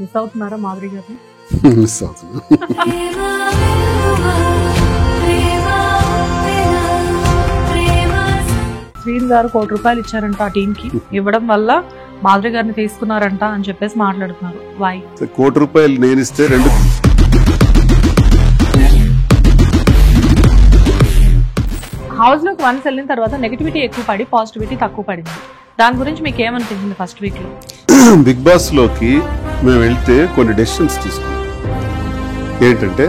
Miss అవుతున్నారా మాధురి గారిని? Miss అవుతున్నా. శ్రీన్ గారు ₹1 కోటి ఇచ్చారంట ఆ టీమ్ కి, ఇవ్వడం వల్ల మాధురి గారిని తీసుకున్నారంట అని చెప్పేసి మాట్లాడుతున్నారు. వై? ₹1 కోటి నేను ఇస్తే 2 హౌస్ లోకి వన్స్ వెళ్ళిన తర్వాత నెగిటివిటీ ఎక్కువ పడి పాజిటివిటీ తక్కువ పడింది. దాని గురించి మీకు ఏమనిపించింది ఫస్ట్ వీక్ లో? బిగ్ బాస్ లోకి మేము వెళ్తే కొన్ని డెసిషన్స్ తీసుకున్నాం. ఏంటంటే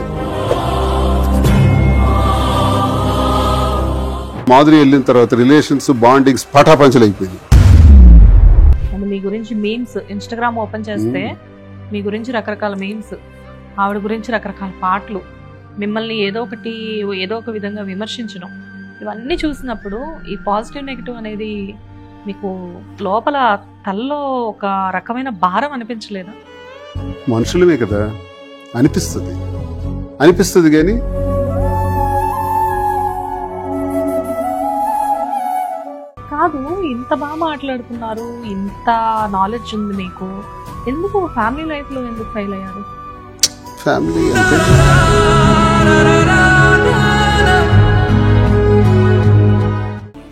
మాధురి వెళ్ళిన తర్వాత రిలేషన్స్ బాండింగ్స్ పటాపంచలు అయిపోయింది. మీ గురించి మీమ్స్ ఇన్స్టాగ్రామ్ ఓపెన్ చేస్తే మీ గురించి రకరకాల మీమ్స్, ఆవిడ గురించి రకరకాల పాటలు, మిమ్మల్ని ఏదో ఒక విధంగా విమర్శించడం, ఇవన్నీ చూసినప్పుడు ఈ పాజిటివ్ నెగిటివ్ అనేది మీకు లోపల తలలో ఒక రకమైన భారం అనిపించలేదా? మనుషులమే కదా, అనిపిస్తుంది కానీ కాదు. ఇంత బాగా మాట్లాడుతున్నారు, ఇంత నాలెడ్జ్ ఉంది మీకు, ఎందుకు ఫ్యామిలీ లైఫ్ లో ఎందుకు ఫెయిల్ అయ్యారు? ఫ్యామిలీ అంటే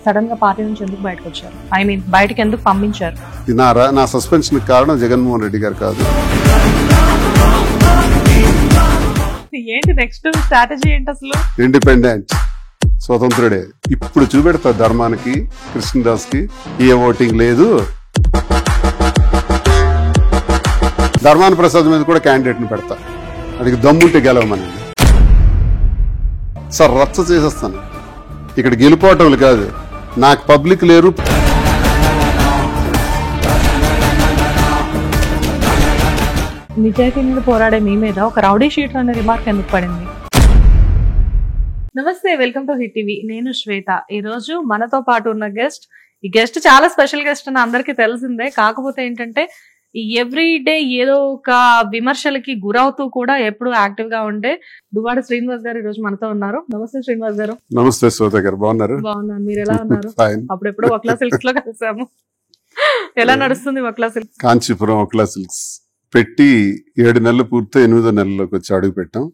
సడన్ గా పార్టీ నుంచి ఎందుకు బయటకు వచ్చారు? ఐ మీన్ బయటకు ఎందుకు పంపించారు? నా సస్పెన్షన్ కారణం జగన్మోహన్ రెడ్డి గారు కాదు. ఏంటి నెక్స్ట్ స్ట్రాటజీ ఏంటి అసలు? ఇండిపెండెంట్, స్వతంత్రుడే. ఇప్పుడు చూపెడతా ధర్మానికి, కృష్ణదాస్ కి ఏ ఓటింగ్ లేదు. ధర్మాన ప్రసాద్ మీద కూడా క్యాండిడేట్ ని పెడతా, అడిగి దమ్ముంటే గెలవమని. సార్ రచ్చ చేసేస్తాను. ఇక్కడ గెలిపోవటం కాదు, నాకు పబ్లిక్ లేరు. నిజాయితీ మీద పోరాడే మీ మీద ఒక రౌడీ షీటర్ అనే రిమార్క్ ఎందుకు పడింది? నమస్తే, వెల్కమ్ టు హిట్ టీవీ. నేను శ్వేత. ఈ రోజు మనతో పాటు ఉన్న ఈ గెస్ట్ చాలా స్పెషల్ గెస్ట్ అని అందరికీ తెలిసిందే. కాకపోతే ఏంటంటే ఎవ్రీ డే ఏదో ఒక విమర్శలకి గురవుతూ కూడా ఎప్పుడు యాక్టివ్ గా ఉండే దువ్వాడ శ్రీనివాస్ గారు ఈ రోజు మనతో ఉన్నారు. నమస్తే శ్రీనివాస్ గారు. నమస్తే శ్వేత గారు, బాగున్నారు? బాగున్నాను, మీరు ఎలా ఉన్నారు? అప్పుడెప్పుడు వక్లా సిల్క్స్ లో కలిసాము. ఎలా నడుస్తుంది వక్లా సిల్క్స్? కాంచీపురం వక్లా సిల్క్స్ పెట్టి 7 నెలలు పూర్తి 8వ నెలలోకి వచ్చి అడుగు పెట్టాం.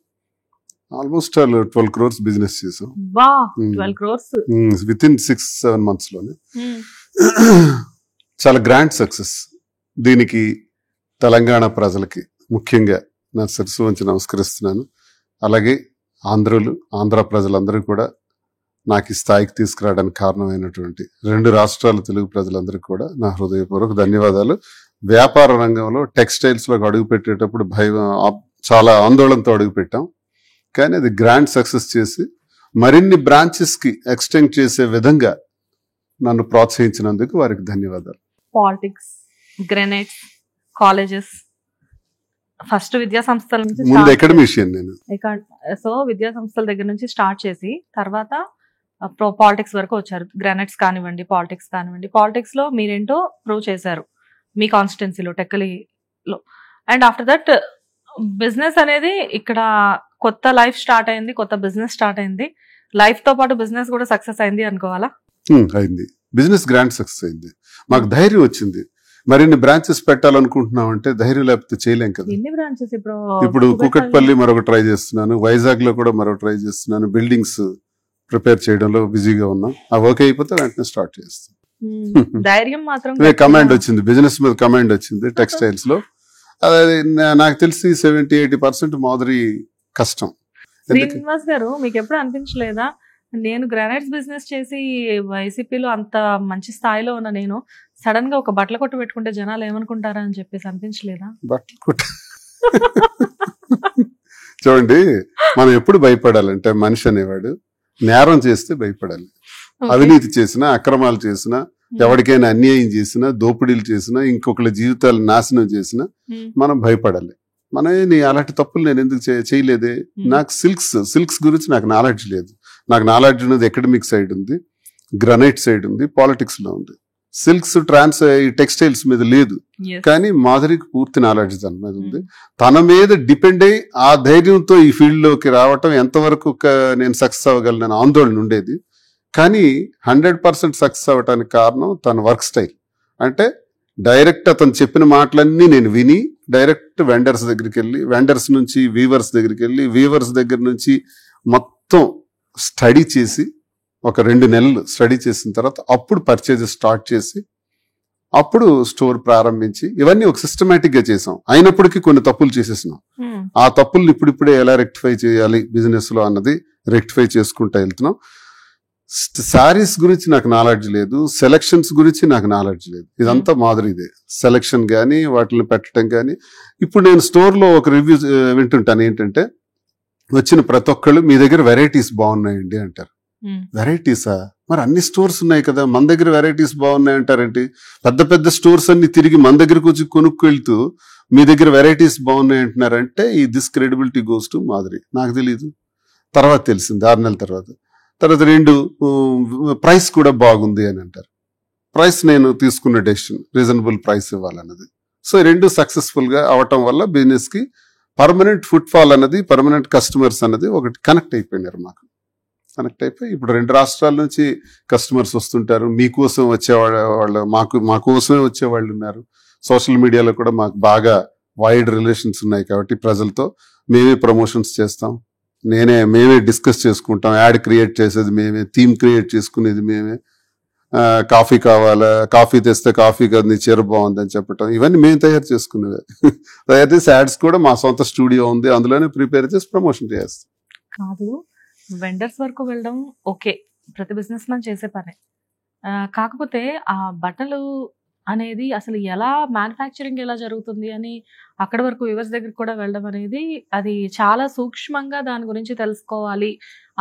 ఆల్మోస్ట్ 12 crores బిజినెస్ చేసాం. 12 crores విత్ ఇన్ 6-7 months లోనే. చాలా గ్రాండ్ సక్సెస్. దీనికి తెలంగాణ ప్రజలకి ముఖ్యంగా నా శిరస్సు వంచి నమస్కరిస్తున్నాను. అలాగే ఆంధ్ర ప్రజలందరూ కూడా నాకు ఈ స్థాయికి తీసుకురావడానికి కారణమైనటువంటి 2 రాష్ట్రాల తెలుగు ప్రజలందరికీ కూడా నా హృదయపూర్వక ధన్యవాదాలు. వ్యాపార రంగంలో టెక్స్టైల్స్ లోకి అడుగు పెట్టేటప్పుడు చాలా ఆందోళనతో అడుగు పెట్టాం, కానీ అది గ్రాండ్ సక్సెస్ చేసి మరిన్ని బ్రాంచెస్ కి ఎక్స్టెండ్ చేసే విధంగా నన్ను ప్రోత్సహించినందుకు వారికి ధన్యవాదాలు. పాలిటిక్స్, గ్రెనేడ్స్, కాలేజెస్, ఫస్ట్ విద్యా సంస్థల నుంచి ముందు అకాడమిషియన్ నేను. సో విద్యా సంస్థల దగ్గర నుంచి స్టార్ట్ చేసి తర్వాత పాలిటిక్స్ వరకు వచ్చారు. గ్రెనేడ్స్ కానివ్వండి, పాలిటిక్స్ కానివ్వండి. పాలిటిక్స్ లో మీరేంటో ప్రూవ్ చేశారు మీ కాన్స్టిట్యున్సీలో, టెక్కలిలో. అండ్ ఆఫ్టర్ దట్ బిజినెస్ అనేది ఇక్కడ కొత్త లైఫ్ స్టార్ట్ అయింది, కొత్త బిజినెస్ స్టార్ట్ అయింది. లైఫ్ తో పాటు బిజినెస్ కూడా సక్సెస్ అయింది అనుకోవాలా? అయింది. బిజినెస్ గ్రాండ్ సక్సెస్ అయింది. మాకు ధైర్యం వచ్చింది. మరిన్ని బ్రాంచెస్ పెట్టాలనుకుంటున్నాం అంటే ధైర్యం లేకపోతే చేయలేం కదా. ఎన్ని బ్రాంచెస్? ఇప్పుడు కూకట్పల్లి మరొక ట్రై చేస్తున్నాను, వైజాగ్ లో కూడా మరొక ట్రై చేస్తున్నాను. బిల్డింగ్స్ ప్రిపేర్ చేయడంలో బిజీగా ఉన్నాం. ఆ వర్క్ అయిపోతే వెంటనే స్టార్ట్ చేస్తాం. ధైర్యం మాత్రం. కమాండ్ వచ్చింది, బిజినెస్ మీద కమాండ్ వచ్చింది టెక్స్టైల్స్ లో. అది నాకు తెలిసి 70-80% మాధురి కష్టం. శ్రీనివాస్ గారు, మీకు ఎప్పుడు అనిపించలేదా నేను గ్రానైట్స్ బిజినెస్ చేసి వైసీపీలో అంత మంచి స్థాయిలో ఉన్న నేను సడన్ గా ఒక బట్టల కొట్టు పెట్టుకుంటే జనాలు ఏమనుకుంటారా అని చెప్పేసి అనిపించలేదా? బట్టల కొట్టు చూడండి, మనం ఎప్పుడు భయపడాలంటే మనిషి అనేవాడు నేరం చేస్తే భయపడాలి. అవినీతి చేసినా, అక్రమాలు చేసినా, ఎవరికైనా అన్యాయం చేసినా, దోపిడీలు చేసినా, ఇంకొకరి జీవితాలు నాశనం చేసినా మనం భయపడాలి. నీ అలాంటి తప్పులు నేను ఎందుకు చేయలేదే? నాకు సిల్క్స్ గురించి నాకు నాలెడ్జ్ లేదు. నాకు నాలెడ్జ్ ఉన్నది అకాడమిక్ సైడ్ ఉంది, గ్రనైట్ సైడ్ ఉంది, పాలిటిక్స్ లో ఉంది. సిల్క్స్ టెక్స్టైల్స్ మీద లేదు, కానీ మాధురికి పూర్తి నాలెడ్జ్ దాని మీద ఉంది. తన మీద డిపెండ్ అయ్యి ఆ ధైర్యంతో ఈ ఫీల్డ్ లోకి రావటం ఎంతవరకు నేను సక్సెస్ అవ్వగలను ఆందోళన ఉండేది. కానీ 100% సక్సెస్ అవ్వటానికి కారణం తన వర్క్ స్టైల్. అంటే డైరెక్ట్ అతను చెప్పిన మాటలన్నీ నేను విని డైరెక్ట్ వెండర్స్ దగ్గరికి వెళ్ళి, వెండర్స్ నుంచి వీవర్స్ దగ్గరికి వెళ్ళి, వీవర్స్ దగ్గర నుంచి మొత్తం స్టడీ చేసి ఒక 2 నెలలు స్టడీ చేసిన తర్వాత అప్పుడు పర్చేజెస్ స్టార్ట్ చేసి అప్పుడు స్టోర్ ప్రారంభించి ఇవన్నీ ఒక సిస్టమేటిక్ గా చేసాం. అయినప్పటికీ కొన్ని తప్పులు చేసేసినాం. ఆ తప్పుల్ని ఇప్పుడిప్పుడే ఎలా రెక్టిఫై చేయాలి బిజినెస్ లో అన్నది రెక్టిఫై చేసుకుంటూ వెళ్తున్నాం. శారీస్ గురించి నాకు నాలెడ్జ్ లేదు, సెలక్షన్స్ గురించి నాకు నాలెడ్జ్ లేదు. ఇదంతా మాదిరిదే. సెలక్షన్ గానీ వాటిని పెట్టడం గానీ. ఇప్పుడు నేను స్టోర్ లో ఒక రివ్యూ వింటుంటాను, ఏంటంటే వచ్చిన ప్రతి ఒక్కళ్ళు మీ దగ్గర వెరైటీస్ బాగున్నాయండి అంటారు. వెరైటీసా? మరి అన్ని స్టోర్స్ ఉన్నాయి కదా, మన దగ్గర వెరైటీస్ బాగున్నాయి అంటారేంటి? పెద్ద పెద్ద స్టోర్స్ అన్ని తిరిగి మన దగ్గరకు వచ్చి కొనుక్కెళ్తూ మీ దగ్గర వెరైటీస్ బాగున్నాయి అంటున్నారంటే ఈ దిస్ క్రెడిబిలిటీ గోస్ టు మాదిరి. నాకు తెలీదు, తర్వాత తెలిసింది 6 నెలల తర్వాత. 2 ప్రైస్ కూడా బాగుంది అని అంటారు. ప్రైస్ నేను తీసుకున్న డెసిషన్ రీజనబుల్ ప్రైస్ ఇవ్వాలన్నది. సో 2 సక్సెస్ఫుల్ గా అవటం వల్ల బిజినెస్ కి పర్మనెంట్ ఫుట్ ఫాల్ అన్నది, పర్మనెంట్ కస్టమర్స్ అన్నది ఒకటి కనెక్ట్ అయిపోయినారు. మాకు కనెక్ట్ అయిపోయి ఇప్పుడు 2 రాష్ట్రాల నుంచి కస్టమర్స్ వస్తుంటారు. మీకోసం వచ్చేవాళ్ళు, మా కోసమే వచ్చేవాళ్ళు ఉన్నారు. సోషల్ మీడియాలో కూడా మాకు బాగా వైడ్ రిలేషన్స్ ఉన్నాయి కాబట్టి ప్రజలతో మేమే ప్రమోషన్స్ చేస్తాం, మేమే డిస్కస్ చేసుకుంటాం. యాడ్ క్రియేట్ చేసేది మేమే, థీమ్ క్రియేట్ చేసుకునేది మేమే. కాఫీ కావాలా, కాఫీ తెస్తే కాఫీ కాదు నీ చీర బాగుంది అని చెప్పటం, ఇవన్నీ మేము తయారు చేసుకునేవే. తయారు చేసి యాడ్స్ కూడా మా సొంత స్టూడియో ఉంది, అందులోనే ప్రిపేర్ చేసి ప్రమోషన్ చేస్తాం. కాదు, వెండర్స్ వరకు వెళ్ళడం ఓకే, ప్రతి బిజినెస్ మ్యాన్ చేసే పనే. కాకపోతే ఆ బట్టలు అనేది అసలు ఎలా మ్యానుఫ్యాక్చరింగ్ ఎలా జరుగుతుంది అని అక్కడ వరకు వ్యూవర్స్ దగ్గరికి కూడా వెళ్ళడం అనేది, అది చాలా సూక్ష్మంగా దాని గురించి తెలుసుకోవాలి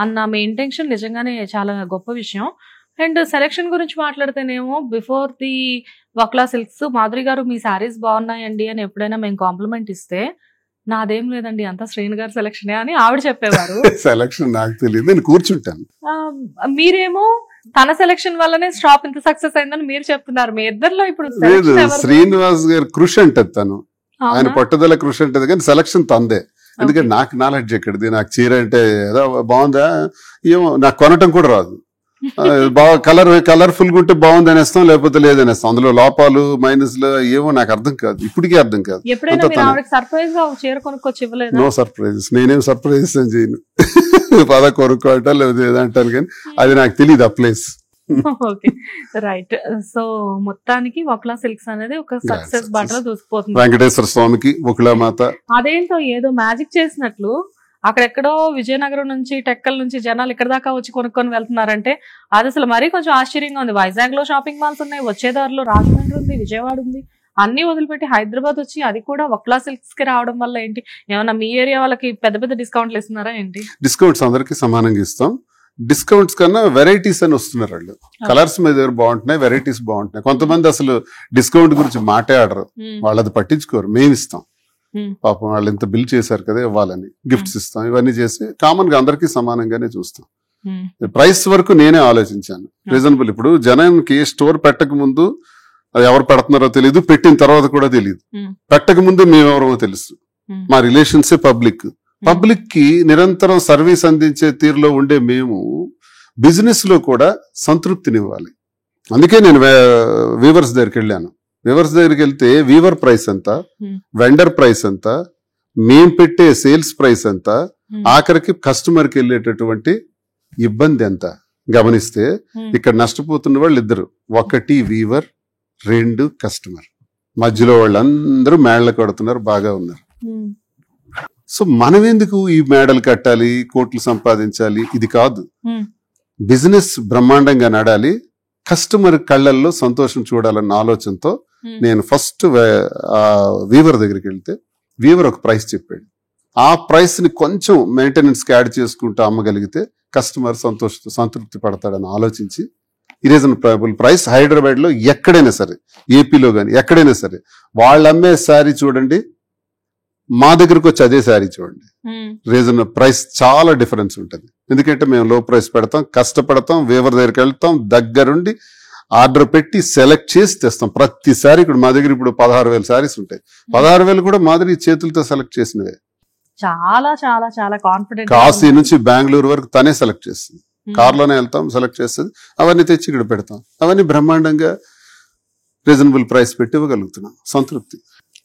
అన్న మీ ఇంటెన్షన్ నిజంగానే చాలా గొప్ప విషయం. అండ్ సెలెక్షన్ గురించి మాట్లాడితేనేమో బిఫోర్ ది వక్లా సిల్క్స్ మాధురి గారు మీ శారీస్ బాగున్నాయండి అని ఎప్పుడైనా మేము కాంప్లిమెంట్ ఇస్తే, నాదేం లేదండి అంతా శ్రీను గారి సెలక్షనే అని ఆవిడ చెప్పేవారు. సెలక్షన్ నాకు తెలియదు, నేను కూర్చుంటాను. మీరేమో తన సెలక్షన్ వల్లనే షాప్ ఇంత సక్సెస్ అయిందని మీరు చెప్తున్నారు. మీ ఇద్దరిలో ఇప్పుడు శ్రీనివాస్ గారు కృషి అంటది, తను ఆయన పట్టుదల కృషి అంటది, కానీ సెలక్షన్ తందే. ఎందుకంటే నాకు నాలెడ్జ్ ఎక్కడిది, నాకు చీర అంటే ఏదో బాగుందా ఏమో, నాకు కొనటం కూడా రాదు. బాగా కలర్ఫుల్ గా ఉంటే బాగుంది అనేస్తాం, లేకపోతే లేదనేస్తాం. అందులో లోపాలు మైనస్లు ఏమో నాకు అర్థం కాదు, ఇప్పటికీ అర్థం కాదు. నో సర్ప్రైజెస్, నేనేం సర్ప్రైజెస్ అని చేయను. పద కొనుక్కోట లేదా ఏదంటాను, కానీ అది నాకు తెలియదు ఆ ప్లేస్. Okay, right. సో మొత్తానికి వక్లా సిల్క్స్ అనేది ఒక సక్సెస్ బాటలో దూసుకుపోతుంది. వెంకటేశ్వర స్వామికి వకులామాత అదేంటో ఏదో మ్యాజిక్ చేసినట్లు అక్కడెక్కడో విజయనగరం నుంచి టెక్కల నుంచి జనాలు ఇక్కడ దాకా వచ్చి కొనుక్కొని వెళ్తున్నారంటే అది అసలు మరీ కొంచెం ఆశ్చర్యంగా ఉంది. వైజాగ్ లో షాపింగ్ మాల్స్ ఉన్నాయి, వచ్చేదారిలో రాజమండ్రి ఉంది, విజయవాడ ఉంది, అన్ని వదిలిపెట్టి హైదరాబాద్ వచ్చి అది కూడా వక్లా సిల్క్స్ కి రావడం వల్ల ఏంటి, ఏమన్నా మీ ఏరియా వాళ్ళకి పెద్ద పెద్ద డిస్కౌంట్లు ఇస్తున్నారా ఏంటి? డిస్కౌంట్స్ అందరికి సమానంగా ఇస్తాం. డిస్కౌంట్స్ కన్నా వెరైటీస్ అని వస్తున్నారు వాళ్ళు. కలర్స్ మీ దగ్గర బాగుంటున్నాయి, వెరైటీస్ బాగుంటున్నాయి. కొంతమంది అసలు డిస్కౌంట్ గురించి మాట్లాడరు, వాళ్ళది పట్టించుకోరు. మేము ఇస్తాం, పాపం వాళ్ళు ఇంత బిల్ చేశారు కదా ఇవ్వాలని గిఫ్ట్స్ ఇస్తాం. ఇవన్నీ చేసి కామన్ గా అందరికీ సమానంగానే చూస్తాం. ప్రైస్ వరకు నేనే ఆలోచించాను, రీజనబుల్. ఇప్పుడు జనానికి స్టోర్ పెట్టక ముందు అది ఎవరు పెడుతున్నారో తెలియదు, పెట్టిన తర్వాత కూడా తెలియదు. పెట్టక ముందు మేమెవరో తెలుసు, మా రిలేషన్సే పబ్లిక్. పబ్లిక్ కి నిరంతరం సర్వీస్ అందించే తీరులో ఉండే మేము బిజినెస్ లో కూడా సంతృప్తినివ్వాలి. అందుకే నేను వీవర్స్ దగ్గరికి వెళ్ళాను. వీవర్స్ దగ్గరికి వెళ్తే వీవర్ ప్రైస్ ఎంత, వెండర్ ప్రైస్ ఎంత, మేం పెట్టే సేల్స్ ప్రైస్ ఎంత, ఆఖరికి కస్టమర్ కి వెళ్ళేటటువంటి ఇబ్బంది ఎంత గమనిస్తే ఇక్కడ నష్టపోతున్న వాళ్ళు ఇద్దరు, ఒకటి వీవర్, 2 కస్టమర్. మధ్యలో వాళ్ళందరూ మేడలు కడుతున్నారు, బాగా ఉన్నారు. సో మనం ఎందుకు ఈ మేడలు కట్టాలి, కోట్లు సంపాదించాలి? ఇది కాదు. బిజినెస్ బ్రహ్మాండంగా నడాలి, కస్టమర్ కళ్ళల్లో సంతోషం చూడాలన్న ఆలోచనతో నేను ఫస్ట్ వీవర్ దగ్గరికి వెళ్తే వీవర్ ఒక ప్రైస్ చెప్పాడు. ఆ ప్రైస్ ని కొంచెం మెయింటెనెన్స్ కి యాడ్ చేసుకుంటూ అమ్మగలిగితే కస్టమర్ సంతృప్తి పడతాడని ఆలోచించి రీజనబుల్ ప్రైస్ హైదరాబాద్ లో ఎక్కడైనా సరే, ఏపీలో గానీ ఎక్కడైనా సరే వాళ్ళు అమ్మే శారీ చూడండి, మా దగ్గరకు వచ్చి అదే శారీ చూడండి, రీజనబుల్ ప్రైస్ చాలా డిఫరెన్స్ ఉంటుంది. ఎందుకంటే మేము లో ప్రైస్ పెడతాం, కష్టపడతాం, వీవర్ దగ్గరికి వెళ్తాం, దగ్గరుండి ఆర్డర్ పెట్టి సెలెక్ట్ చేసి తెస్తాం. ప్రతిసారి ఇక్కడ మా దగ్గర ఇప్పుడు 16,000 శారీస్ ఉంటాయి. 16,000 కూడా మాదిరి చేతులతో సెలెక్ట్ చేసినవే. చాలా చాలా చాలా కాన్ఫిడెంట్. కాశీ నుంచి బెంగళూరు వరకు తనే సెలెక్ట్ చేస్తుంది, కార్లోనే వెళ్తాం, సెలెక్ట్ చేస్తుంది, అవన్నీ తెచ్చి ఇక్కడ పెడతాం. అవన్నీ బ్రహ్మాండంగా రీజనబుల్ ప్రైస్ పెట్టి ఇవ్వగలుగుతున్నాం, సంతృప్తి.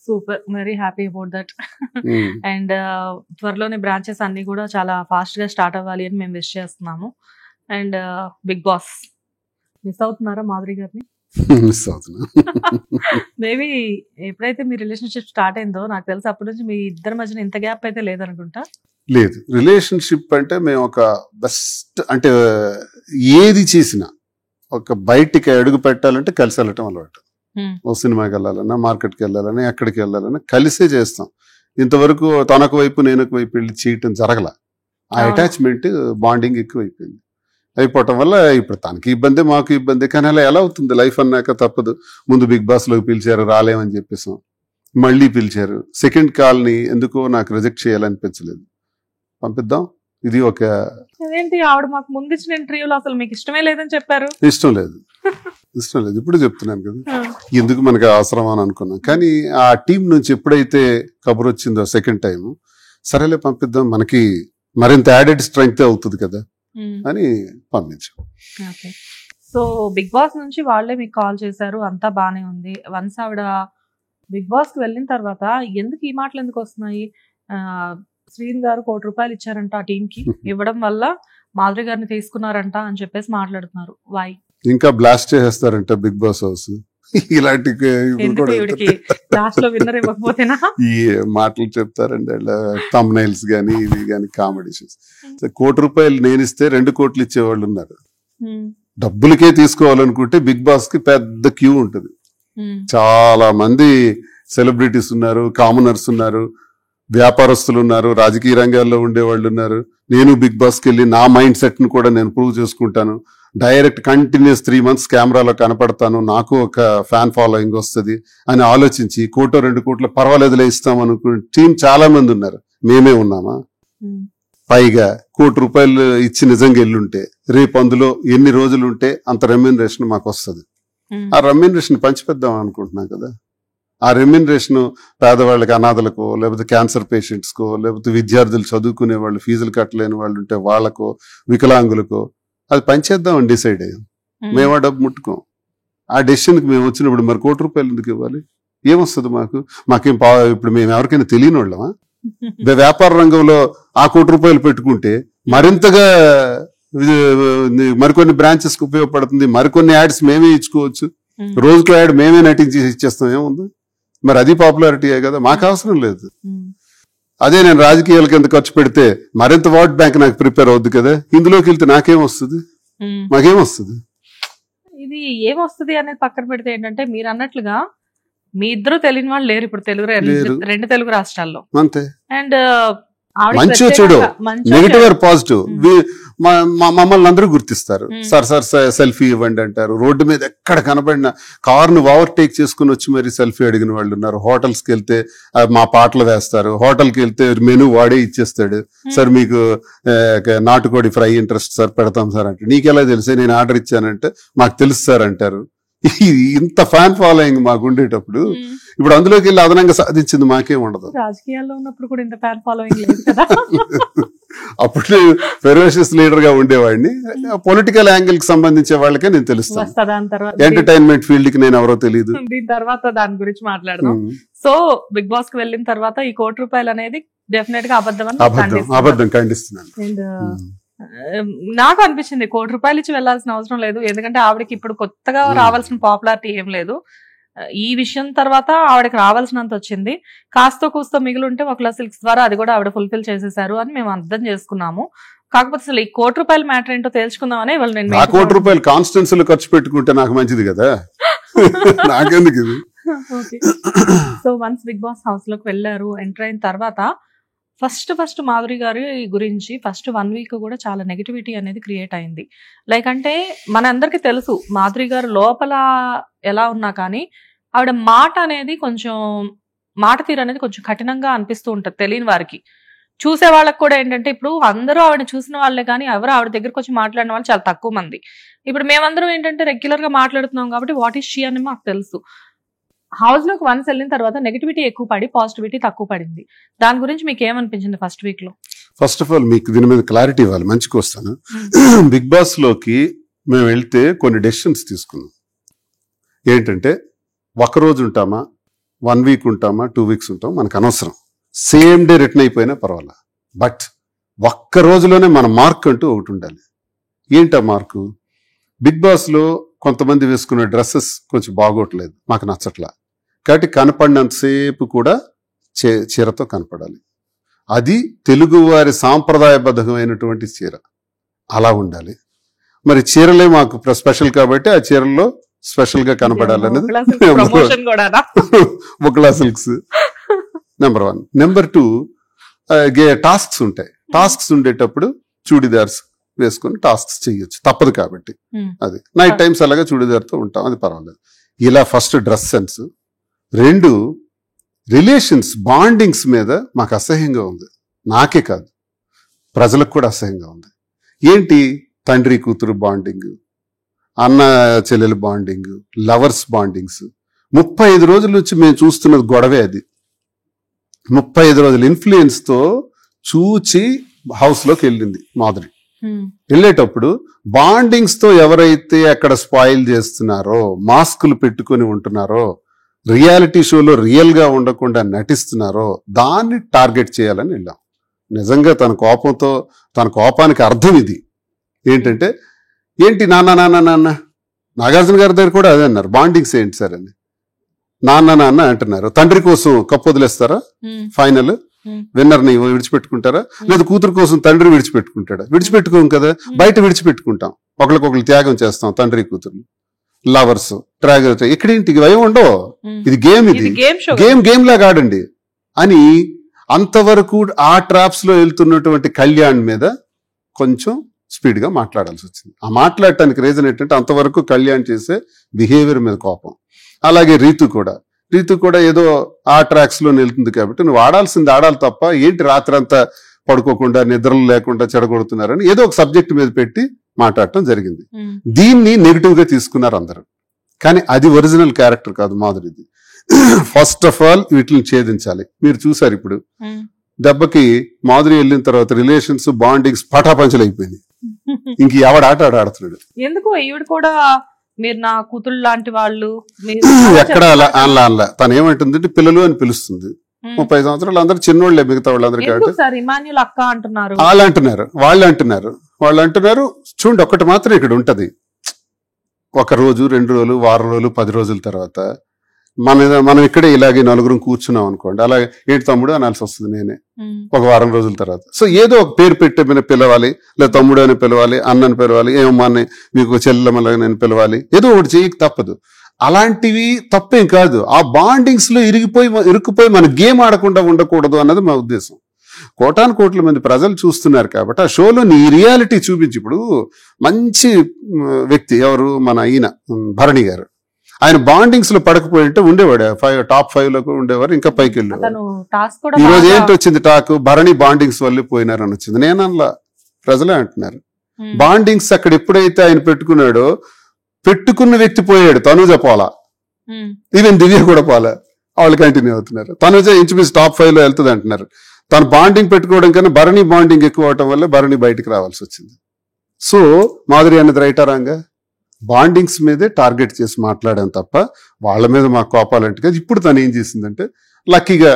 Super, very happy about that. And త్వరలోనే బ్రాంచెస్ అన్ని కూడా చాలా ఫాస్ట్ గా స్టార్ట్ అవ్వాలి అని మేము విష్ చేస్తున్నాము. అండ్ బిగ్ బాస్ మిస్ అవుతున్నారా మాధురి గారిని? మిస్ అవుతున్నా. మేబీ ఎప్పుడైతే మీ రిలేషన్షిప్ స్టార్ట్ అయిందో నాకు తెలిసి అప్పటి నుంచి మీ ఇద్దరి మధ్యన ఇంత గ్యాప్ అయితే లేదనుకుంటా. లేదు, రిలేషన్షిప్ అంటే మేము ఒక బెస్ట్ అంటే ఏది చేసినా ఒక బయటికి అడుగు పెట్టాలంటే కలిసి వెళ్ళటం అలవాటు. ఓ సినిమాకి వెళ్ళాలన్నా, మార్కెట్కి వెళ్ళాలన్నా, ఎక్కడికి వెళ్ళాలన్నా కలిసే చేస్తాం. ఇంతవరకు తనకు వైపు నేను వైపు వెళ్ళి చేయటం జరగల. ఆ అటాచ్మెంట్ బాండింగ్ ఎక్కువ అయిపోయింది. అయిపోవటం వల్ల ఇప్పుడు తనకి ఇబ్బంది, మాకు ఇబ్బంది. కానీ అలా ఎలా అవుతుంది? లైఫ్ అన్నాక తప్పదు. ముందు బిగ్ బాస్ లోకి పిలిచారు, రాలేమని చెప్పేసాం. మళ్ళీ పిలిచారు. సెకండ్ కాల్ ని ఎందుకో నాకు రిజెక్ట్ చేయాలనిపించలేదు. పంపిద్దాం, ఇది ఒక అదేంటి ఆవిడ మాకు ముందు ఇచ్చిన ఇంటర్వ్యూలో అసలు మీకు ఇష్టమే లేదని చెప్పారు. ఇష్టం లేదు, ఇష్టం లేదు. ఇప్పుడు చెప్తున్నాను కదా, ఎందుకు మనకి అవసరం అని అనుకున్నాం. కానీ ఆ టీం నుంచి ఎప్పుడైతే కబురు వచ్చిందో సెకండ్ టైం, సరేలే పంపిద్దాం, మనకి మరింత యాడెడ్ స్ట్రెంగ్త్ అవుతుంది కదా అని పంపించాం. సో బిగ్ బాస్ నుంచి వాళ్ళే మీకు కాల్ చేశారు, అంతా బానే ఉంది. వన్స్ ఆవిడ బిగ్ బాస్ కి వెళ్ళిన తర్వాత ఎందుకు ఈ మాటలు ఎందుకు వస్తున్నాయి? శ్రీన్ గారు ₹1,00,00,000 ఇచ్చారంట ఆ టీం కి, ఇవ్వడం వల్ల మాధురి గారిని తీసుకున్నారంట అని చెప్పేసి మాట్లాడుతున్నారు. వై? ఇంకా బ్లాస్ట్ చేసేస్తారంట బిగ్ బాస్ హౌస్. ఇలాంటి లాస్ట్ లో విన్నర్ ఇవ్వకపోతేనా ఈ మాటలు చెప్తారండి. థంబ్నైల్స్ గానీ ఇవి గానీ కామెడీస్. ₹1,00,00,000 నేను ఇస్తే 2 కోట్లు ఇచ్చేవాళ్ళు ఉన్నారు. డబ్బులకే తీసుకోవాలనుకుంటే బిగ్ బాస్ కి పెద్ద క్యూ ఉంటుంది. చాలా మంది సెలబ్రిటీస్ ఉన్నారు, కామనర్స్ ఉన్నారు, వ్యాపారస్తులు ఉన్నారు, రాజకీయ రంగాల్లో ఉండేవాళ్ళు ఉన్నారు. నేను బిగ్ బాస్కి వెళ్ళి నా మైండ్ సెట్ ను కూడా నేను ప్రూవ్ చేసుకుంటాను. డైరెక్ట్ కంటిన్యూస్ 3 months కెమెరాలో కనపడతాను, నాకు ఒక ఫ్యాన్ ఫాలోయింగ్ వస్తుంది అని ఆలోచించి 1-2 కోట్లు పర్వాలేదులే ఇస్తాం అనుకునే టీం చాలా మంది ఉన్నారు. మేమే ఉన్నామా? పైగా ₹1,00,00,000 ఇచ్చి నిజంగా ఎల్లుంటే రేపు అందులో ఎన్ని రోజులు ఉంటే అంత రెమ్యూనరేషన్ మాకు వస్తుంది. ఆ రెమ్యూనరేషన్ పంచిపెద్దాం అనుకుంటున్నాం కదా. ఆ రెమ్యూనరేషన్ పేదవాళ్ళకి, అనాథలకో, లేకపోతే క్యాన్సర్ పేషెంట్స్ కో, లేకపోతే విద్యార్థులు చదువుకునే వాళ్ళు ఫీజులు కట్టలేని వాళ్ళు ఉంటే వాళ్ళకో, వికలాంగులకో అది పంచేద్దాం డిసైడ్ అయ్యాం. మేము ఆ డబ్బు ముట్టుకోం. ఆ డెసిషన్కి మేము వచ్చినప్పుడు మరి ₹1,00,00,000 ఎందుకు ఇవ్వాలి? ఏమొస్తుంది మాకేం ఇప్పుడు మేము ఎవరికైనా తెలియని వాళ్ళమా? వ్యాపార రంగంలో ఆ ₹1,00,00,000 పెట్టుకుంటే మరింతగా మరికొన్ని బ్రాంచెస్ కి ఉపయోగపడుతుంది. మరికొన్ని యాడ్స్ మేమే ఇచ్చుకోవచ్చు. రోజుకో యాడ్ మేమే నటించి ఇచ్చేస్తాం. ఏముంది మరి? అది పాపులారిటీయే కదా, మాకు అవసరం లేదు. అదే నేను రాజకీయాలకి ఎంత ఖర్చు పెడితే మరింత ఓట్ బ్యాంక్ నాకు ప్రిపేర్ అవుద్ది కదా. ఇందులోకి వెళ్తే నాకేం వస్తుంది? మాకేమొస్తుంది? ఇది ఏమొస్తుంది అనేది పక్కన పెడితే ఏంటంటే, మీరు అన్నట్లుగా మీ ఇద్దరు తెలియని వాళ్ళు లేరు ఇప్పుడు రెండు తెలుగు రాష్ట్రాల్లో. అంతే. అండ్ మంచి చెడు, నెగిటివ్ ఆర్ పాజిటివ్, మమ్మల్ని అందరూ గుర్తిస్తారు. సార్ సెల్ఫీ ఇవ్వండి అంటారు. రోడ్డు మీద ఎక్కడ కనబడిన కార్ను ఓవర్టేక్ చేసుకుని వచ్చి మరి సెల్ఫీ అడిగిన వాళ్ళు ఉన్నారు. హోటల్స్ కి వెళ్తే మా పాటలు వేస్తారు. హోటల్కి వెళ్తే మెనూ వాడే ఇచ్చేస్తాడు. సార్ మీకు నాటుకోడి ఫ్రై ఇంట్రెస్ట్ సార్, పెడతాం సార్ అంటే. నీకెలా తెలిసే నేను ఆర్డర్ ఇచ్చానంటే మాకు తెలుసు సార్ అంటారు. ఇంత ఫ్యాన్ ఫాలోయింగ్ మాకు ఉండేటప్పుడు ఇప్పుడు అందులోకి వెళ్ళి అదనంగా సాధించింది మాకేం ఉండదు. రాజకీయాల్లో ఉన్నప్పుడు కూడా ఇంత ఫ్యాన్ ఫాలోయింగ్ లేదు కదా. అప్పుడు ఫెరోషియస్ లీడర్ గా ఉండేవాడిని. పొలిటికల్ యాంగిల్ కి సంబంధించే వాళ్ళకే నేను తెలుస్తాను. ఎంటర్టైన్మెంట్ ఫీల్డ్ కి నేను ఎవరో తెలియదు. దీని తర్వాత దాని గురించి మాట్లాడదాం. సో బిగ్ బాస్ కి వెళ్ళిన తర్వాత ఈ ₹1,00,00,000 అనేది డెఫినెట్ గా అబద్ధం ఖండిస్తున్నాను. అండ్ నాకు అనిపించింది ₹1,00,00,000 ఇచ్చి వెళ్లాల్సిన అవసరం లేదు. ఎందుకంటే ఆవిడకి ఇప్పుడు కొత్తగా రావాల్సిన పాపులారిటీ ఏం లేదు. ఈ విషయం తర్వాత ఆవిడకి రావాల్సినంత వచ్చింది. కాస్తో కూస్తో మిగిలింటే ఒకలా సిల్క్స్ ద్వారా అది కూడా ఆవిడ ఫుల్ఫిల్ చేసేసారు అని మేము అర్థం చేసుకున్నాము. కాకపోతే అసలు ఈ ₹1,00,00,000 మ్యాటర్ ఏంటో తెలుసుకుందామని ఇవాళ నేను ₹1,00,00,000 కాన్స్టెన్సీలో ఖర్చు పెట్టుకుంటే నాకు మంచిది కదా. నాకెందుకు ఇది? So once big boss house లోకి వెళ్ళారు, ఎంటర్ అయిన తర్వాత ఫస్ట్ మాధురి గారి గురించి ఫస్ట్ 1 week కూడా చాలా నెగిటివిటీ అనేది క్రియేట్ అయింది. లైక్ అంటే మనందరికీ తెలుసు మాధురి గారు లోపల ఎలా ఉన్నా కానీ ఆవిడ మాట అనేది కొంచెం, మాట తీరు అనేది కొంచెం కఠినంగా అనిపిస్తూ ఉంటుంది తెలియని వారికి. చూసే వాళ్ళకి కూడా ఏంటంటే ఇప్పుడు అందరూ ఆవిడ చూసిన వాళ్ళే కానీ ఎవరు ఆవిడ దగ్గరకు వచ్చి మాట్లాడిన వాళ్ళు చాలా తక్కువ మంది. ఇప్పుడు మేమందరం ఏంటంటే రెగ్యులర్ గా మాట్లాడుతున్నాం కాబట్టి వాట్ ఈస్ షీ అని మాకు తెలుసు. హౌస్ లోకి వన్స్ వెళ్ళిన తర్వాత నెగిటివిటీ ఎక్కువ పడి పాజిటివిటీ తక్కువ పడింది. దాని గురించి మీకు ఏమనిపించింది ఫస్ట్ వీక్ లో? ఫస్ట్ ఆఫ్ ఆల్ మీకు దీని మీద క్లారిటీ ఇవ్వాలి, మంచిగా వస్తాను. బిగ్ బాస్ లోకి మేము వెళ్తే కొన్ని డెసిషన్స్ తీసుకున్నాం. ఏంటంటే 1 రోజు ఉంటామా, 1 వీక్ ఉంటామా 2 వీక్స్ ఉంటాం మనకు అనవసరం. సేమ్ డే రిటర్న్ అయిపోయినా పర్వాలా. బట్ ఒక్క రోజులోనే మన మార్క్ అంటూ ఒకటి ఉండాలి. ఏంటా మార్కు? బిగ్ బాస్ లో కొంతమంది వేసుకునే డ్రెస్సెస్ కొంచెం బాగోట్లేదు, మాకు నచ్చట్లా, కాబట్టి కనపడినంతసేపు కూడా చీరతో కనపడాలి. అది తెలుగువారి సాంప్రదాయబద్ధమైనటువంటి చీర, అలా ఉండాలి. మరి చీరలే మాకు స్పెషల్ కాబట్టి ఆ చీరల్లో స్పెషల్ గా కనపడాలనేది బుక్లా సిల్క్స్ నెంబర్ 1. నెంబర్ 2, టాస్క్స్ ఉంటాయి. టాస్క్స్ ఉండేటప్పుడు చూడిదార్స్ వేసుకొని టాస్క్స్ చేయొచ్చు, తప్పదు కాబట్టి. అది నైట్ టైమ్స్ అలాగా చూడిదార్తో ఉంటాం, అది పర్వాలేదు. ఇలా first dress sense. 2, relations bondings మీద మాకు అసహ్యంగా ఉంది. నాకే కాదు, ప్రజలకు కూడా అసహ్యంగా ఉంది. ఏంటి? తండ్రి కూతురు బాండింగ్, అన్న చెల్లెలు బాండింగ్, లవర్స్ బాండింగ్స్. 35 రోజుల నుంచి మేము చూస్తున్నది గొడవే అది. 35 రోజుల ఇన్ఫ్లుయెన్స్ తో చూచి హౌస్ లోకి వెళ్ళింది మాధురి. వెళ్ళేటప్పుడు బాండింగ్స్ తో ఎవరైతే అక్కడ స్పాయిల్ చేస్తున్నారో, మాస్కులు పెట్టుకుని ఉంటున్నారో, రియాలిటీ షోలో రియల్ గా ఉండకుండా నటిస్తున్నారో దాన్ని టార్గెట్ చేయాలని వెళ్ళాం. నిజంగా తన కోపానికి అర్థం ఇది ఏంటంటే, ఏంటి నాన్న నాగార్జున గారి దగ్గర కూడా అదే అన్నారు, బాండింగ్స్ ఏంటి సార్ అని. నాన్న అంటున్నారు. తండ్రి కోసం కప్పు వదిలేస్తారా? ఫైనల్ విన్నర్ని విడిచిపెట్టుకుంటారా? లేదా కూతురు కోసం తండ్రి విడిచిపెట్టుకుంటాడా? విడిచిపెట్టుకోం కదా, బయట విడిచిపెట్టుకుంటాం, ఒకరికొకరు త్యాగం చేస్తాం. తండ్రి కూతురు లవర్స్ ట్రాగర్, ఇక్కడేంటి భయం ఉండవు, ఇది గేమ్, ఇది గేమ్ లాగా ఆడండి అని. అంతవరకు ఆ ట్రాప్స్ లో వెళ్తున్నటువంటి కళ్యాణ్ మీద కొంచెం స్పీడ్ గా మాట్లాడాల్సి వచ్చింది. ఆ మాట్లాడటానికి రీజన్ ఏంటంటే అంతవరకు కళ్యాణ్ చేసే బిహేవియర్ మీద కోపం. అలాగే రీతు కూడా ఏదో ఆ ట్రాక్స్ లో వెళ్తుంది కాబట్టి నువ్వు ఆడాల్సింది ఆడాలి తప్ప ఏంటి రాత్రి అంతా పడుకోకుండా నిద్రలు లేకుండా చెడగొడుతున్నారని ఏదో ఒక సబ్జెక్ట్ మీద పెట్టి మాట్లాడటం జరిగింది. దీన్ని నెగిటివ్ గా తీసుకున్నారు అందరూ, కానీ అది ఒరిజినల్ క్యారెక్టర్ కాదు మాధురిది. ఫస్ట్ ఆఫ్ ఆల్ వీటిని ఛేదించాలి. మీరు చూసారు ఇప్పుడు దెబ్బకి మాధురి వెళ్ళిన తర్వాత రిలేషన్స్ బాండింగ్స్ పటాపంచలు అయిపోయింది. ఇంక ఎవడ ఆట ఆడుతున్నాడు. ఎందుకు ఈవిడ కూడా మీరు నా కూతురు లాంటి వాళ్ళు ఎక్కడ అలా తను ఏమంటుందంటే పిల్లలు అని పిలుస్తుంది. 30 సంవత్సరాలు అందరూ చిన్నోళ్లే మిగతా వాళ్ళందరూ కాబట్టి అక్క అంటున్నారు, వాళ్ళు అంటున్నారు. చూడండి, ఒక్కటి మాత్రం ఇక్కడ ఉంటది, 1 రోజు 2 రోజులు వారం రోజులు 10 రోజుల తర్వాత మనం ఇక్కడే ఇలాగే నలుగురం కూర్చున్నాం అనుకోండి, అలాగే ఏంటి తమ్ముడు అనాల్సి వస్తుంది నేనే 1 వారం రోజుల తర్వాత. సో ఏదో ఒక పేరు పెట్టే మీద పిలవాలి, లేదా తమ్ముడు అని పిలవాలి, అన్నని పిలవాలి, ఏమమ్మా అని మీకు చెల్లెమ్మలాగా నేను పిలవాలి, ఏదో ఒకటి చేయక తప్పదు. అలాంటివి తప్పేం కాదు. ఆ బాండింగ్స్ లో ఇరుక్కుపోయి మన గేమ్ ఆడకుండా ఉండకూడదు అన్నది మా ఉద్దేశం. కోటాను మంది ప్రజలు చూస్తున్నారు కాబట్టి ఆ షోలో నీ రియాలిటీ చూపించి. ఇప్పుడు మంచి వ్యక్తి ఎవరు, మన ఈయన భరణి గారు, ఆయన బాండింగ్స్ లో పడకపోయి ఉంటే ఉండేవాడు టాప్ 5 లో ఉండేవారు, ఇంకా పైకి వెళ్ళేవారు. ఈ రోజు ఏంటి వచ్చింది టాక్, భరణి బాండింగ్స్ వల్లే పోయినారని వచ్చింది. నేను అలా ప్రజలే అంటున్నారు. బాండింగ్స్ అక్కడ ఎప్పుడైతే ఆయన పెట్టుకున్నాడో, పెట్టుకున్న వ్యక్తి పోయాడు, తనుజ పోలా, ఈవెన్ దివ్య కూడా పోలా, వాళ్ళు కంటిన్యూ అవుతున్నారు. తనుజ ఇంచుమించు టాప్ 5 లో వెళ్తుంది అంటున్నారు. తను బాండింగ్ పెట్టుకోవడం కన్నా భరణి బాండింగ్ ఎక్కువ అవటం వల్ల భరణి బయటికి రావాల్సి వచ్చింది. సో మాధురి అనేది రైటా రాంగా? బాండింగ్స్ మీదే టార్గెట్ చేసి మాట్లాడాను తప్ప వాళ్ళ మీద మాకు కోపాలంటే కాదు. ఇప్పుడు తను ఏం చేసిందంటే, లక్కీగా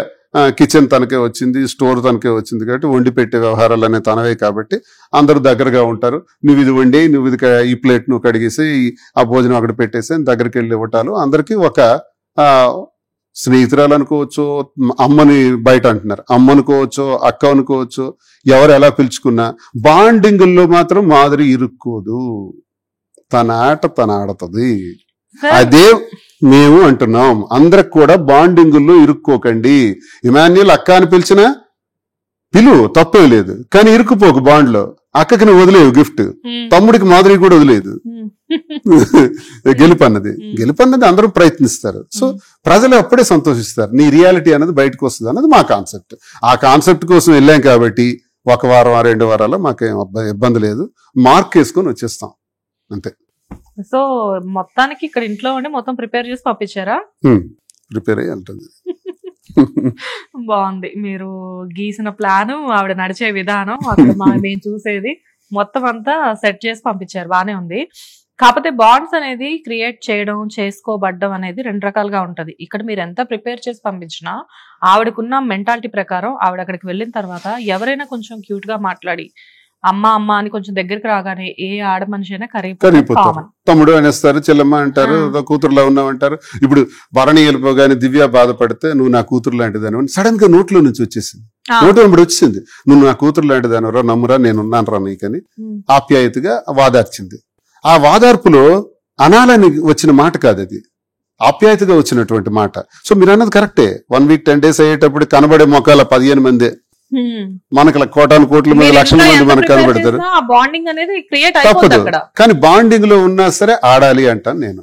కిచెన్ తనకే వచ్చింది, స్టోర్ తనకే వచ్చింది కాబట్టి వండి పెట్టే వ్యవహారాలు అనే తనవే కాబట్టి అందరూ దగ్గరగా ఉంటారు. నువ్వు ఇది వండి, నువ్వు ఇది ఈ ప్లేట్ నువ్వు కడిగేసి ఆ భోజనం అక్కడ పెట్టేసి దగ్గరికి వెళ్ళి ఇవ్వటాలు. అందరికీ ఒక స్నేహితురాలు అనుకోవచ్చు, అమ్మని బయట అంటున్నారు, అమ్మ అనుకోవచ్చు, అక్క అనుకోవచ్చు, ఎవరు ఎలా పిలుచుకున్నా బాండింగుల్లో మాత్రం మాధురి ఇరుక్కోదు. తన ఆట తను ఆడుతుంది. అదే మేము అంటున్నాం, అందరికి కూడా బాండింగుల్లో ఇరుక్కోకండి. ఇమాన్యుల్ అక్క అని పిలిచినా తప్పే లేదు, కానీ ఇరుక్కుపోకు బాండ్ లో. అక్కకి నువ్వు వదిలేవు గిఫ్ట్, తమ్ముడికి మాధురి కూడా వదిలేదు. గెలుపన్నది అందరూ ప్రయత్నిస్తారు. సో ప్రజలు అప్పుడే సంతోషిస్తారు, నీ రియాలిటీ అనేది బయటకు వస్తుంది అన్నది మా కాన్సెప్ట్. ఆ కాన్సెప్ట్ కోసం వెళ్ళాం కాబట్టి 1 వారం 2 వారాల్లో మాకేం ఇబ్బంది లేదు, మార్క్ వేసుకొని వచ్చేస్తాం అంతే. సో మొత్తానికి ఇక్కడ ఇంట్లో ఉండి మొత్తం ప్రిపేర్ చేసి పంపించారా? ప్రిపేర్ అయ్యి ఉంటుంది. బాగుంది, మీరు గీసిన ప్లాన్, ఆవిడ నడిచే విధానం, అక్కడ మేము చూసేది మొత్తం అంతా సెట్ చేసి పంపించారు, బానే ఉంది. కాకపోతే బాండ్స్ అనేది క్రియేట్ చేయడం చేసుకోబడ్డం అనేది 2 రకాలుగా ఉంటది. ఇక్కడ మీరు ఎంత ప్రిపేర్ చేసి పంపించినా ఆవిడకున్న మెంటాలిటీ ప్రకారం ఆవిడ అక్కడికి వెళ్ళిన తర్వాత ఎవరైనా కొంచెం క్యూట్ గా మాట్లాడి అమ్మ అమ్మ అని కొంచెం దగ్గరికి రాగానే ఏ ఆడ మనిషి అయినా కరిగిపోతారు. తమ్ముడు అనేస్తారు, చెల్లెమ్మ అంటారు, కూతురులో ఉన్నామంటారు. ఇప్పుడు భరణి వెళ్ళిపోగానే దివ్య బాధపడితే నువ్వు నా కూతురు లాంటిదాని సడన్ గా నోట్లో నుంచి వచ్చేసింది. నోట్లో వచ్చింది, నువ్వు నా కూతురు లాంటిదానిరా, నమ్మురా, నేనున్నాను రా నీకని ఆప్యాయతగా వాదార్చింది. ఆ వాదార్పులో అనాలని వచ్చిన మాట కాదు, అది ఆప్యాయతగా వచ్చినటువంటి మాట. సో మీరు అన్నది కరెక్టే. 1 వీక్ 10 days అయ్యేటప్పుడు కనబడే మొక్కల 15 మంది మనకి కోటాను కోట్ల మంది లక్షల మంది మనకు కనబడతారు. తప్పదు, కానీ బాండింగ్ లో ఉన్నా సరే ఆడాలి అంటాను నేను.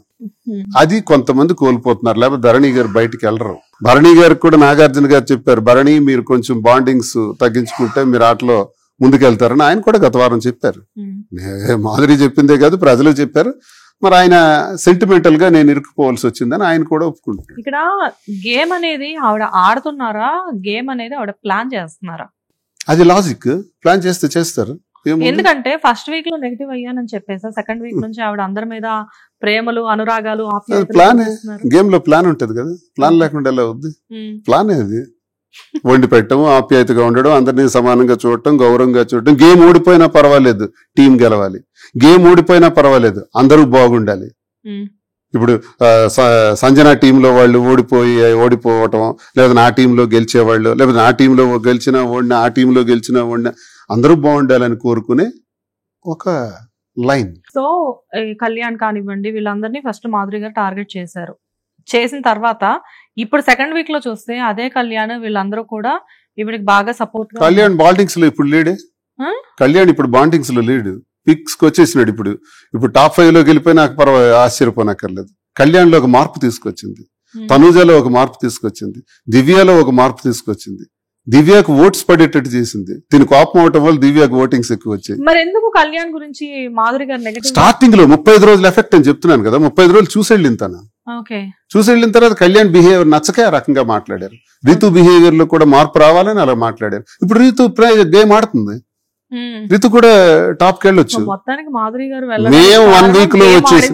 అది కొంతమంది కోల్పోతున్నారు, లేకపోతే భరణి గారు బయటికి వెళ్ళరు. భరణి గారికి కూడా నాగార్జున గారు చెప్పారు, భరణి మీరు కొంచెం బాండింగ్స్ తగ్గించుకుంటే మీరు ఆటలో ముందుకెళ్తారని ఆయన కూడా గత వారం చెప్పారు. మాధురి చెప్పిందే కాదు, ప్రజలు చెప్పారు. మరి ఆయన సెంటిమెంటల్ గా నేను ఇరుక్కుపోవాల్సి వచ్చిందని ఆయన కూడా ఒప్పుకుంటారు. ఇక్కడ గేమ్ అనేది ఆవిడ ఆడుతున్నారా, గేమ్ అనేది ఆవిడ ప్లాన్ చేస్తున్నారా? అది లాజిక్. ప్లాన్ చేస్తే చేస్తారు. ఎందుకంటే ఫస్ట్ వీక్ లో నెగిటివ్ అయ్యానని చెప్పేసా, సెకండ్ వీక్ నుంచి ఆవిడ అందరి మీద ప్రేమలు అనురాగాలు ప్లాన్. గేమ్ లో ప్లాన్ ఉంటది కదా, ప్లాన్ లేకుండా ఎలా అవుద్ది? ప్లాన్ అది వండి పెట్టడం, ఆప్యాయతగా ఉండడం, అందరినీ సమానంగా చూడటం, గౌరవంగా చూడటం. గేమ్ ఓడిపోయినా పర్వాలేదు, టీం గెలవాలి. గేమ్ ఓడిపోయినా పర్వాలేదు, అందరూ బాగుండాలి. ఇప్పుడు సంజన టీంలో వాళ్ళు ఓడిపోవటం, లేదా నా టీంలో గెలిచేవాళ్ళు, లేదా నా టీంలో గెలిచినా ఓడినా, ఆ టీంలో గెలిచినా ఓడినా, అందరూ బాగుండాలని కోరుకునే ఒక లైన్. సో కళ్యాణ్ కానివ్వండి, వీళ్ళందరినీ ఫస్ట్ మాధురి గారు టార్గెట్ చేశారు. చేసిన తర్వాత ఇప్పుడు సెకండ్ వీక్ లో చూస్తే అదే కళ్యాణ్ వీళ్ళందరూ కూడా ఇవిడికి బాగా సపోర్ట్. కళ్యాణ్ బాండింగ్స్ లో ఇప్పుడు లీడే. కళ్యాణ్ ఇప్పుడు బాండింగ్స్ లో లీడ్, పిక్స్ కి వచ్చేసినాడు. ఇప్పుడు టాప్ 5 లోకి వెళ్ళిపోయి నాకు ఆశ్చర్యపోనక్కర్లేదు. కళ్యాణ్ లో ఒక మార్పు తీసుకొచ్చింది, తనూజలో ఒక మార్పు తీసుకొచ్చింది, దివ్యలో ఒక మార్పు తీసుకొచ్చింది. దివ్యకు ఓట్స్ పడేటట్టు చేసింది. దీని కోపం అవటం వల్ల దివ్యకు ఓటింగ్స్ ఎక్కువ వచ్చాయి. మరి ఎందుకు కళ్యాణ్ గురించి మాధురి గారు నెగటివ్? స్టార్టింగ్ లో 35 రోజులు ఎఫెక్ట్ అని చెప్తున్నాను కదా, 35 రోజులు చూసి వెళ్ళిన తర్వాత కళ్యాణ్ బిహేవియర్ నచ్చకే ఆ రకంగా మాట్లాడారు. రీతు బిహేవియర్ లో కూడా మార్పు రావాలని అలా మాట్లాడారు. ఇప్పుడు రీతు గేమ్ ఆడుతుంది, రీతు కూడా టాప్ కి వెళ్ళొచ్చు. మొత్తానికి మాధురి గారు మేము 1 వీక్ లో వచ్చేసి,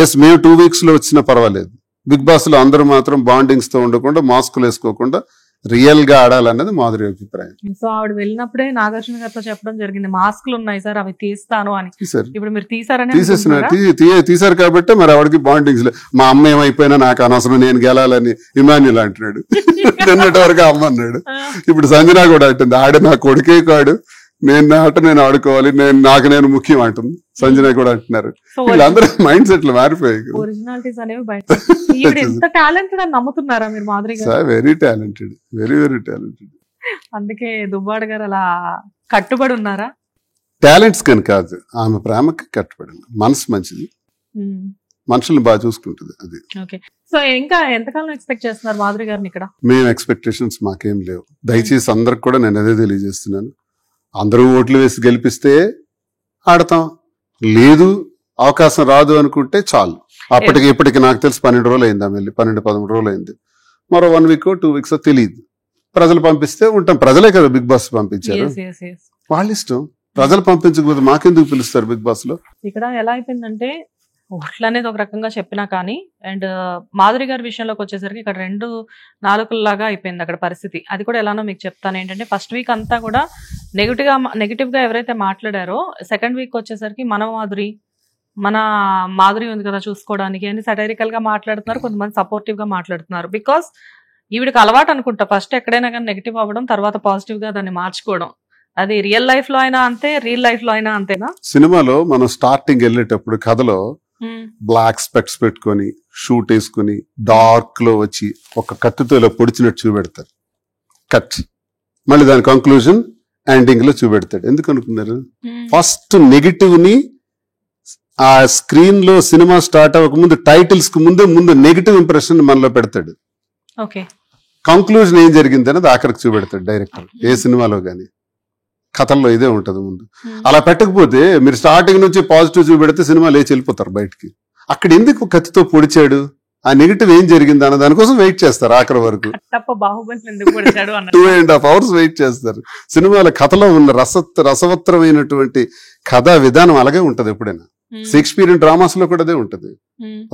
ఎస్ మేము 2 weeks లో వచ్చినా పర్వాలేదు. బిగ్ బాస్ లో అందరూ మాత్రం బాండింగ్స్ తో ఉండకుండా, మాస్కులు వేసుకోకుండా రియల్ గా ఆడాలన్నది మాధురి అభిప్రాయం. సో ఆవిడ వెళ్ళినప్పుడే నాగార్జున గారితో చెప్పడం జరిగింది, మాస్కులు ఉన్నాయి సార్ అవి తీస్తాను అని. ఇప్పుడు మీరు తీసారు కాబట్టి మరి ఆవిడకి బాండింగ్స్. మా అమ్మ ఏమైపోయినా నాకు అనవసరం, నేను గెలాలని ఇమాన్యుల్ అంటున్నాడు. నిన్నటి వరకు అమ్మ అన్నాడు. ఇప్పుడు సంజన కూడా అంటుంది, ఆడ నా కొడుకే కాడు, నేను ఆట నేను ఆడుకోవాలి, నేను ముఖ్యం అంటుంది. సంజన కూడా అంటున్నారు. వీళ్ళందరూ మైండ్ సెట్లు మారిపోయాయి. ఒరిజినాలిటీస్ అనేవి బయట. ఎంత టాలెంటెడ్ అని నమ్ముతున్నారా మీరు మాధురి గారు? Very talented, very very talented. అందుకే దుబ్బాడు గారు అలా కట్టుబడి ఉన్నారా? టాలెంట్స్ కని కాదు, ఆమె ప్రేమకి కట్టుబడి. మనసు మంచిది, మనుషుల్ని బాగా చూసుకుంటుంది. అది ఓకే. సో ఇంకా ఎంతకాలం ఎక్స్పెక్ట్ చేస్తున్నారు మాధురి గారిని ఇక్కడ? మేము ఎక్స్పెక్టేషన్స్ మాకేం లేవు. దయచేసి అందరికి కూడా నేను అదే తెలియజేస్తున్నాను, అందరూ ఓట్లు వేసి గెలిపిస్తే ఆడతాం, లేదు అవకాశం రాదు అనుకుంటే చాలు. ఇప్పటికి నాకు తెలిసి 12 రోజులు అయింది, ఆమె 12-13 రోజులు అయింది. మరో 1 week 2 weeks తెలియదు. ప్రజలు పంపిస్తే ఉంటాం. ప్రజలే కదా బిగ్ బాస్ పంపించారు, వాళ్ళ ఇష్టం. ప్రజలు పంపించకపోతే మాకెందుకు పిలుస్తారు బిగ్ బాస్ లో? ఇక్కడ ఎలా అయిపోయిందంటే ఓట్లు అనేది ఒక రకంగా చెప్పినా కానీ, అండ్ మాధురి గారి విషయంలోకి వచ్చేసరికి ఇక్కడ 2 నాలుకల్లాగా అయిపోయింది అక్కడ పరిస్థితి. అది కూడా ఎలానో మీకు చెప్తాను. ఏంటంటే ఫస్ట్ వీక్ అంతా కూడా నెగిటివ్ గా ఎవరైతే మాట్లాడారో, సెకండ్ వీక్ వచ్చేసరికి మన మాధురి ఉంది కదా చూసుకోవడానికి అని సటైరికల్ గా మాట్లాడుతున్నారు, కొంతమంది సపోర్టివ్ గా మాట్లాడుతున్నారు. బికాస్ ఈవిడికి అలవాటు అనుకుంటా, ఫస్ట్ ఎక్కడైనా కానీ నెగిటివ్ అవ్వడం, తర్వాత పాజిటివ్ గా దాన్ని మార్చుకోవడం. అది రియల్ లైఫ్ లో అయినా అంతే, రియల్ లైఫ్ లో అయినా అంతేనా? సినిమాలో మనం స్టార్టింగ్ వెళ్ళేటప్పుడు కథలో బ్లాక్ స్పెక్ట్స్ పెట్టుకొని, షూట్ వేసుకుని, డార్క్ లో వచ్చి ఒక కత్తితో ఇలా పొడిచినట్టు చూపెడతారు. కట్ మళ్ళీ దాని కంక్లూజన్ ఎండింగ్ లో చూపెడతాడు. ఎందుకు అనుకున్నారు? ఫస్ట్ నెగిటివ్ ని ఆ స్క్రీన్ లో సినిమా స్టార్ట్ అవ్వక ముందు, టైటిల్స్ కు ముందు నెగిటివ్ ఇంప్రెషన్ మనలో పెడతాడు. కంక్లూజన్ ఏం జరిగింది అనేది ఆఖరికి చూపెడతాడు డైరెక్టర్, ఏ సినిమాలో గానీ. కథల్లో ఇదే ఉంటది ముందు. అలా పెట్టకపోతే మీరు స్టార్టింగ్ నుంచి పాజిటివ్ చూపెడితే సినిమా లేచి వెళ్ళిపోతారు బయటికి. అక్కడ ఎందుకు కత్తితో పొడిచాడు, ఆ నెగిటివ్ ఏం జరిగింది అన్న దానికోసం వెయిట్ చేస్తారు ఆఖరి వరకు. 2.5 hours వెయిట్ చేస్తారు. సినిమాల కథలో ఉన్న రసవత్తరమైనటువంటి కథా విధానం అలాగే ఉంటది ఎప్పుడైనా. షేక్స్పియరియన్ డ్రామాస్ లో కూడా అదే ఉంటది.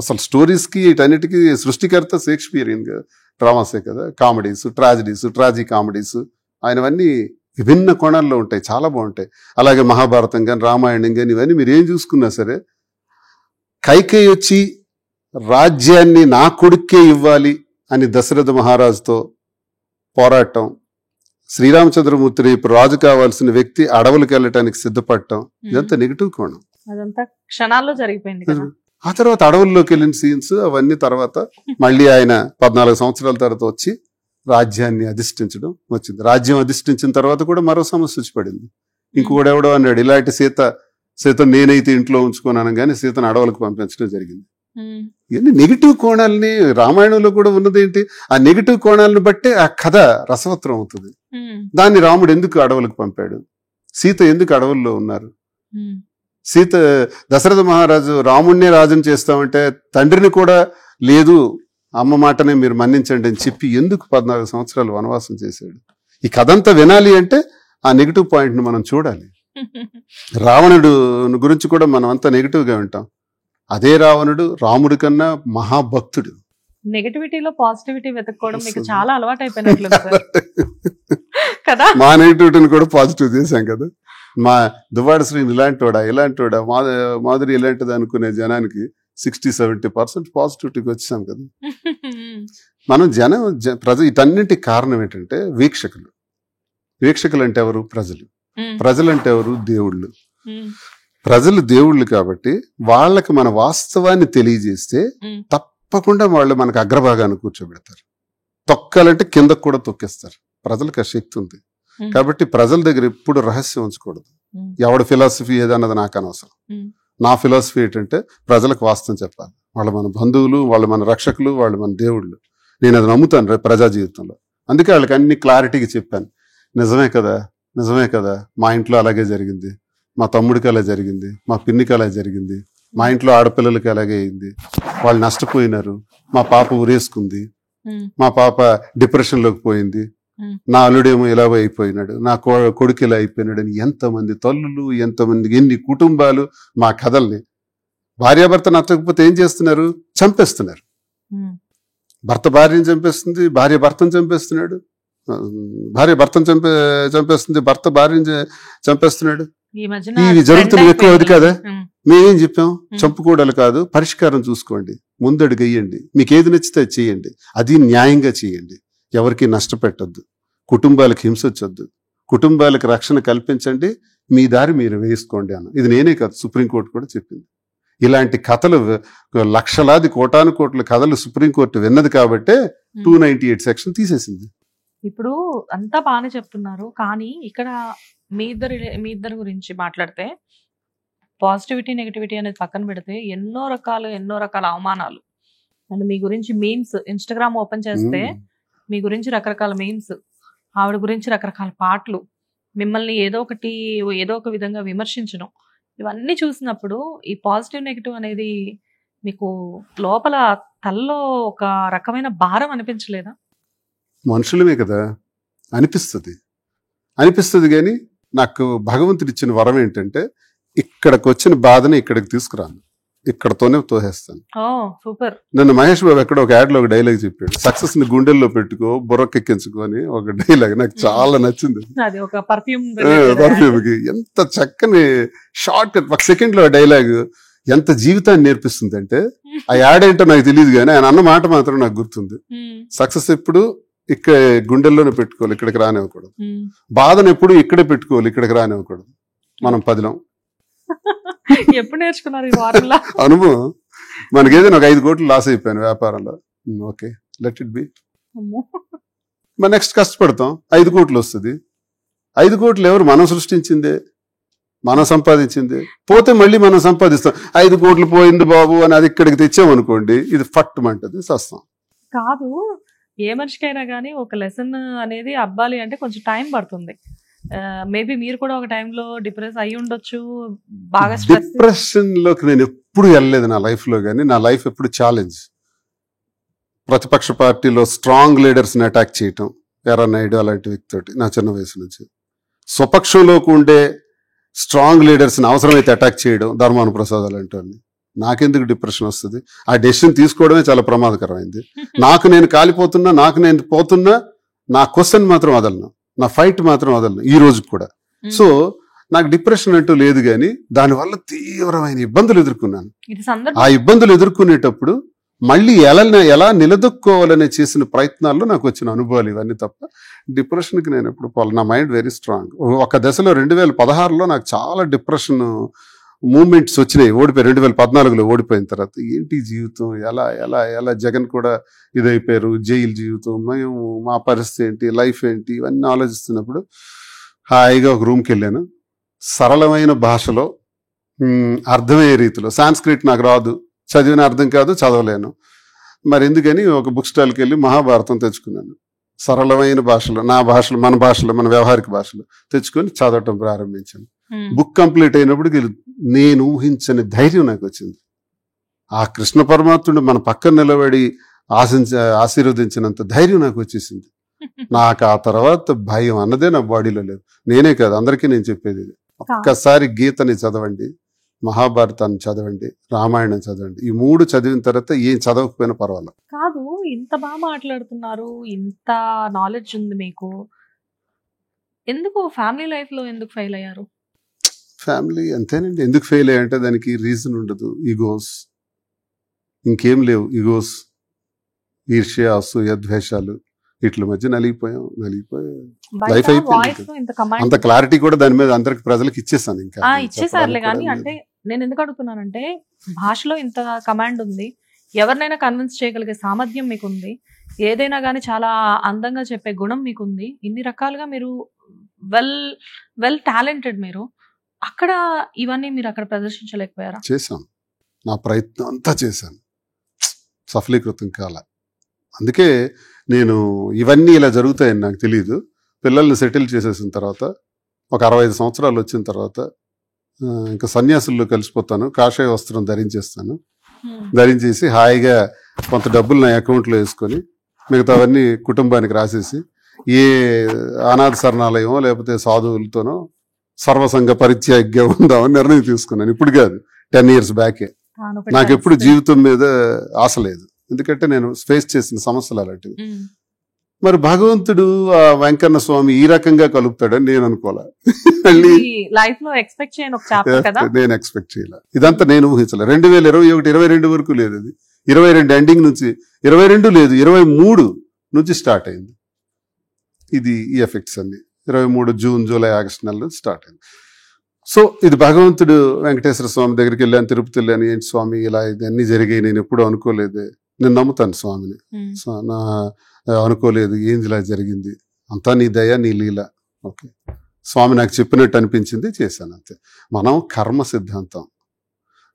అసలు స్టోరీస్ కి వీటన్నిటికీ సృష్టికర్త షేక్స్పియరియన్ డ్రామాసే కదా. కామెడీస్, ట్రాజిడీస్, ట్రాజీ కామెడీస్ ఆయనవన్నీ విభిన్న కోణాల్లో ఉంటాయి, చాలా బాగుంటాయి. అలాగే మహాభారతం కానీ రామాయణం కానీ ఇవన్నీ మీరు ఏం చూసుకున్నా సరే, కైకేయి వచ్చి రాజ్యాన్ని నా కొడుక్కే ఇవ్వాలి అని దశరథ మహారాజుతో పోరాటం, శ్రీరామచంద్రమూర్తి రేపు రాజు కావాల్సిన వ్యక్తి అడవులకు వెళ్ళటానికి సిద్ధపడటం, ఇదంతా నెగిటివ్ కోణం. అదంతా క్షణాల్లో జరిగిపోయింది కదా. ఆ తర్వాత అడవుల్లోకి వెళ్ళిన సీన్స్ అవన్నీ తర్వాత మళ్ళీ ఆయన 14 సంవత్సరాల తర్వాత వచ్చి రాజ్యాన్ని అధిష్ఠించడం వచ్చింది. రాజ్యం అధిష్ఠించిన తర్వాత కూడా మరో సమస్య వచ్చి పడింది. ఇంకొకడు ఎవడో అన్నాడు, ఇలాంటి సీత నేనైతే ఇంట్లో ఉంచుకున్నాను కానీ సీతను అడవులకు పంపించడం జరిగింది. ఇవన్నీ నెగిటివ్ కోణాలని రామాయణంలో కూడా ఉన్నదేంటి, ఆ నెగిటివ్ కోణాలను బట్టే ఆ కథ రసవత్రం అవుతుంది. దాన్ని రాముడు ఎందుకు అడవులకు పంపాడు, సీత ఎందుకు అడవుల్లో ఉన్నారు, దశరథ మహారాజు రాముడినే రాజుని చేస్తామంటే తండ్రిని కూడా లేదు అమ్మ మాటనే మీరు మన్నించండి అని చెప్పి ఎందుకు 14 సంవత్సరాలు వనవాసం చేశాడు. ఈ కథ అంతా వినాలి అంటే ఆ నెగిటివ్ పాయింట్ ను మనం చూడాలి. రావణుడు గురించి కూడా మనం అంతా నెగిటివ్ గా వింటాం. అదే రావణుడు రాముడి కన్నా మహాభక్తుడు. నెగటివిటీలో పాజిటివిటీ వెతుక్కోవడం మీకు చాలా అలవాటు అయిపోయినట్లు కదా. మా నెగిటివిటీని కూడా పాజిటివ్ చేశాం కదా. మా దువ్వాడ శ్రీని ఇలాంటివాడా మాధురి ఇలాంటిది అనుకునే జనానికి 60-70% పాజిటివిటీకి వచ్చాం కదా. మనం ఇటన్నింటికి కారణం ఏంటంటే వీక్షకులు అంటే ఎవరు, ప్రజలు అంటే ఎవరు, దేవుళ్ళు. ప్రజలు దేవుళ్ళు కాబట్టి వాళ్ళకి మన వాస్తవాన్ని తెలియజేస్తే తప్పకుండా వాళ్ళు మనకు అగ్రభాగాన్ని కూర్చోబెడతారు. తొక్కాలంటే కిందకు కూడా తొక్కేస్తారు. ప్రజలకు ఆ శక్తి ఉంది కాబట్టి ప్రజల దగ్గర ఎప్పుడు రహస్యం ఉంచకూడదు. ఎవడ ఫిలాసఫీ ఏదన్నది నాకు అనవసరం. నా ఫిలాసఫీ ఏంటంటే ప్రజలకు వాస్తవం చెప్పాలి. వాళ్ళు మన బంధువులు, వాళ్ళు మన రక్షకులు, వాళ్ళు మన దేవుళ్ళు. నేను అది నమ్ముతాను రేపు ప్రజా జీవితంలో. అందుకే వాళ్ళకి అన్ని క్లారిటీగా చెప్పాను. నిజమే కదా, మా ఇంట్లో అలాగే జరిగింది, మా తమ్ముడికి అలా జరిగింది, మా పిన్నికి అలా జరిగింది, మా ఇంట్లో ఆడపిల్లలకి అలాగే అయింది, వాళ్ళు నష్టపోయినారు, మా పాప ఉరేసుకుంది, మా పాప డిప్రెషన్ లోకి పోయింది, నా అల్లుడేమో ఇలా అయిపోయినాడు, నా కొడుకు ఇలా అయిపోయినాడు అని ఎంతమంది తల్లులు, ఎంతమంది ఎన్ని కుటుంబాలు మా కథల్ని. భార్యాభర్త నచ్చకపోతే ఏం చేస్తున్నారు, చంపేస్తున్నారు. భర్త భార్యను చంపేస్తుంది, భార్య భర్తను చంపేస్తున్నాడు, భార్య భర్తను చంపేస్తుంది, భర్త భార్యను చంపేస్తున్నాడు. ఇవి జరుగుతున్నవి ఎక్కువ. అది కదా మేమేం చెప్పాం, చంపుకోవడాలు కాదు, పరిష్కారం చూసుకోండి, ముందడుగు వేయండి, మీకు ఏది నచ్చితే అది చేయండి, అది న్యాయంగా చేయండి, ఎవరికి నష్టపెట్టద్దు, కుటుంబాలకు హింసొచ్చొద్దు, కుటుంబాలకు రక్షణ కల్పించండి, మీ దారి మీరు వేసుకోండి అన్న. ఇది నేనే కాదు, సుప్రీంకోర్టు కూడా చెప్పింది. ఇలాంటి కథలు లక్షలాది కోటాను కోట్ల కథలు సుప్రీంకోర్టు విన్నది కాబట్టే 298 సెక్షన్ తీసేసింది. ఇప్పుడు అంతా బాగానే చెప్తున్నారు, కానీ ఇక్కడ మీ ఇద్దరు గురించి మాట్లాడితే పాజిటివిటీ నెగటివిటీ అనేది పక్కన పెడితే ఎన్నో రకాల అవమానాలు అండ్ మీ గురించి మీమ్స్ ఇన్స్టాగ్రామ్ ఓపెన్ చేస్తే మీ గురించి రకరకాల మీమ్స్, ఆవిడ గురించి రకరకాల పాటలు, మిమ్మల్ని ఏదో ఒక విధంగా విమర్శించడం, ఇవన్నీ చూసినప్పుడు ఈ పాజిటివ్ నెగటివ్ అనేది మీకు లోపల తలలో ఒక రకమైన భారం అనిపించలేదా? మనుషులమే కదా, అనిపిస్తుంది కానీ నాకు భగవంతుడు ఇచ్చిన వరం ఏంటంటే ఇక్కడికి వచ్చిన బాధని ఇక్కడికి తీసుకురాను, ఇక్కడతోనే తోసేస్తాను. సూపర్. నన్ను మహేష్ బాబు ఎక్కడ ఒక యాడ్ లో ఒక డైలాగ్ చెప్పాడు, సక్సెస్ ని గుండెల్లో పెట్టుకో బుర్రకెక్కించుకో అని ఒక డైలాగ్ నాకు చాలా నచ్చింది. అది ఒక పర్ఫ్యూమ్ కి ఎంత చక్కని షార్ట్ కట్, ఒక సెకండ్ లో డైలాగ్ ఎంత జీవితాన్ని నేర్పిస్తుంది అంటే, ఆ యాడ్ ఏంటో నాకు తెలియదు కానీ ఆయన అన్న మాట మాత్రం నాకు గుర్తుంది. సక్సెస్ ఎప్పుడు ఇక్కడ గుండెల్లోనే పెట్టుకోవాలి, ఇక్కడికి రానివ్వకూడదు. బాధను ఎప్పుడు ఇక్కడే పెట్టుకోవాలి, ఇక్కడికి రానివ్వకూడదు. మనం పదిలం. ఎప్పుడు నేర్చుకున్నారు ఈ వారంలో అనుభవం? మనకేదైనా ఒక 5 కోట్లు లాస్ అయిపోయాను వ్యాపారంలో, ఓకే లెట్ ఇట్ బి. మరి నెక్స్ట్ కష్టపడతాం, 5 కోట్లు వస్తుంది. 5 కోట్లు ఎవరు? మనం సృష్టించిందే, మనం సంపాదించిందే. పోతే మళ్ళీ మనం సంపాదిస్తాం. 5 కోట్లు పోయింది బాబు అని అది ఇక్కడికి తెచ్చామనుకోండి, ఇది ఫట్టుమంటది, సస్తాం. కాదు, ఏ మనిషికైనా కానీ ఒక లెసన్ అనేది అవ్వాలి అంటే కొంచెం టైం పడుతుంది. మేబీ మీరు కూడా ఒక టైంలో డిప్రెస్ అయ్యి ఉండొచ్చు, బాగా డిప్రెషన్ లోకి నేను ఎప్పుడు వెళ్ళలేదు నా లైఫ్ లో. కానీ నా లైఫ్ ఎప్పుడు ఛాలెంజ్. ప్రతిపక్ష పార్టీలో స్ట్రాంగ్ లీడర్స్ ని అటాక్ చేయటం, ఎర్ర నాయుడు అలాంటి వ్యక్తితోటి నా చిన్న వయసు నుంచి. స్వపక్షంలోకి ఉండే స్ట్రాంగ్ లీడర్స్ని అవసరమైతే అటాక్ చేయడం, ధర్మాన ప్రసాద్ అలాంటి వాళ్ళని. నాకెందుకు డిప్రెషన్ వస్తుంది? ఆ డెసిషన్ తీసుకోవడమే చాలా ప్రమాదకరమైంది. నాకు నేను కాలిపోతున్నా, నాకు నేను పోతున్నా, నా క్వశ్చన్ మాత్రం వదలను, నా ఫైట్ మాత్రం వదలను ఈ రోజు కూడా. సో నాకు డిప్రెషన్ అంటూ లేదు, కానీ దానివల్ల తీవ్రమైన ఇబ్బందులు ఎదుర్కొన్నాను. ఆ ఇబ్బందులు ఎదుర్కొనేటప్పుడు మళ్ళీ ఎలా నిలదొక్కోవాలని చేసిన ప్రయత్నాల్లో నాకు వచ్చిన అనుభవాలు ఇవన్నీ తప్ప డిప్రెషన్కి నేను ఎప్పుడు నా మైండ్ వెరీ స్ట్రాంగ్. ఒక దశలో 2016లో నాకు చాలా డిప్రెషన్ మూమెంట్స్ వచ్చినాయి. 2014లో ఓడిపోయిన తర్వాత ఏంటి జీవితం, ఎలా ఎలా ఎలా జగన్ కూడా ఇదైపోయారు, జైలు జీవితం, మేము మా పరిస్థితి ఏంటి, లైఫ్ ఏంటి, ఇవన్నీ ఆలోచిస్తున్నప్పుడు హాయిగా ఒక రూమ్కి వెళ్ళాను. సరళమైన భాషలో అర్థమయ్యే రీతిలో, సాంస్క్రిట్ నాకు రాదు, చదివిన అర్థం కాదు, చదవలేను, మరి ఎందుకని ఒక బుక్ స్టాల్కి వెళ్ళి మహాభారతం తెచ్చుకున్నాను. సరళమైన భాషలో, నా భాషలో, మన భాషలో, మన వ్యవహారిక భాషలో తెచ్చుకొని చదవటం ప్రారంభించాను. బుక్ కంప్లీట్ అయినప్పటికి నేను ఊహించని ధైర్యం నాకు వచ్చింది. ఆ కృష్ణ పరమాత్ముడు మన పక్కన నిలబడి ఆశీర్వదించినంత ధైర్యం నాకు వచ్చేసింది. నాకు ఆ తర్వాత భయం అన్నదే నా బాడీలో లేదు. నేనే కాదు, అందరికీ నేను చెప్పేది ఇది. ఒక్కసారి గీతని చదవండి, మహాభారతాన్ని చదవండి, రామాయణం చదవండి. ఈ 3 చదివిన తర్వాత ఏం చదవకపోయినా పర్వాలేదు. కాదు, ఇంత బాగా మాట్లాడుతున్నారు, ఇంత నాలెడ్జ్ ఉంది మీకు, ఎందుకు ఫ్యామిలీ లైఫ్ లో ఎందుకు ఫెయిల్ అయ్యారు? ఫ్యామిలీ అంతేనండి. ఎందుకు ఫెయిల్ అయ్యంటే దానికి రీజన్ ఉండదు. ఈగోస్, ఇంకేం లేవు. ఈగోస్, ఈర్ష్య, అసూయ, ద్వేషాలు, వీటి మధ్య నలిగిపోయి లైఫ్ అయిపోయింది. అంత క్లారిటీ కూడా దాని మీద అందరికి ప్రజలకు ఇచ్చేసాను. ఇంకా ఇచ్చేసారులే, కానీ అంటే నేను ఎందుకు అడుగుతున్నానంటే భాషలో ఇంత కమాండ్ ఉంది, ఎవరినైనా కన్విన్స్ చేయగలిగే సామర్థ్యం మీకుంది, ఏదైనా కానీ చాలా అందంగా చెప్పే గుణం మీకుంది, ఇన్ని రకాలుగా మీరు వెల్ టాలెంటెడ్. మీరు అక్కడ ఇవన్నీ మీరు అక్కడ ప్రదర్శించలేకపోయారా? చేశాను, నా ప్రయత్నం అంతా చేశాను, సఫలీకృతం కాల. అందుకే నేను ఇవన్నీ ఇలా జరుగుతాయని నాకు తెలియదు. పిల్లల్ని సెటిల్ చేసేసిన తర్వాత ఒక 65 సంవత్సరాలు వచ్చిన తర్వాత ఇంకా సన్యాసుల్లో కలిసిపోతాను. కాషాయ వస్త్రం ధరించేసి హాయిగా కొంత డబ్బులు నా అకౌంట్లో వేసుకొని మిగతావన్నీ కుటుంబానికి రాసేసి ఏ అనాథ శరణాలయమో లేకపోతే సాధువులతోనో సర్వసంగ పరిత్యాగ్యం ఉందామని నిర్ణయం తీసుకున్నాను. ఇప్పుడు కాదు, 10 years బ్యాకే. నాకు ఎప్పుడు జీవితం మీద ఆశ లేదు, ఎందుకంటే నేను ఫేస్ చేసిన సమస్యలు అలాంటివి. మరి భగవంతుడు ఆ వెంకన్న స్వామి ఈ రకంగా కలుపుతాడని నేను అనుకోలే. నేను ఎక్స్పెక్ట్ చేయలే. ఇదంతా నేను ఊహించలే. 2021, 22 వరకు లేదు. అది 22 ఎండింగ్ నుంచి, 22 లేదు, 23 నుంచి స్టార్ట్ అయింది. ఇది ఈ ఎఫెక్ట్స్ అన్ని 23 జూన్, జూలై, ఆగస్టు నెలలో స్టార్ట్ అయింది. సో ఇది భగవంతుడు వెంకటేశ్వర స్వామి దగ్గరికి వెళ్ళాను, తిరుపతి వెళ్ళాను. ఏంటి స్వామి ఇలా ఇవన్నీ జరిగాయి, నేను ఎప్పుడు అనుకోలేదు. నేను నమ్ముతాను స్వామిని, అనుకోలేదు, ఏంది ఇలా జరిగింది, అంతా నీ దయ, నీ లీల. ఓకే, స్వామి నాకు చెప్పినట్టు అనిపించింది, చేశాను, అంతే. మనం కర్మ సిద్ధాంతం,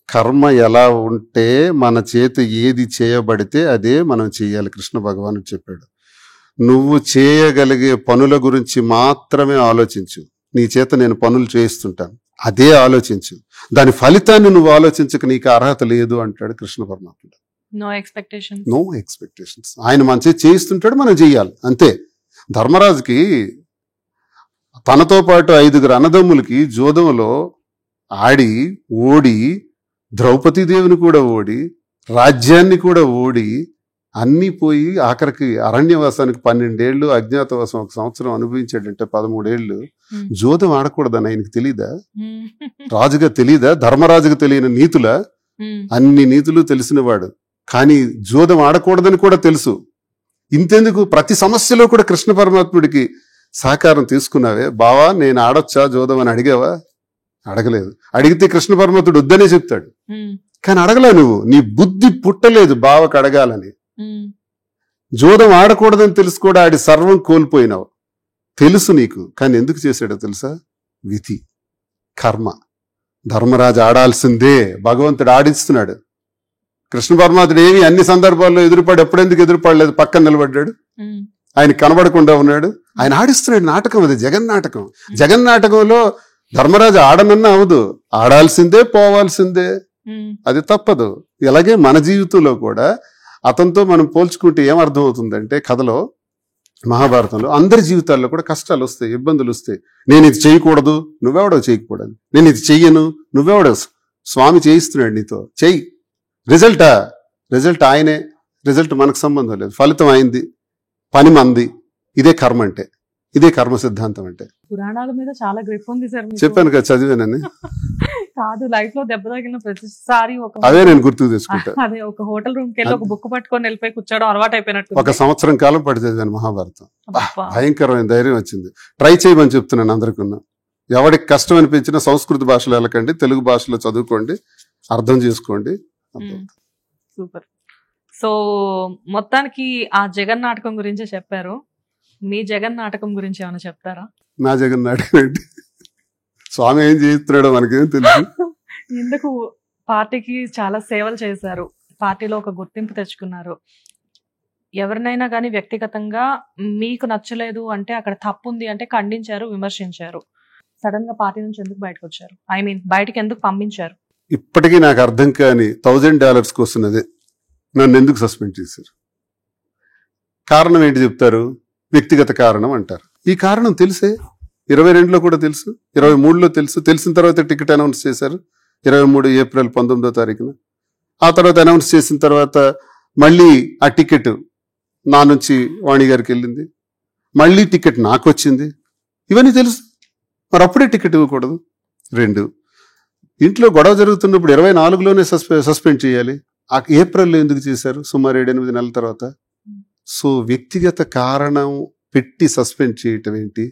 కర్మ ఎలా ఉంటే మన చేత ఏది చేయబడితే అదే మనం చేయాలి. కృష్ణ భగవానుడు చెప్పాడు, నువ్వు చేయగలిగే పనుల గురించి మాత్రమే ఆలోచించు, నీ చేత నేను పనులు చేయిస్తుంటాను, అదే ఆలోచించు, దాని ఫలితాన్ని నువ్వు ఆలోచించక నీకు అర్హత లేదు అంటాడు కృష్ణ పరమాత్ముడు. No expectations. ఆయన మంచి చేయిస్తుంటాడు, మనం చెయ్యాలి, అంతే. ధర్మరాజుకి తనతో పాటు 5 అన్నదమ్ములకి జోదంలో ఆడి ఓడి, ద్రౌపదీదేవిని కూడా ఓడి, రాజ్యాన్ని కూడా ఓడి, అన్నీ పోయి ఆఖరికి అరణ్యవాసానికి 12 ఏళ్ళు, అజ్ఞాతవాసం 1 సంవత్సరం అనుభవించాడంటే 13 ఏళ్ళు. జోదం ఆడకూడదని ఆయనకి తెలీదా? రాజుగా తెలీదా? ధర్మరాజుగా తెలియని నీతులా? అన్ని నీతులు తెలిసినవాడు, కానీ జోదం ఆడకూడదని కూడా తెలుసు. ఇంతెందుకు, ప్రతి సమస్యలో కూడా కృష్ణ పరమాత్ముడికి సహకారం తీసుకున్నావే. బావా నేను ఆడొచ్చా జోదం అని అడిగావా? అడగలేదు. అడిగితే కృష్ణ పరమాత్ముడు వద్దనే చెప్తాడు, కానీ అడగలే నువ్వు. నీ బుద్ధి పుట్టలేదు బావకు అడగాలని. జోదం ఆడకూడదని తెలుసు కూడా ఆడి సర్వం కోల్పోయినావు, తెలుసు నీకు, కానీ ఎందుకు చేశాడో తెలుసా? విధి, కర్మ. ధర్మరాజు ఆడాల్సిందే, భగవంతుడు ఆడిస్తున్నాడు. కృష్ణ పరమాత్ముడు ఏమి అన్ని సందర్భాల్లో ఎదురుపడి, ఎప్పుడెందుకు ఎదురుపడలేదు, పక్కన నిలబడ్డాడు, ఆయన కనబడకుండా ఉన్నాడు, ఆయన ఆడిస్తున్నాడు. నాటకం అది, జగన్నాటకం. జగన్నాటకంలో ధర్మరాజు ఆడనన్నా అవదు, ఆడాల్సిందే, పోవాల్సిందే, అది తప్పదు. ఇలాగే మన జీవితంలో కూడా అతనితో మనం పోల్చుకుంటే ఏమర్థం అవుతుందంటే, కథలో మహాభారతంలో అందరి జీవితాల్లో కూడా కష్టాలు వస్తాయి, ఇబ్బందులు వస్తాయి. నేను ఇది చేయకూడదు, నువ్వెవడో చేయకూడదు. నేను ఇది చెయ్యను, నువ్వెవడో. స్వామి చేయిస్తున్నాడు నీతో, చెయ్యి. రిజల్ట్ ఆయనే. రిజల్ట్ మనకు సంబంధం లేదు, ఫలితం అయింది, పని మంది. ఇదే కర్మ అంటే, ఇదే కర్మ సిద్ధాంతం అంటే. పురాణాల మీద చాలా గ్రిప్ ఉంది సార్. చెప్పాను కదా, చదివానని. కాదు, లైఫ్ లో దెబ్బ తగిలిన ప్రతిసారి అదే నేను గుర్తుకు తెచ్చుకుంటా. అదే ఒక హోటల్ రూమ్ కి వెళ్ళి ఒక బుక్ పట్టుకొని వెళ్ళిపోయి కూర్చోవడం అలవాటు అయిపోయినట్టు. 1 సంవత్సరం కాలం పడి చదివాను మహాభారతం. భయంకరమైన ధైర్యం వచ్చింది. ట్రై చేయమని చెప్తున్నాను అందరికీ. ఎవరికి కష్టం అనిపించినా సంస్కృత భాషలో వెళ్ళకండి, తెలుగు భాషలో చదువుకోండి, అర్థం చేసుకోండి. సూపర్. సో మొత్తానికి ఆ జగన్ నాటకం గురించి చెప్పారు. మీ జగన్ నాటకం గురించి ఏమైనా చెప్తారా? నా జగన్ నాటకం ఏంటి? స్వామి ఏం చేస్తున్నాడో మనకేం తెలుసు. ఎందుకు పార్టీకి చాలా సేవలు చేశారు, పార్టీలో ఒక గుర్తింపు తెచ్చుకున్నారు. ఎవరినైనా కానీ వ్యక్తిగతంగా మీకు నచ్చలేదు అంటే, అక్కడ తప్పు ఉంది అంటే ఖండించారు, విమర్శించారు. సడన్ గా పార్టీ నుంచి ఎందుకు బయటకు వచ్చారు? ఐ మీన్ బయటకు ఎందుకు పంపించారు? ఇప్పటికీ నాకు అర్థం కాని $1000 వస్తున్నది, నన్ను ఎందుకు సస్పెండ్ చేశారు? కారణం ఏంటి చెప్తారు? వ్యక్తిగత కారణం అంటారు. ఈ కారణం తెలిసే 22లో కూడా తెలుసు, 23లో తెలుసు. తెలిసిన తర్వాత టికెట్ అనౌన్స్ చేశారు 23 ఏప్రిల్ 19వ తారీఖున. ఆ తర్వాత అనౌన్స్ చేసిన తర్వాత మళ్ళీ ఆ టికెట్ నా నుంచి వాణి గారికి వెళ్ళింది, మళ్ళీ టికెట్ నాకు వచ్చింది. ఇవన్నీ తెలుసు, మరి అప్పుడే టికెట్ ఇవ్వకూడదు. 2, ఇంట్లో గొడవ జరుగుతున్నప్పుడు 24లోనే సస్పెండ్ చేయాలి. ఆ ఏప్రిల్లో ఎందుకు చేశారు? సుమారు 7-8 నెలల తర్వాత. సో వ్యక్తిగత కారణం పెట్టి సస్పెండ్ చేయటం ఏంటి?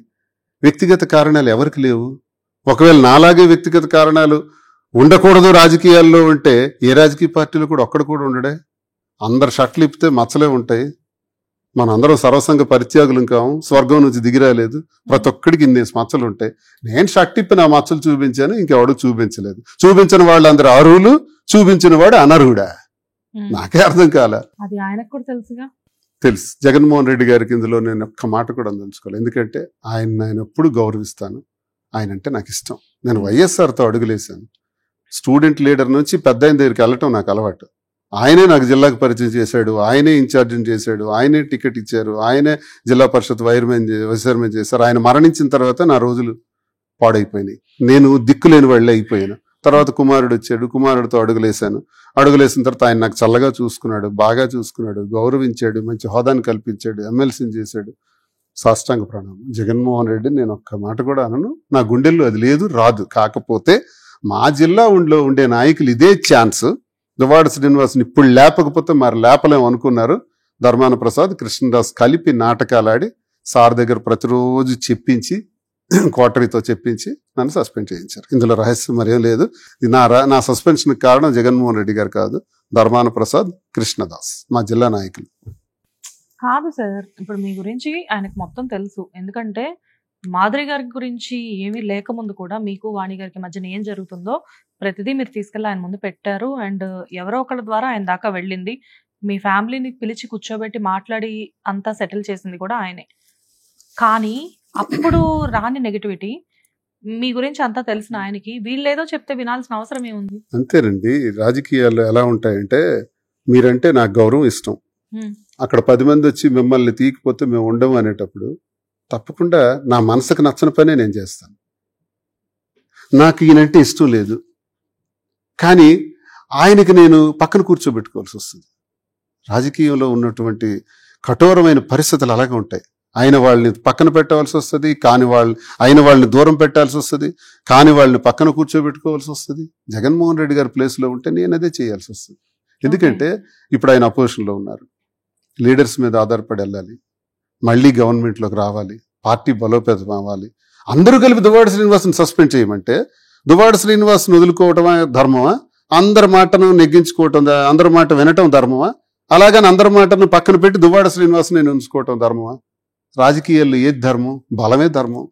వ్యక్తిగత కారణాలు ఎవరికి లేవు? ఒకవేళ నాలాగే వ్యక్తిగత కారణాలు ఉండకూడదు రాజకీయాల్లో ఉంటే ఏ రాజకీయ పార్టీలో కూడా ఒక్కడ కూడా ఉండడే. అందరు షర్ట్లు ఇప్పితే మచ్చలే ఉంటాయి. మనందరం సర్వసంగ పరిత్యాగులం కాము, స్వర్గం నుంచి దిగిరాలేదు. ప్రతి ఒక్కడికి ఇన్ని మచ్చలు ఉంటాయి. నేను షర్ట్ ఇప్పి నా మచ్చలు చూపించాను, ఇంకెవడు చూపించలేదు. చూపించిన వాళ్ళు అందరు అర్హులు, చూపించిన వాడు అనర్హుడా? నాకే అర్థం కాలే. అది ఆయనకు కూడా తెలుసుగా. తెలుసు. జగన్మోహన్ రెడ్డి గారికి ఇందులో నేను ఒక్క మాట కూడా అందించుకోవాలి. ఎందుకంటే ఆయన ఎప్పుడు గౌరవిస్తాను. ఆయన అంటే నాకు ఇష్టం. నేను వైఎస్ఆర్తో అడుగులేశాను. స్టూడెంట్ లీడర్ నుంచి పెద్ద ఆయన దగ్గరికి వెళ్ళటం నాకు అలవాటు. ఆయనే నాకు జిల్లాకు పరిచయం చేశాడు, ఆయనే ఇన్ఛార్జిని చేశాడు, ఆయనే టికెట్ ఇచ్చారు, ఆయనే జిల్లా పరిషత్ వైస్ చైర్మన్ చేశారు. ఆయన మరణించిన తర్వాత నా రోజులు పాడైపోయినాయి. నేను దిక్కులేని వాళ్ళే అయిపోయాను. తర్వాత కుమారుడు వచ్చాడు, కుమారుడితో అడుగులేశాను. అడుగులేసిన తర్వాత ఆయన నాకు చల్లగా చూసుకున్నాడు, బాగా చూసుకున్నాడు, గౌరవించాడు, మంచి హోదాను కల్పించాడు, ఎమ్మెల్సీని చేశాడు. సాష్టాంగ ప్రణామం. జగన్మోహన్ రెడ్డి నేను ఒక్క మాట కూడా అనను. నా గుండెల్లో అది లేదు, రాదు. కాకపోతే మా జిల్లా ఉండే నాయకులు ఇదే ఛాన్స్ దువ్వాడ శ్రీనివాస్ని ఇప్పుడు లేపకపోతే మరి లేపలేం అనుకున్నారు. ధర్మాన ప్రసాద్, కృష్ణదాస్ కలిపి నాటకాలు ఆడి సార్ దగ్గర ప్రతిరోజు చెప్పించి, కోటరీతో చెప్పించి నన్ను సస్పెండ్ చేయించారు. ఇందులో రహస్యం మరేం లేదు. నా సస్పెన్షన్ కారణం జగన్మోహన్ రెడ్డి గారు కాదు, ధర్మాన ప్రసాద్, కృష్ణదాస్, మా జిల్లా నాయకులు. కాదు సార్, ఇప్పుడు మీ గురించి ఆయనకు మొత్తం తెలుసు. ఎందుకంటే మాధురి గారి గురించి ఏమీ లేకముందు కూడా మీకు వాణి గారికి మధ్యన ఏం జరుగుతుందో ప్రతిదీ మీరు తీసుకెళ్ళి ఆయన ముందు పెట్టారు. అండ్ ఎవరో ఒకళ్ళ ద్వారా ఆయన దాకా వెళ్ళింది. మీ ఫ్యామిలీని పిలిచి కూర్చోబెట్టి మాట్లాడి అంతా సెటిల్ చేసింది కూడా ఆయనే. కానీ అప్పుడు రాని నెగటివిటీ మీ గురించి అంతా తెలిసిన ఆయనకి వీళ్ళేదో చెప్తే వినాల్సిన అవసరం ఏముంది? అంతేనండి. రాజకీయాల్లో ఎలా ఉంటాయంటే, మీరంటే నాకు గౌరవం ఇష్టం, అక్కడ 10 మంది వచ్చి మిమ్మల్ని తీయకపోతే మేము ఉండము అనేటప్పుడు తప్పకుండా నా మనసుకు నచ్చని పనే నేను చేస్తాను. నాకు ఈయనంటే ఇష్టం లేదు, కానీ ఆయనకి నేను పక్కన కూర్చోబెట్టుకోవాల్సి వస్తుంది. రాజకీయంలో ఉన్నటువంటి కఠోరమైన పరిస్థితులు అలాగే ఉంటాయి. ఆయన వాళ్ళని పక్కన పెట్టవలసి వస్తుంది, ఆయన వాళ్ళని దూరం పెట్టాల్సి వస్తుంది, కానీ వాళ్ళని పక్కన కూర్చోబెట్టుకోవాల్సి వస్తుంది. జగన్మోహన్ రెడ్డి గారి ప్లేస్లో ఉంటే నేను అదే చేయాల్సి వస్తుంది. ఎందుకంటే ఇప్పుడు ఆయన అపోజిషన్లో ఉన్నారు, లీడర్స్ మీద ఆధారపడి వెళ్ళాలి, మళ్ళీ గవర్నమెంట్లోకి రావాలి, పార్టీ బలోపేతం అవ్వాలి. అందరూ కలిపి దువ్వాడ శ్రీనివాస్ని సస్పెండ్ చేయమంటే దువ్వాడ శ్రీనివాస్ని వదులుకోవటమా ధర్మమా? అందరి మాటను నెగ్గించుకోవటం, అందరి మాట వినటం ధర్మమా? అలాగని అందరి మాటను పక్కన పెట్టి దువ్వాడ శ్రీనివాస్ నేను ఉంచుకోవటం ధర్మమా? రాజకీయాల్లో ఏది ధర్మం? బలమే ధర్మం.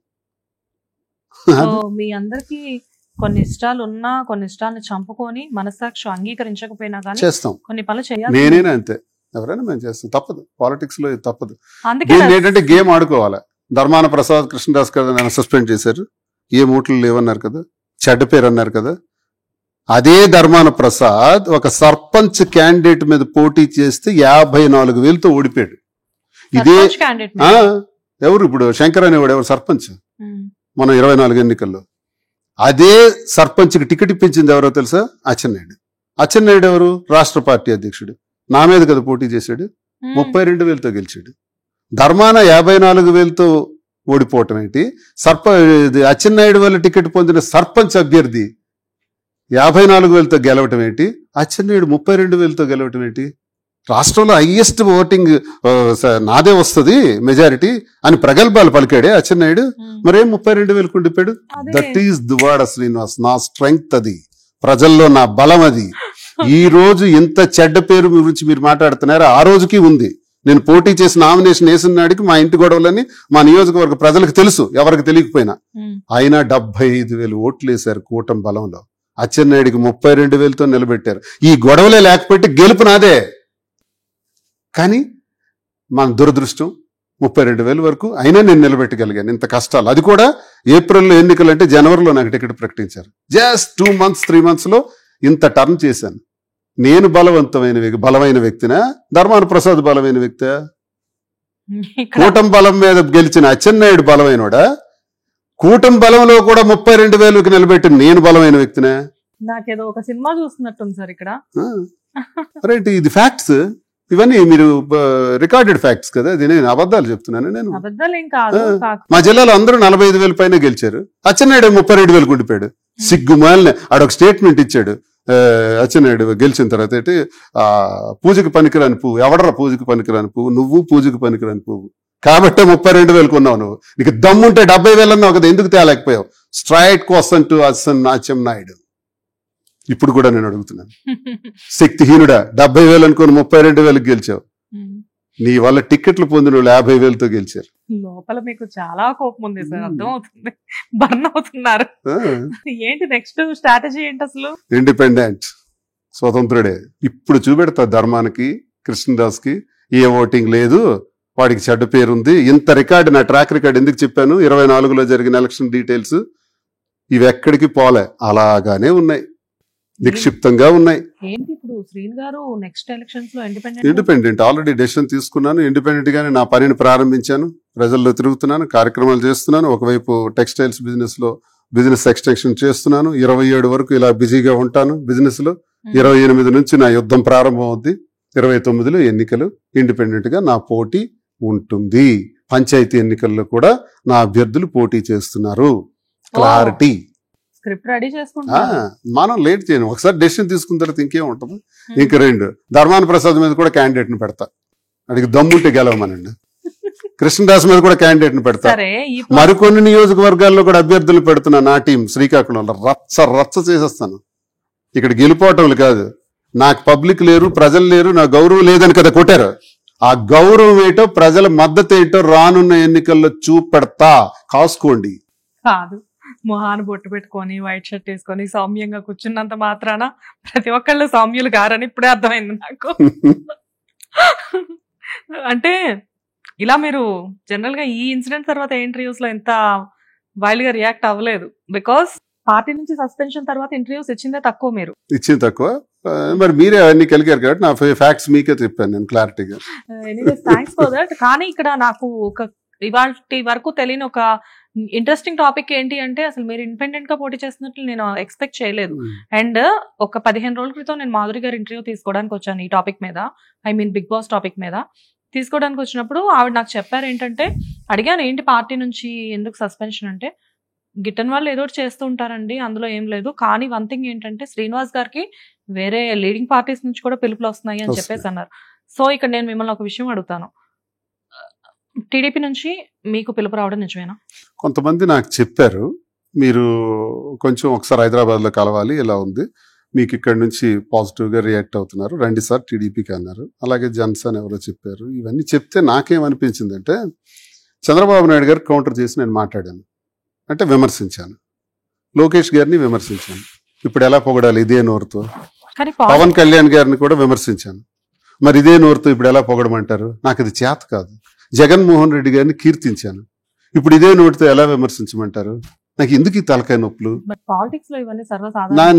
మీ అందరికి కొన్ని ఇష్టాలు ఉన్నా, కొన్ని ఇష్టాలను చంపుకొని మనస్సాక్షి అంగీకరించకపోయినా కానీ చేస్తాం. కొన్ని పనులు చేయాలి. నేనైనా అంతే, ఎవరైనా మేము చేస్తాం. తప్పదు, పాలిటిక్స్ లో తప్పదు. అందుకే ఏంటంటే గేమ్ ఆడుకోవాలి. ధర్మాన ప్రసాద్, కృష్ణదాస్ కదా నన్ను సస్పెండ్ చేశారు, ఏ మూటలు లేవన్నారు కదా, చెడ్డ పేరు అన్నారు కదా. అదే ధర్మాన ప్రసాద్ ఒక సర్పంచ్ క్యాండిడేట్ మీద పోటీ చేస్తే 54,000తో ఓడిపోయాడు. ఇదే క్యాండిడేట్ ఎవరు ఇప్పుడు శంకర్ అనేవాడు ఎవరు సర్పంచ్ మన 24 ఎన్నికల్లో అదే సర్పంచ్కి టికెట్ ఇప్పించింది ఎవరో తెలుసా? అచ్చెన్నాయుడు ఎవరు? రాష్ట్ర పార్టీ అధ్యక్షుడు. నా మీద కదా పోటీ చేశాడు. 32,000తో గెలిచాడు. ధర్మాన 54,000తో ఓడిపోవటం ఏంటి? అచ్చెన్నాయుడు వల్ల టికెట్ పొందిన సర్పంచ్ అభ్యర్థి 54,000తో గెలవటం ఏంటి? అచ్చెన్నాయుడు 32,000తో గెలవటం ఏంటి? రాష్ట్రంలో హైయెస్ట్ ఓటింగ్ నాదే వస్తుంది మెజారిటీ అని ప్రగల్భాలు పలికాడే అచ్చెన్నాయుడు. మరేం 32,000 ఉండిపోయాడు? That is Duvvada Srinivas. నా స్ట్రెంగ్త్ అది, ప్రజల్లో నా బలం అది. ఈ రోజు ఇంత చెడ్డ పేరు గురించి మీరు మాట్లాడుతున్నారు, ఆ రోజుకి ఉంది. నేను పోటీ చేసి నామినేషన్ వేసిన నాడికి మా ఇంటి గొడవలని మా నియోజకవర్గ ప్రజలకు తెలుసు, ఎవరికి తెలియకపోయినా. అయినా 75,000 ఓట్లు వేశారు కూటమి బలంలో. అచ్చెన్నాయుడికి 32,000తో నిలబెట్టారు. ఈ గొడవలే లేకపోతే గెలుపు నాదే. కానీ మన దురదృష్టం 32,000 వరకు అయినా నేను నిలబెట్టగలిగాను. ఇంత కష్టాలు, అది కూడా ఏప్రిల్లో ఎన్నికలు అంటే జనవరిలో నాకు టికెట్ ప్రకటించారు. జస్ట్ 2 months 3 months లో ఇంత టర్న్ చేశాను. నేను బలమైన వ్యక్తినా? ధర్మాన ప్రసాద్ బలమైన వ్యక్తా? కూటమి బలం మీద గెలిచిన అచ్చెన్నాయుడు బలమైనోడా? కూటమి బలంలో కూడా 32,000కి నిలబెట్టిన నేను బలమైన వ్యక్తినా? నాకేదో ఒక సినిమా చూస్తున్నట్టుంది సార్ ఇక్కడ. రైట్, ఇది ఫ్యాక్ట్స్. ఇవన్నీ మీరు రికార్డెడ్ ఫ్యాక్ట్స్ కదా, ఇది నేను అబద్ధాలు చెప్తున్నాను. నేను మా జిల్లాలో అందరూ 45,000 పైన గెలిచారు. అచ్చెన్నాయుడు 32,000 ఉండిపోయాడు. సిగ్గుమాలిన ఆడొక స్టేట్మెంట్ ఇచ్చాడు అచ్చెన్నాయుడు గెలిచిన తర్వాత. ఏంటి, పూజకి పనికిరాని పువ్వు, ఎవడరా పూజకి పనికిరాని పువ్వు? నువ్వు పూజకి పనికిరాని పువ్వు కాబట్టే 32,000 ఉన్నావు. నువ్వు నీకు దమ్ముంటే 70,000 అన్నావు కదా, ఎందుకు తేలేకపోయావు? Straight question to Atchannaidu. ఇప్పుడు కూడా నేను అడుగుతున్నాను, శక్తిహీనుడా, 70,000 అనుకుని 32,000 గెలిచావు. నీ వల్ల టికెట్లు పొందిన వాళ్ళు 50,000తో గెలిచారు. లోపల మీకు చాలా కోపం ఉంది సార్, అర్థం అవుతుంది. బర్న్ అవుతున్నారు. ఏంటి నెక్స్ట్ స్ట్రాటజీ ఏంటి అసలు? ఇండిపెండెంట్, స్వతంత్రుడే. ఇప్పుడు చూపెడతా ధర్మానికి, కృష్ణదాస్ కి ఏ ఓటింగ్ లేదు, వాడికి చెడ్డ పేరుంది. ఇంత రికార్డు, నా ట్రాక్ రికార్డ్ ఎందుకు చెప్పాను? 24లో జరిగిన ఎలక్షన్ డీటెయిల్స్ ఇవి ఎక్కడికి పోలే, అలాగానే ఉన్నాయి, నిక్షిప్తంగా ఉన్నాయి. ఏంటి ఇప్పుడు శ్రీన్ గారు నెక్స్ట్ ఎలక్షన్స్ లో ఇండిపెండెంట్ ఆల్రెడీ డెసిషన్ తీసుకున్నాను. ఇండిపెండెంట్ గానే నా పనిని ప్రారంభించాను. ప్రజల్లో తిరుగుతున్నాను, కార్యక్రమాలు చేస్తున్నాను. ఒకవైపు టెక్స్టైల్స్ బిజినెస్ లో బిజినెస్ ఎక్స్టెన్షన్ చేస్తున్నాను. 27 వరకు ఇలా బిజీగా ఉంటాను బిజినెస్ లో. 28 నుంచి నా యుద్ధం ప్రారంభం అవుద్ది. 29లో ఎన్నికలు. ఇండిపెండెంట్ గా నా పోటీ ఉంటుంది. పంచాయతీ ఎన్నికల్లో కూడా నా అభ్యర్థులు పోటీ చేస్తున్నారు. క్లారిటీ. స్క్రిప్ట్ రెడీ చేసుకుంటా. మనం లేట్ చేయను. ఒకసారి డెసిషన్ తీసుకున్న తర్వాత ఇంకేం ఉంటుంది. ఇంక 2 ధర్మాన ప్రసాద్ మీద కూడా క్యాండిడేట్ ని పెడతా, అడిగి దమ్ముంటే గెలవమనండి. కృష్ణదాస్ మీద కూడా క్యాండిడేట్ ని పెడతా. మరికొన్ని నియోజకవర్గాల్లో కూడా అభ్యర్థులు పెడుతున్నా. నా టీం శ్రీకాకుళంలో రచ్చ చేసేస్తాను. ఇక్కడ గెలిపోవటం కాదు, నాకు పబ్లిక్ లేరు, ప్రజలు లేరు, నా గౌరవం లేదని కదా కొట్టారు. ఆ గౌరవం ఏంటో, ప్రజల మద్దతు ఏంటో రానున్న ఎన్నికల్లో చూపెడతా, కాసుకోండి. కాదు, మొహాన్ని బొట్టు పెట్టుకొని వైట్ షర్ట్ వేసుకొని సౌమ్యంగా కూర్చున్నంత మాత్రాన ప్రతి ఒక్కళ్ళు సౌమ్యులు గారని ఇప్పుడే అర్థమైంది నాకు. అంటే ఇలా మీరు జనరల్ గా ఈ ఇన్సిడెంట్ తర్వాత ఇంటర్వ్యూస్ లో ఎంత వైల్డ్ గా రియాక్ట్ అవ్వలేదు. బికాస్ పార్టీ నుంచి సస్పెన్షన్ తర్వాత ఇంటర్వ్యూస్ ఇచ్చిందే తక్కువ. మీరు ఇచ్చింది తక్కువ, మరి మీరే అన్ని కలిగారు కాబట్టి నా ఫ్యాక్ట్స్ మీకే చెప్పాను నేను క్లారిటీగా. Anyways thanks for that. కానీ ఇక్కడ నాకు ఒక ఇవాల్టి వరకు తెలియని ఒక ఇంట్రెస్టింగ్ టాపిక్ ఏంటి అంటే, అసలు మీరు ఇండిపెండెంట్ గా పోటీ చేస్తున్నట్లు నేను ఎక్స్పెక్ట్ చేయలేదు. అండ్ ఒక 15 రోజుల క్రితం నేను మాధురి గారి ఇంటర్వ్యూ తీసుకోవడానికి వచ్చాను ఈ టాపిక్ మీద, I mean big boss topic మీద తీసుకోవడానికి వచ్చినప్పుడు ఆవిడ నాకు చెప్పారు ఏంటంటే, అడిగాను ఏంటి పార్టీ నుంచి ఎందుకు సస్పెన్షన్ అంటే, గిట్టన్ వాళ్ళు ఏదో చేస్తూ ఉంటారండి, అందులో ఏం లేదు. కానీ వన్ థింగ్ ఏంటంటే, శ్రీనివాస్ గారికి వేరే లీడింగ్ పార్టీస్ నుంచి కూడా పిలుపులు వస్తున్నాయి అని చెప్పేసి అన్నారు. సో ఇక్కడ నేను మిమ్మల్ని ఒక విషయం అడుగుతాను, టీడీపీ నుంచి మీకు పిలుపు రావడం నిజమేనా? కొంతమంది నాకు చెప్పారు, మీరు కొంచెం ఒకసారి హైదరాబాద్ లో కలవాలి, ఇలా ఉంది, మీకు ఇక్కడ నుంచి పాజిటివ్ గా రియాక్ట్ అవుతున్నారు, రండి సార్ టీడీపీకి అన్నారు. అలాగే జన్సన్ ఎవరో చెప్పారు. ఇవన్నీ చెప్తే నాకేమనిపించిందంటే, చంద్రబాబు నాయుడు గారు కౌంటర్ చేసి నేను మాట్లాడాను, అంటే విమర్శించాను, లోకేష్ గారిని విమర్శించాను. ఇప్పుడు ఎలా పొగడాలి ఇదే నోరుతో? పవన్ కళ్యాణ్ గారిని కూడా విమర్శించాను. మరి ఇదే నోరుతో ఇప్పుడు ఎలా పొగడమంటారు? నాకు ఇది చేత కాదు. జగన్మోహన్ రెడ్డి గారిని కీర్తించాను, ఇప్పుడు ఇదే నోటితో ఎలా విమర్శించమంటారు? నాకు ఎందుకు ఈ తలకాయ నొప్పులు?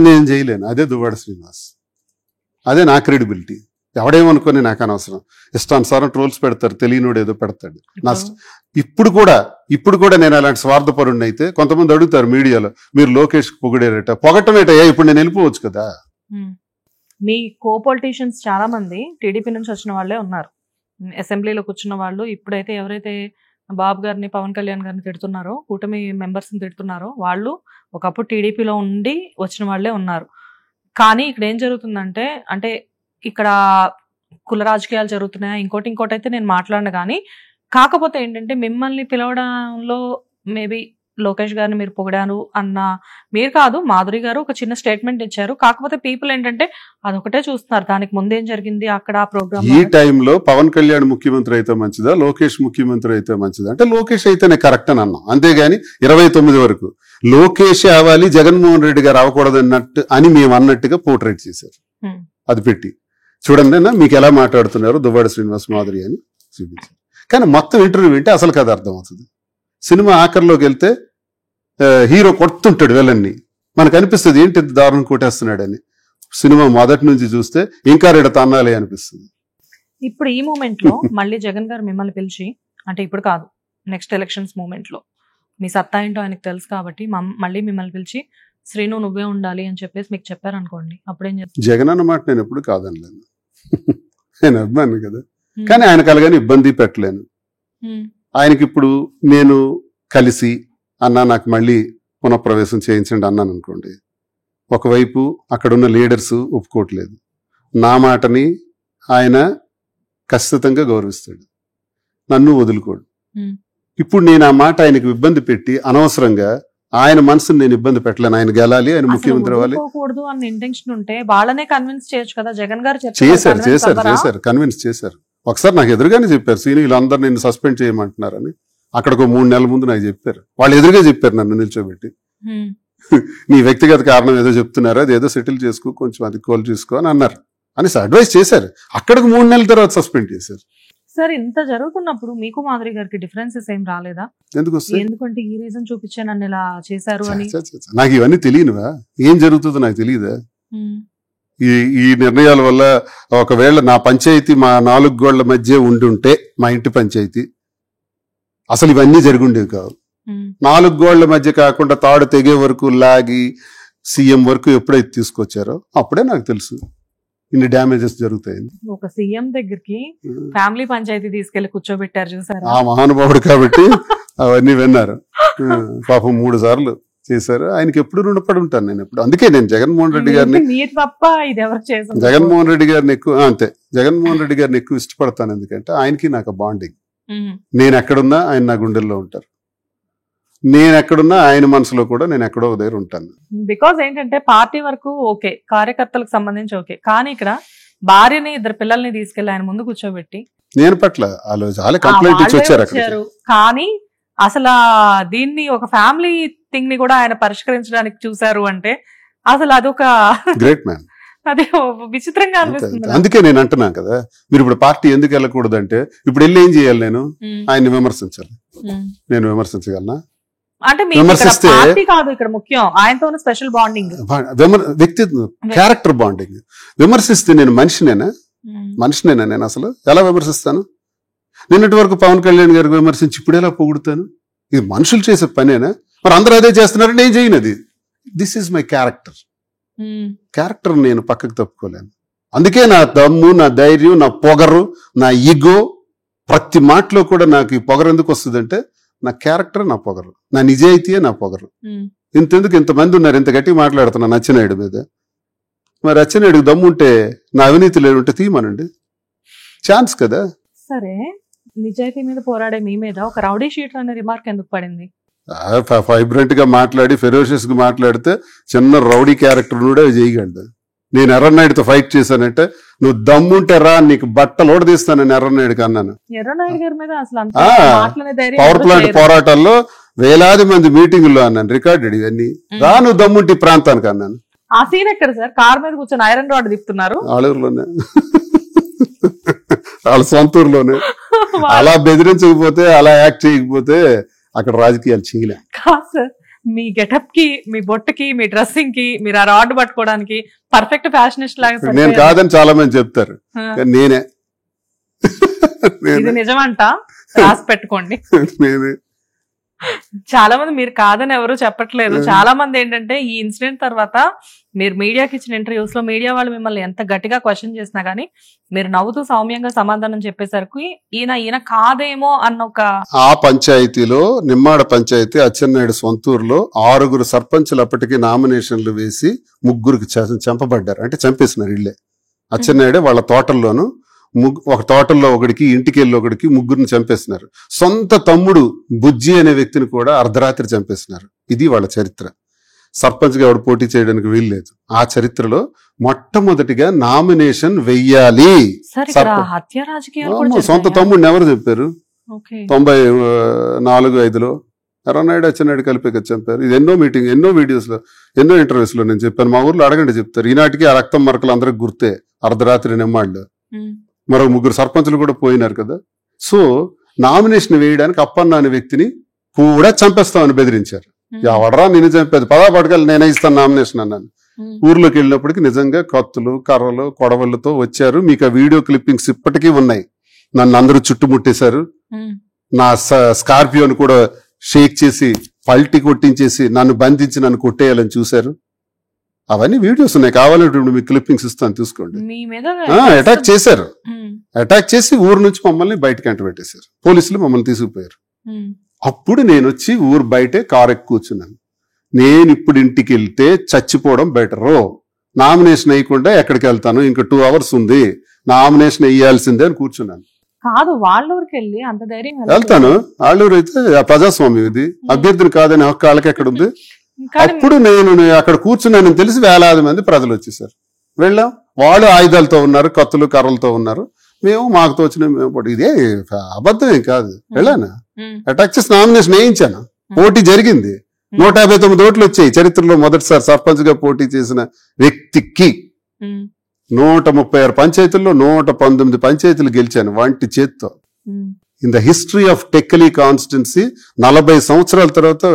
నేను చేయలేను. అదే దువ్వాడ శ్రీనివాస్, అదే నా క్రెడిబిలిటీ. ఎవడేమనుకొని నాకు అనవసరం. ఇష్టానుసారం ట్రోల్స్ పెడతారు, తెలియనోడు ఏదో పెడతాడు. ఇప్పుడు కూడా నేను అలాంటి స్వార్థపరుణ్ణి అయితే కొంతమంది అడుగుతారు మీడియాలో, మీరు లోకేష్ పొగిడారట, పొగటమేటయ్యా, ఇప్పుడు నేను వెళ్ళిపోవచ్చు కదా. మీ కో పొలిటీషియన్స్ చాలా మంది టీడీపీ నుంచి వచ్చిన వాళ్ళే ఉన్నారు, అసెంబ్లీలో కూర్చున్న వాళ్ళు. ఇప్పుడైతే ఎవరైతే బాబు గారిని, పవన్ కళ్యాణ్ గారిని తిడుతున్నారో, కూటమి మెంబర్స్ ని తిడుతున్నారో, వాళ్ళు ఒకప్పుడు టీడీపీలో ఉండి వచ్చిన వాళ్ళే ఉన్నారు. కానీ ఇక్కడ ఏం జరుగుతుందంటే, అంటే ఇక్కడ కుల రాజకీయాలు జరుగుతున్నాయా, ఇంకోటి అయితే నేను మాట్లాడను. కానీ కాకపోతే ఏంటంటే, మిమ్మల్ని పిలవడంలో మేబీ లోకేష్ గారిని మీరు పొగిడారు అన్న, మీరు కాదు, మాధురి గారు ఒక చిన్న స్టేట్మెంట్ ఇచ్చారు. కాకపోతే పీపుల్ ఏంటంటే అదొకటే చూస్తున్నారు, దానికి ముందేం జరిగింది అక్కడ ఆ ప్రోగ్రామ్. ఈ టైంలో పవన్ కళ్యాణ్ ముఖ్యమంత్రి అయితే మంచిదా, లోకేష్ ముఖ్యమంత్రి అయితే మంచిదా అంటే లోకేష్ అయితేనే కరెక్ట్ అని అన్నాం. అంతేగాని 29 వరకు లోకేష్ అవ్వాలి, జగన్మోహన్ రెడ్డి గారు అవ్వకూడదు అన్నట్టు అని మేము అన్నట్టుగా పోర్ట్రేట్ చేశారు. అది పెట్టి చూడండి మీకు ఎలా మాట్లాడుతున్నారు దువ్వాడ శ్రీనివాస్, మాధురి అని చూపించారు. కానీ మొత్తం ఇంటర్వ్యూ వింటే అసలు కథ అర్థం అవుతుంది. సినిమా ఆఖరిలోకి వెళ్తే హీరో కొడుతుంటాడు విలన్ని, మనకు అనిపిస్తుంది ఏంటి దారుణం కొట్టేస్తున్నాడని. సినిమా మొదటి నుంచి చూస్తే ఇంకా రెడ తన్నాలి అనిపిస్తుంది. ఇప్పుడు ఈ మూమెంట్ లో మళ్ళీ జగన్ గారు మిమ్మల్ని పిలిచి, అంటే ఇప్పుడు కాదు, నెక్స్ట్ ఎలక్షన్స్ మూమెంట్ లో మీ సత్తా ఏంటో ఆయనకు తెలుసు కాబట్టి మళ్ళీ మిమ్మల్ని పిలిచి శ్రీను నువ్వే ఉండాలి అని చెప్పేసి మీకు చెప్పారనుకోండి, అప్పుడేం చేస్తారు? జగన్ అన్నమాట నేను ఎప్పుడు కాదనలేను, నేను అభిమాని కదా. కానీ ఆయన కలగానే ఇబ్బంది పెట్టలేను. ఆయనకి ఇప్పుడు నేను కలిసి అన్నా నాకు మళ్ళీ పునఃప్రవేశం చేయించండి అన్నాను అనుకోండి, ఒకవైపు అక్కడున్న లీడర్స్ ఒప్పుకోవట్లేదు, నా మాటని ఆయన ఖచ్చితంగా గౌరవిస్తాడు, నన్ను వదులుకోడు. ఇప్పుడు నేను ఆ మాట ఆయనకు ఇబ్బంది పెట్టి అనవసరంగా ఆయన మనసుని నేను ఇబ్బంది పెట్టలేను. ఆయన గెలాలి, ఆయన ముఖ్యమంత్రి అవ్వాలి అన్న ఇంటెన్షన్ ఉంటే వాళ్ళనే కన్విన్స్ చేయొచ్చు కదా. జగన్ గారు చేశారు కన్విన్స్ చేశారు. ఒకసారి నాకు ఎదురుగానే చెప్పారు, సీని వీళ్ళందరూ నిన్ను సస్పెండ్ చేయమంటున్నారని. అక్కడికి 3 నెలల ముందు నాకు చెప్పారు, వాళ్ళు ఎదురుగా చెప్పారు నన్ను నిల్చోబెట్టి, నీ వ్యక్తిగత కారణం ఏదో చెప్తున్నారు, అది ఏదో సెటిల్ చేసుకో, కొంచెం అది కోల్ చేసుకో అని అన్నారు అని అడ్వైస్ చేశారు. అక్కడికి 3 నెలల తర్వాత సస్పెండ్ చేశారు. సార్ ఇంత జరుగుతున్నప్పుడు మీకు మాధురి గారికి డిఫరెన్సెస్ ఏం రాలేదా? ఎందుకంటే ఈ రీజన్ చూపించే నన్ను ఇలా చేశారు అని. నాకు ఇవన్నీ తెలియనువా, ఏం జరుగుతుందో నాకు తెలియదా? ఈ నిర్ణయాల వల్ల ఒకవేళ నా పంచాయతీ మా 4 గోళ్ల మధ్య ఉండుంటే, మా ఇంటి పంచాయతీ, అసలు ఇవన్నీ జరుగుండేవి కావు. 4 గోళ్ల మధ్య కాకుండా తాడు తెగే వరకు లాగి సీఎం వరకు ఎప్పుడైతే తీసుకొచ్చారో అప్పుడే నాకు తెలుసు ఇన్ని డ్యామేజెస్ జరుగుతాయని. ఒక సీఎం దగ్గరికి ఫ్యామిలీ పంచాయతీ తీసుకెళ్లి కూర్చోబెట్టారు చూసారా, ఆ మహానుభావుడు కాబట్టి అవన్నీ విన్నారు. పాపం 3 సార్లు చేశారు. ఆయనకి ఎప్పుడు రుణపడి ఉంటాను నేను ఎప్పుడు. అందుకే నేను జగన్మోహన్ రెడ్డి గారిని జగన్మోహన్ రెడ్డి గారిని ఎక్కువ ఇష్టపడతాను. ఎందుకంటే ఆయనకి నాకు బాండింగ్. నేను ఎక్కడున్నా ఆయన నా గుండెల్లో ఉంటారు, నేను ఎక్కడున్నా ఆయన మనసులో కూడా నేను ఎక్కడో ఒక దగ్గర ఉంటాను. బికాజ్ ఏంటంటే పార్టీ వరకు ఓకే, కార్యకర్తలకు సంబంధించి ఓకే, కానీ ఇక్కడ భార్యని 2 పిల్లల్ని తీసుకెళ్లి ఆయన ముందు కూర్చోబెట్టి నేను పట్ల వాళ్ళు చాలా కంప్లైంట్ ఇచ్చి వచ్చారు. కానీ అసలు దీన్ని ఒక ఫ్యామిలీ థింగ్ ని కూడా ఆయన పరిష్కరించడానికి చూసారు అంటే అసలు అదొక గ్రేట్ మ్యాన్. అదే విచిత్రంగా అనిపిస్తుంది. అందుకే నేను అంటున్నాను కదా, మీరు ఇప్పుడు పార్టీ ఎందుకు వెళ్ళకూడదు అంటే, ఇప్పుడు వెళ్ళి ఏం చేయాలి? నేను ఆయన్ని విమర్శించాలి. నేను విమర్శించగలనా? అంటే పార్టీ కాదు ఇక్కడ ముఖ్యం, ఆయనతో స్పెషల్ బాండింగ్, వ్యక్తిత్వం, క్యారెక్టర్ బాండింగ్. విమర్శిస్తే నేను మనిషినేనా నేను అసలు ఎలా విమర్శిస్తాను? నిన్నటి వరకు పవన్ కళ్యాణ్ గారికి విమర్శించి ఇప్పుడు ఎలా పొగుడుతాను? ఇది మనుషులు చేసే పనేనా? మరి అందరూ అదే చేస్తున్నారు, నేను చేయనది. This is my character. నేను పక్కకు తప్పుకోలేను. అందుకే నా దమ్ము, నా ధైర్యం, నా పొగరు, నా ఈగో, ప్రతి మాటలో కూడా నాకు ఈ పొగరు ఎందుకు వస్తుందంటే నా క్యారెక్టర్, నా పొగరు, నా నిజాయితీయే నా పొగరు. ఇంతెందుకు ఇంతమంది ఉన్నారు ఇంత గట్టి మాట్లాడుతున్నా అచ్చెన్నాయుడు మీద. మరి అచ్చెన్నాయుడికి దమ్ముంటే, నా అవినీతి లేకుంటే తీయమనండి, ఛాన్స్ కదా. సరే, నిజాయితీ మీద పోరాడే మీ మీద ఒక రౌడీ షీటర్ అనే రిమార్క్ ఎందుకు పడింది? వైబ్రెంట్ గా మాట్లాడి ఫెరోషియస్ గా మాట్లాడితే చిన్న రౌడీ క్యారెక్టర్ కూడా చేయగలడు. నేను ఎర్రనాయుడితో ఫైట్ చేశానంటే, నువ్వు దమ్ముంటే రా, నీకు బట్టలు ఓడదీస్తానని ఎర్రనాయుడికి అన్నాను. పవర్ ప్లాంట్ పోరాటాల్లో వేలాది మంది మీటింగుల్లో అన్నాను, రికార్డెడ్ ఇవన్నీ. రా నువ్వు దమ్ముంటే ఈ ప్రాంతానికి అన్నాను. ఆ సీన్ ఎక్కడ సార్? కార్ మీద కూర్చొని ఐరన్ రాడ్ తిప్పుతున్నారు. ఆలూరులోనే, వాళ్ళ సొంతూరులోనే. అలా బెదిరించకపోతే, అలా యాక్ట్ చేయకపోతే అక్కడ రాజకీయాలు చేయలే. కాదు సార్, మీ గెటప్ కి, మీ బొట్టుకి, మీ డ్రెస్సింగ్ కి, మీరు ఆ రాడ్ పట్టుకోవడానికి పర్ఫెక్ట్ ఫ్యాషనిస్ట్ లాగా నేను సరిపోయారు. కాదని చాలా మంది చెప్తారు, కానీ నేనే ఇది నిజమంట, రాసి పెట్టుకోండి. నేనే. చాలా మంది మీరు కాదని ఎవరు చెప్పట్లేదు. చాలా మంది ఏంటంటే ఈ ఇన్సిడెంట్ తర్వాత మీరు మీడియాకి ఇచ్చిన ఇంటర్వ్యూస్ లో మీడియా వాళ్ళు మిమ్మల్ని ఎంత గట్టిగా క్వశ్చన్ చేసినా గానీ మీరు నవ్వుతూ సౌమ్యంగా సమాధానం చెప్పేసరికి ఈయన కాదేమో అన్న ఒక ఆ పంచాయతీలో, నిమ్మాడ పంచాయతీ అచ్చెన్నాయుడు సొంతూరులో 6 సర్పంచులు అప్పటికి నామినేషన్లు వేసి 3కి చంపబడ్డారు. అంటే చంపేసినారు ఇళ్ళే. అచ్చెన్నాయుడే వాళ్ళ తోటల్లోనూ ఒక తోటల్లో ఒకడికి, ఇంటికి వెళ్ళి ఒకడికి 3ని చంపేసినారు. సొంత తమ్ముడు బుజ్జి అనే వ్యక్తిని కూడా అర్ధరాత్రి చంపేసినారు. ఇది వాళ్ళ చరిత్ర. సర్పంచ్గా ఎవడు పోటీ చేయడానికి వీల్లేదు. ఆ చరిత్రలో మొట్టమొదటిగా నామినేషన్ వెయ్యాలి. హత్య రాజకీయాలు సొంత తమ్ముడిని ఎవరు చెప్పారు? 94-95లో ఎర్రనాయుడు అచ్చెన్నాయుడు కలిపి చంపారు. ఇది ఎన్నో మీటింగ్, ఎన్నో వీడియోస్ లో, ఎన్నో ఇంటర్వ్యూస్ లో నేను చెప్పాను. మా ఊర్లో అడగండి చెప్తారు. ఈనాటికి ఆ రక్తం మరకలు అందరికి గుర్తే. అర్ధరాత్రి నిమ్మాళ్ళు మరో 3 సర్పంచులు కూడా పోయినారు కదా. సో నామినేషన్ వేయడానికి అప్పన్న అనే వ్యక్తిని కూడా చంపేస్తామని బెదిరించారు. ఎవడరా నేను చంపేది, పదాపడకలు నేనే ఇస్తాను నామినేషన్ అన్నాను. ఊర్లోకి వెళ్ళినప్పటికీ నిజంగా కత్తులు, కర్రలు, కొడవళ్లతో వచ్చారు. మీకు ఆ వీడియో క్లిప్పింగ్స్ ఇప్పటికీ ఉన్నాయి. నన్ను అందరూ చుట్టుముట్టేశారు. నా స్కార్పియోను కూడా షేక్ చేసి పల్టీ కొట్టించేసి నన్ను బంధించి నన్ను కొట్టేయాలని చూశారు. అవన్నీ వీడియోస్ ఉన్నాయి, కావాలంటే మీకు క్లిప్పింగ్స్ ఇస్తాను చూసుకోండి. అటాక్ చేశారు. అటాక్ చేసి ఊరు నుంచి మమ్మల్ని బయటకి అంటబెట్టేశారు. పోలీసులు మమ్మల్ని తీసుకుపోయారు. అప్పుడు నేను వచ్చి ఊరు బయటే కారు ఎక్కి కూర్చున్నాను. నేను ఇప్పుడు ఇంటికి వెళ్తే చచ్చిపోవడం బెటరు. నామినేషన్ వేయకుండా ఎక్కడికి వెళ్తాను? ఇంకా 2 hours ఉంది. నామినేషన్ వేయాల్సిందే అని కూర్చున్నాను. కాదు, వాళ్ళూరికి వెళ్ళి అంత ధైర్యం వెళ్తాను. వాళ్ళూరు అయితే ప్రజాస్వామ్యం ఇది. అభ్యర్థిని కాదని హక్కు వాళ్ళకి ఎక్కడ ఉంది? అప్పుడు నేను అక్కడ కూర్చున్నానని తెలిసి వేలాది మంది ప్రజలు వచ్చేసారు. వెళ్ళాం. వాళ్ళు ఆయుధాలతో ఉన్నారు, కత్తులు కర్రలతో ఉన్నారు. మేము మాకు తోచిన ఇదే అబద్ధమేం కాదు. వెళ్ళాను, అటాక్ చేసి నామినేషన్ వేయించాను. పోటీ జరిగింది. 159 ఓట్లు వచ్చాయి. చరిత్రలో మొదటిసారి సర్పంచ్ గా పోటీ చేసిన వ్యక్తికి 136 పంచాయతీల్లో 119 పంచాయతీలు గెలిచాను వంటి చేత్తో. In the history of Tekkali constituency 40 సంవత్సరాల తర్వాత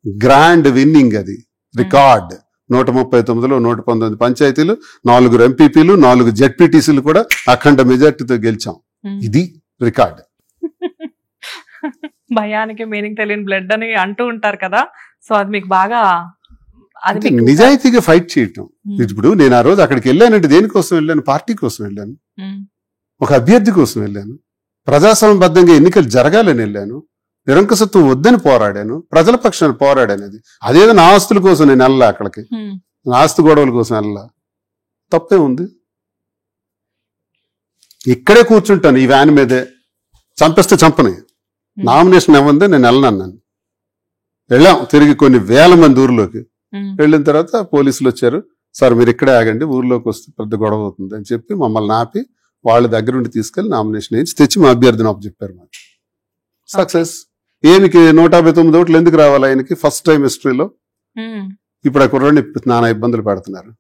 గ్రాండ్ విన్నింగ్ అది, రికార్డ్. 139లో 119 పంచాయతీలు, 4 ఎంపీపీలు, 4 జెడ్పీటీసీలు కూడా అఖండ మెజార్టీతో గెలిచాం. ఇది రికార్డ్. భయానికి మీనింగ్ తెలియని బ్లడ్ అని అంటూ ఉంటారు కదా. సో అది మీకు బాగా నిజాయితీగా ఫైట్ చేయటం. ఇప్పుడు నేను ఆ రోజు అక్కడికి వెళ్ళానంటే దేనికోసం వెళ్ళాను? పార్టీ కోసం వెళ్ళాను, ఒక అభ్యర్థి కోసం వెళ్ళాను, ప్రజాస్వామ్యబద్ధంగా ఎన్నికలు జరగాలని వెళ్ళాను, నిరంకుశత్వం వద్దని పోరాడాను, ప్రజల పక్షాన్ని పోరాడాను. అదేదో నా ఆస్తుల కోసం నేను వెళ్ళా, అక్కడికి నా ఆస్తి గొడవల కోసం వెళ్ళా. తప్పే ఉంది? ఇక్కడే కూర్చుంటాను ఈ వ్యాన్ మీదే. చంపేస్తే చంపని, నామినేషన్ ఏముంది, నేను వెళ్ళనన్నాను. వెళ్ళాం తిరిగి కొన్ని వేల మంది ఊర్లోకి. వెళ్ళిన తర్వాత పోలీసులు వచ్చారు. సార్ మీరు ఇక్కడే ఆగండి, ఊర్లోకి వస్తే పెద్ద గొడవ అవుతుంది అని చెప్పి మమ్మల్ని ఆపి వాళ్ళ దగ్గర నుండి తీసుకెళ్లి నామినేషన్ వేయించి తెచ్చి మా అభ్యర్థిని చెప్పారు. మాకు సక్సెస్. ఏమికి 159 ఓట్లు ఎందుకు రావాలి ఆయనకి? ఫస్ట్ టైం హిస్టరీలో. ఇప్పుడు ఆ కుర్రాడిని నానా ఇబ్బందులు పెడుతున్నారు.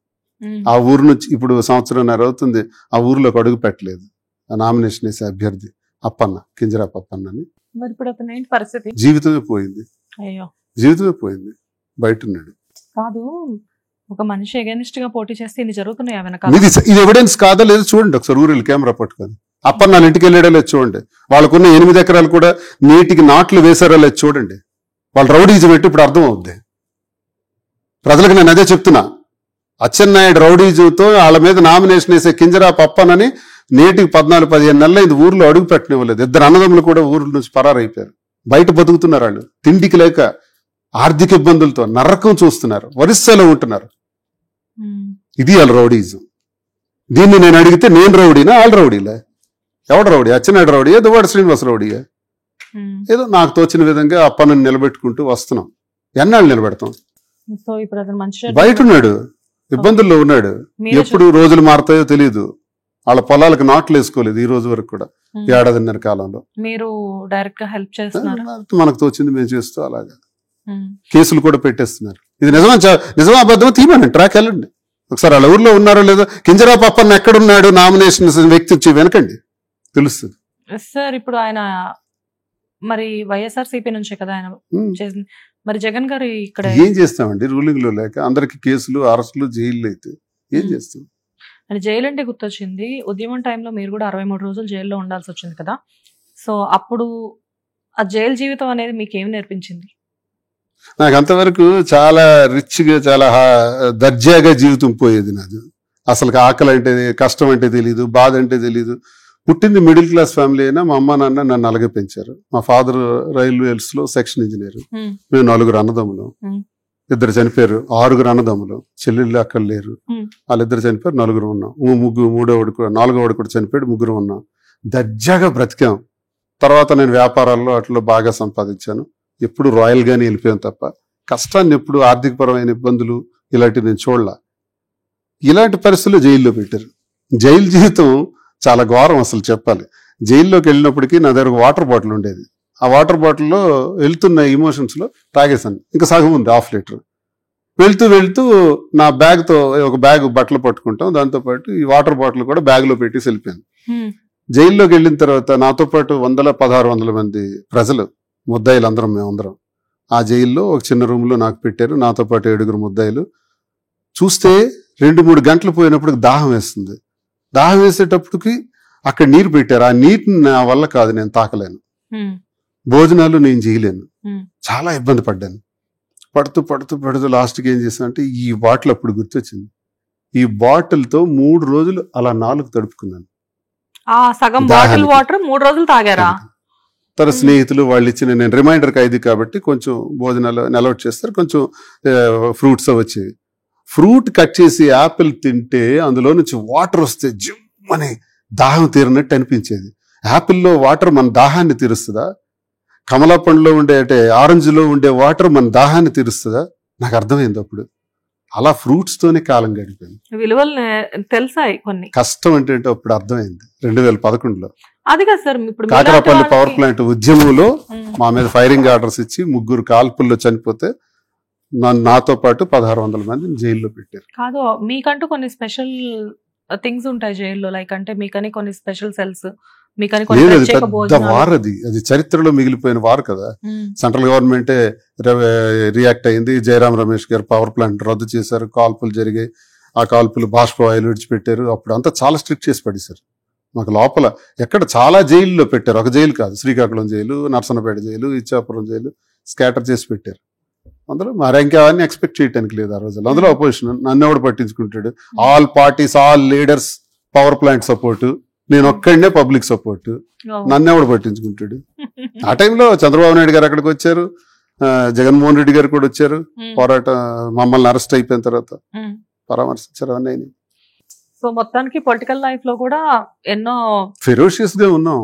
ఆ ఊరు నుంచి ఇప్పుడు 1.5 సంవత్సరం అవుతుంది ఆ ఊర్లోకి అడుగు పెట్టలేదు ఆ నామినేషన్ వేసే అభ్యర్థి అప్పన్న, కింజరాపు అప్పన్న అని. జీవితమే పోయింది. జీవితమే పోయింది. బయట ఉన్నాడు. కాదు, ఒక మనిషి ఎగెనిస్ట్ గా పోటీ చేస్తే ఇన్ని జరుగుతున్నాయి వెనక. ఇది ఎవిడెన్స్ కాదా లేదో చూడండి ఒకసారి. ఊరిలో కెమెరా పట్టుకొని అప్పన్న ఇంటికి వెళ్ళాడో లేదు చూడండి. వాళ్ళకున్న 8 ఎకరాలు కూడా నీటికి నాట్లు వేసారో లేదు చూడండి. వాళ్ళు రౌడీజం పెట్టి ఇప్పుడు అర్థం అవుద్ది ప్రజలకు. నేను అదే చెప్తున్నా. అచ్చెన్నాయుడు రౌడీజంతో వాళ్ళ మీద నామినేషన్ వేసే కింజరాపు అప్పన్నని నేటికి 14-15 నెలలు ఇది ఊర్లో అడుగు పెట్టనివ్వలేదు. 2 అన్నదమ్ములు కూడా ఊర్ల నుంచి పరారైపోయారు. బయట బతుకుతున్నారు. వాళ్ళు తిండికి లేక ఆర్థిక ఇబ్బందులతో నరకం చూస్తున్నారు, వరిస్సలో ఉంటున్నారు. ఇది వాళ్ళ రౌడీజం. దీన్ని నేను అడిగితే నేను రౌడీనా వాళ్ళు రౌడీలే? ఎవడు రౌడీ? అచ్చెన్నాయుడు రౌడీయా, దువ్వాడ శ్రీనివాస రౌడీయా? ఏదో నాకు తోచిన విధంగా అప్పన్నని నిలబెట్టుకుంటూ వస్తున్నాం. ఎన్నాళ్ళు నిలబెడతాం? బయట ఉన్నాడు, ఇబ్బందుల్లో ఉన్నాడు. ఎప్పుడు రోజులు మారుతాయో తెలియదు. వాళ్ళ పొలాలకు నాట్లు వేసుకోలేదు ఈ రోజు వరకు కూడా. 1.5 కాలంలో మీరు డైరెక్ట్ గా హెల్ప్ చేస్తున్నారు. మనకు తోచింది మేము చేస్తూ అలాగా కేసులు కూడా పెట్టేస్తున్నారు. ఇది నిజమా అబద్ధమా తీయమని ట్రాక్ వెళ్ళండి ఒకసారి. వాళ్ళ ఊర్లో ఉన్నారో లేదో, కింజరాపు అప్పన్న ఎక్కడున్నాడు నామినేషన్ వ్యక్తి వచ్చి వెనకండి, తెలుస్తుంది. సార్ ఇప్పుడు ఆయన మరి వైఎస్ఆర్సీపీ నుంచే కదా ఆయన ఉమ్. చేసింది. మరి జగన్ గారు ఇక్కడ ఏం చేస్తామండి, రూలింగ్ లో లేక అందరికి కేసులు అరెస్టులు జైళ్ళు అయితే ఏం చేస్తాం. ఆయన జైలు అంటే గుర్తొచ్చింది. ఉద్యమం టైంలో మీరు కూడా 63 రోజులు జైల్లో ఉండాల్సి వచ్చింది కదా. సో అప్పుడు ఆ జైలు జీవితం అనేది మీకు ఏం నేర్పించింది? నాకు అంతవరకు చాలా రిచ్ గా చాలా దర్జాగా జీవితం పోయేది నాది. అసలు ఆకలి అంటే కష్టం అంటే తెలీదు, బాధ అంటే తెలీదు. పుట్టింది మిడిల్ క్లాస్ ఫ్యామిలీ అయినా మా అమ్మ నాన్న నన్ను అలాగే పెంచారు. మా ఫాదర్ రైల్వేస్ లో సెక్షన్ ఇంజనీర్. మేము 4 అన్నదమ్ములు, 2 చనిపోయారు. 6 అన్నదమ్ములు, చెల్లెళ్ళు అక్కడ లేరు. వాళ్ళిద్దరు చనిపోయారు, 4 ఉన్నాం. నాలుగోవాడు కూడా చనిపోయాడు, 3 ఉన్నాం. దర్జాగా బ్రతికాం. తర్వాత నేను వ్యాపారాల్లో అట్లా బాగా సంపాదించాను. ఎప్పుడు రాయల్ గానే వెళ్ళిపోయాం తప్ప కష్టాన్ని ఎప్పుడు ఆర్థికపరమైన ఇబ్బందులు ఇలాంటివి నేను చూడలా. ఇలాంటి పరిస్థితుల్లో జైల్లో పెట్టారు. జైలు జీవితం చాలా ఘోరం అసలు చెప్పాలి. జైల్లోకి వెళ్ళినప్పటికీ నా దగ్గర వాటర్ బాటిల్ ఉండేది. ఆ వాటర్ బాటిల్లో వెళ్తున్న ఇమోషన్స్ లో తాగేశాను. ఇంకా సగం ఉంది, 1/2 లీటర్. వెళ్తూ నా బ్యాగ్ తో ఒక బ్యాగ్ బట్టలు పట్టుకుంటాం, దాంతో పాటు ఈ వాటర్ బాటిల్ కూడా బ్యాగ్ లో పెట్టేసి వెళ్ళిపోయాను. జైల్లోకి వెళ్ళిన తర్వాత నాతో పాటు 1600 మంది ప్రజలు, ముద్దాయిలు అందరం, మేమందరం ఆ జైల్లో ఒక చిన్న రూమ్ లో నాకు పెట్టారు. నాతో పాటు 7 ముద్దాయిలు. చూస్తే 2-3 గంటలు పోయినప్పుడు దాహం వేస్తుంది. దాహం వేసేటప్పటికి అక్కడ నీరు పెట్టారు. ఆ నీటిని నా వల్ల కాదు, నేను తాకలేను. భోజనాలు నేను చేయలేను. చాలా ఇబ్బంది పడ్డాను. పడుతూ లాస్ట్కి ఏం చేశాను అంటే ఈ బాటిల్ అప్పుడు గుర్తొచ్చింది. ఈ బాటిల్ తో 3 రోజులు అలా నాలుగు తడుపుకున్నాను. ఆ సగం బాటిల్ వాటర్ 3 రోజులు తాగారా? తన స్నేహితులు వాళ్ళు ఇచ్చిన, నేను రిమైండర్ ఖైదీ కాబట్టి కొంచెం భోజనాలు అలౌట్ చేస్తారు, కొంచెం ఫ్రూట్స్ వచ్చేవి. ఫ్రూట్ కట్ చేసి యాపిల్ తింటే అందులో నుంచి వాటర్ వస్తే జిమ్మని దాహం తీరినట్టు అనిపించేది. యాపిల్లో వాటర్ మన దాహాన్ని తీరుస్తుందా? కమలా పండులో ఉండే అంటే ఆరెంజ్లో ఉండే వాటర్ మన దాహాన్ని తీరుస్తుందా? నాకు అర్థమైంది అప్పుడు. అలా ఫ్రూట్స్ తోనే కాలం గడిపోయింది. విలువలు తెలిసాయి కొన్ని. కష్టం అంటే అప్పుడు అర్థమైంది 2011లో. అది కదా సార్, ఇప్పుడు కాకరాపల్లి పవర్ ప్లాంట్ ఉద్యమంలో మా మీద ఫైరింగ్ ఆర్డర్స్ ఇచ్చి 3 కాల్పుల్లో చనిపోతే నాతో పాటు 1600 మందిని జైల్లో పెట్టారు. కాదు, మీకంటూ కొన్ని స్పెషల్ థింగ్స్ ఉంటాయి జైల్లో, లైక్ అంటే మీకని కొన్ని స్పెషల్ సెల్స్, మీకని కొన్ని ప్రత్యేక పెద్ద భోజనాలు. వార్ అది చరిత్రలో మిగిలిపోయిన వార్ కదా. సెంట్రల్ గవర్నమెంటే రియాక్ట్ అయింది. జయరాం రమేష్ గారు పవర్ ప్లాంట్ రద్దు చేశారు, కాల్పులు జరిగాయి. ఆ కాల్పులు బాష్పవాయువులు విడిచిపెట్టారు. అప్పుడు అంతా చాలా స్ట్రిక్ట్ చేసి పడేశారు. మాకు లోపల ఎక్కడ చాలా జైల్లో పెట్టారు. ఒక జైలు కాదు, Srikakulam jail, Narasannapeta jail, Ichchapuram jail scatter చేసి పెట్టారు. అందులో మరి ఇంకా అవన్నీ ఎక్స్పెక్ట్ చేయడానికి లేదు ఆ రోజుల్లో. అందులో అపోజిషన్ నన్ను ఎవడు పట్టించుకుంటాడు? All parties, all leaders power plant support, నేను ఒక్కడనే పబ్లిక్ సపోర్ట్. నన్ను ఎవడు పట్టించుకుంటాడు? ఆ టైంలో చంద్రబాబు నాయుడు గారు అక్కడికి వచ్చారు, జగన్మోహన్ రెడ్డి గారు కూడా వచ్చారు. పోరాటం మమ్మల్ని అరెస్ట్ అయిపోయిన తర్వాత పరామర్శించారు. అవన్నీ అయినాయి. సో మొత్తానికి పొలిటికల్ లైఫ్ లో కూడా ఎన్నో ఫెరోషియస్ గా ఉన్నాం.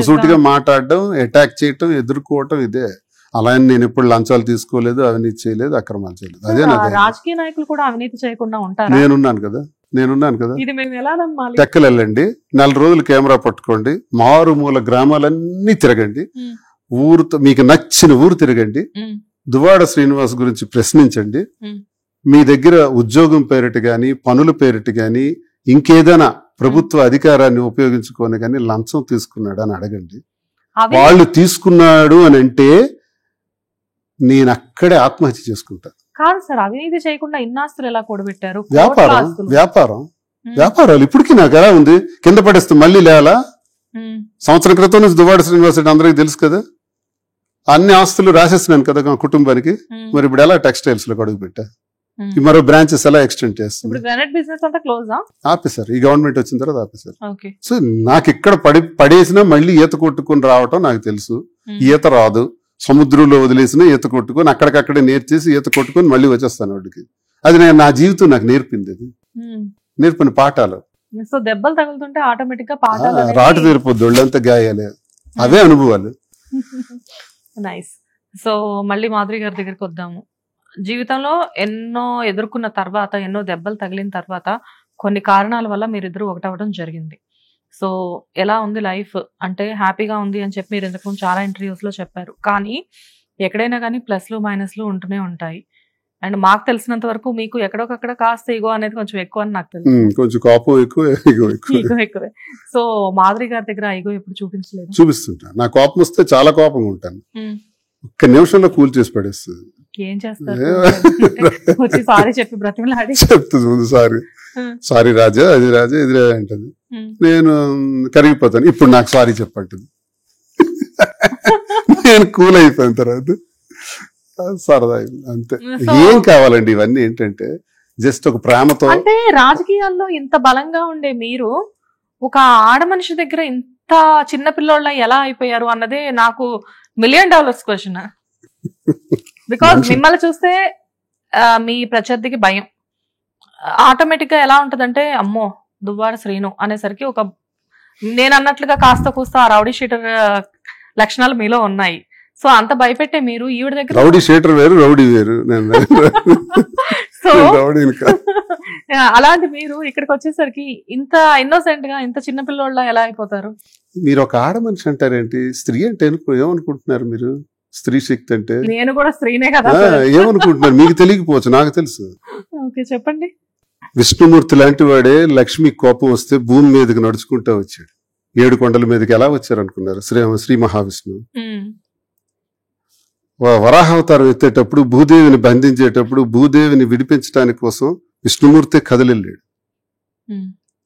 సూటిగా మాట్లాడడం, అటాక్ చేయటం, ఎదుర్కోవటం ఇదే. అలా నేను ఎప్పుడు లంచాలు తీసుకోలేదు, అవినీతి చేయలేదు, అక్రమాలు చేయలేదు. అదే రాజకీయ నాయకులు కూడా అవినీతి చేయకుండా ఉంటారు. నేనున్నాను కదా. ఇది మేము ఎలా నమ్మాలి? టెక్కలెళ్ళండి, 4 రోజులు కెమెరా పట్టుకోండి, మారుమూల గ్రామాలన్నీ తిరగండి, ఊరుతో మీకు నచ్చిన ఊరు తిరగండి, దువ్వాడ శ్రీనివాస్ గురించి ప్రశ్నించండి. మీ దగ్గర ఉద్యోగం పేరిట గాని, పనుల పేరిట గాని, ఇంకేదైనా ప్రభుత్వ అధికారాన్ని ఉపయోగించుకొని కానీ లంచం తీసుకున్నాడు అని అడగండి. వాళ్ళు తీసుకున్నాడు అని అంటే నేను అక్కడే ఆత్మహత్య చేసుకుంటా. కాదు సార్, అవినీతి చేయకుండా ఇన్నాస్తులు ఎలా కూడబెట్టారు? వ్యాపారాలు ఇప్పటికీ నాకు ఎలా ఉంది, కింద పడేస్తే మళ్ళీ లేలా? సంవత్సరం క్రితం నుంచి దువ్వాడ శ్రీనివాస్ రెడ్డి అందరికీ తెలుసు కదా, అన్ని ఆస్తులు రాసేస్తున్నాను కదా మా కుటుంబానికి. మరి ఇప్పుడు ఎలా టెక్స్టైల్స్ లో అడుగు పెట్టా? మరో బ్రాంచెస్ ఎలా ఎక్స్టెండ్ చేస్తుంది? ఆపేశారు. ఈ గవర్నమెంట్ వచ్చిన తర్వాత ఆపేశారు. సో నాకు ఇక్కడ పడేసినా మళ్ళీ ఈత కొట్టుకుని రావటం నాకు తెలుసు. ఈత రాదు, సముద్రంలో వదిలేసిన ఈత కొట్టుకొని అక్కడికక్కడే నేర్చేసి ఈత కొట్టుకొని మళ్ళీ వచ్చేస్తాను వాడికి. అది నేను నా జీవితం నాకు నేర్పింది, అది నేర్పిన పాఠాలు. సో దెబ్బలు తగులుతుంటే ఆటోమేటిక్ గా పాఠాలు, రాటు తీరిపోద్ది, ఒళ్ళంతా గాయాలే, అవే అనుభవాలు. నైస్. సో మళ్ళీ మాధురి గారి దగ్గరికి వద్దాము. జీవితంలో ఎన్నో ఎదుర్కొన్న తర్వాత, ఎన్నో దెబ్బలు తగిలిన తర్వాత కొన్ని కారణాల వల్ల మీరిద్దరు ఒకటవడం జరిగింది. సో ఎలా ఉంది లైఫ్ అంటే? హ్యాపీగా ఉంది అని చెప్పి మీరు ఇంతకుముందు చాలా ఇంటర్వ్యూస్ లో చెప్పారు. కానీ ఎక్కడైనా కానీ ప్లస్లు మైనస్లు ఉంటూనే ఉంటాయి. అండ్ మాకు తెలిసినంత వరకు మీకు ఎక్కడొకక్కడ కాస్త ఈగో అనేది కొంచెం ఎక్కువ అని నాకు తెలుసు. కొంచెం కోపం ఎక్కువ, ఈగో ఎక్కువ. ఈగో ఎక్కువే. సో మాధురి గారి దగ్గర ఈగో ఎప్పుడు చూపించలేదు? చూపిస్తుంటా. నా కోపం వస్తే చాలా కోపంగా ఉంటాను, ఒక్క నిమిషంలో కూల్ చేసి పడేస్తుంది. ఏం చేస్తారు? వచ్చి సారీ చెప్పి బ్రతిమలాడి చెప్తుంది ముందు, సారీ రాజా, అది రాజా, ఇది రాజా అంటది. నేను కరిగిపోతాను, ఇప్పుడు నాకు సారీ చెప్పంటుంది. నేను కూల్ అయిపోయిన తర్వాత సరదా అంతే. ఏం కావాలండి ఇవన్నీ ఏంటంటే జస్ట్ ఒక ప్రేమతో. అంటే రాజకీయాల్లో ఇంత బలంగా ఉండే మీరు ఒక ఆడ మనిషి దగ్గర ఇంత చిన్న పిల్లోళ్ళ ఎలా అయిపోయారు అన్నదే నాకు $1,000,000 క్వశ్చన్. బికాస్ మిమ్మల్ని చూస్తే మీ ప్రత్యర్థికి భయం. ఆటోమేటిక్ గా ఎలా ఉంటదంటే అమ్మో దువ్వాడ శ్రీను అనేసరికి ఒక నేను అన్నట్లుగా కాస్త కూస్త ఆ రౌడీ షీటర్ లక్షణాలు మీలో ఉన్నాయి. సో అంత భయపెట్టే మీరు ఈవిడ దగ్గర రౌడీ షీటర్ వేరు, రౌడీ వేరు. సో అలాంటి మీరు ఇక్కడికి వచ్చేసరికి ఇంత ఇన్నోసెంట్ గా ఇంత చిన్న పిల్లోళ్ళ ఎలా అయిపోతారు? మీరు ఒక ఆడ మనిషి అంటారేంటి? స్త్రీ అంటే ఏమనుకుంటున్నారు మీరు? స్త్రీ శక్తి అంటే నేను కూడా స్త్రీనే కదా ఏమనుకుంటున్నారు? మీకు తెలియకపోవచ్చు, నాకు తెలుసు. ఓకే చెప్పండి. విష్ణుమూర్తి లాంటి వాడే లక్ష్మి కోపం వస్తే భూమి మీదకి నడుచుకుంటూ వచ్చాడు. 7 కొండల మీదకి ఎలా వచ్చారు అనుకున్నారు? శ్రీ మహావిష్ణువు వరాహావతారం ఎత్తేటప్పుడు, భూదేవిని బంధించేటప్పుడు, భూదేవిని విడిపించడానికి కోసం విష్ణుమూర్తి కదలెళ్ళాడు.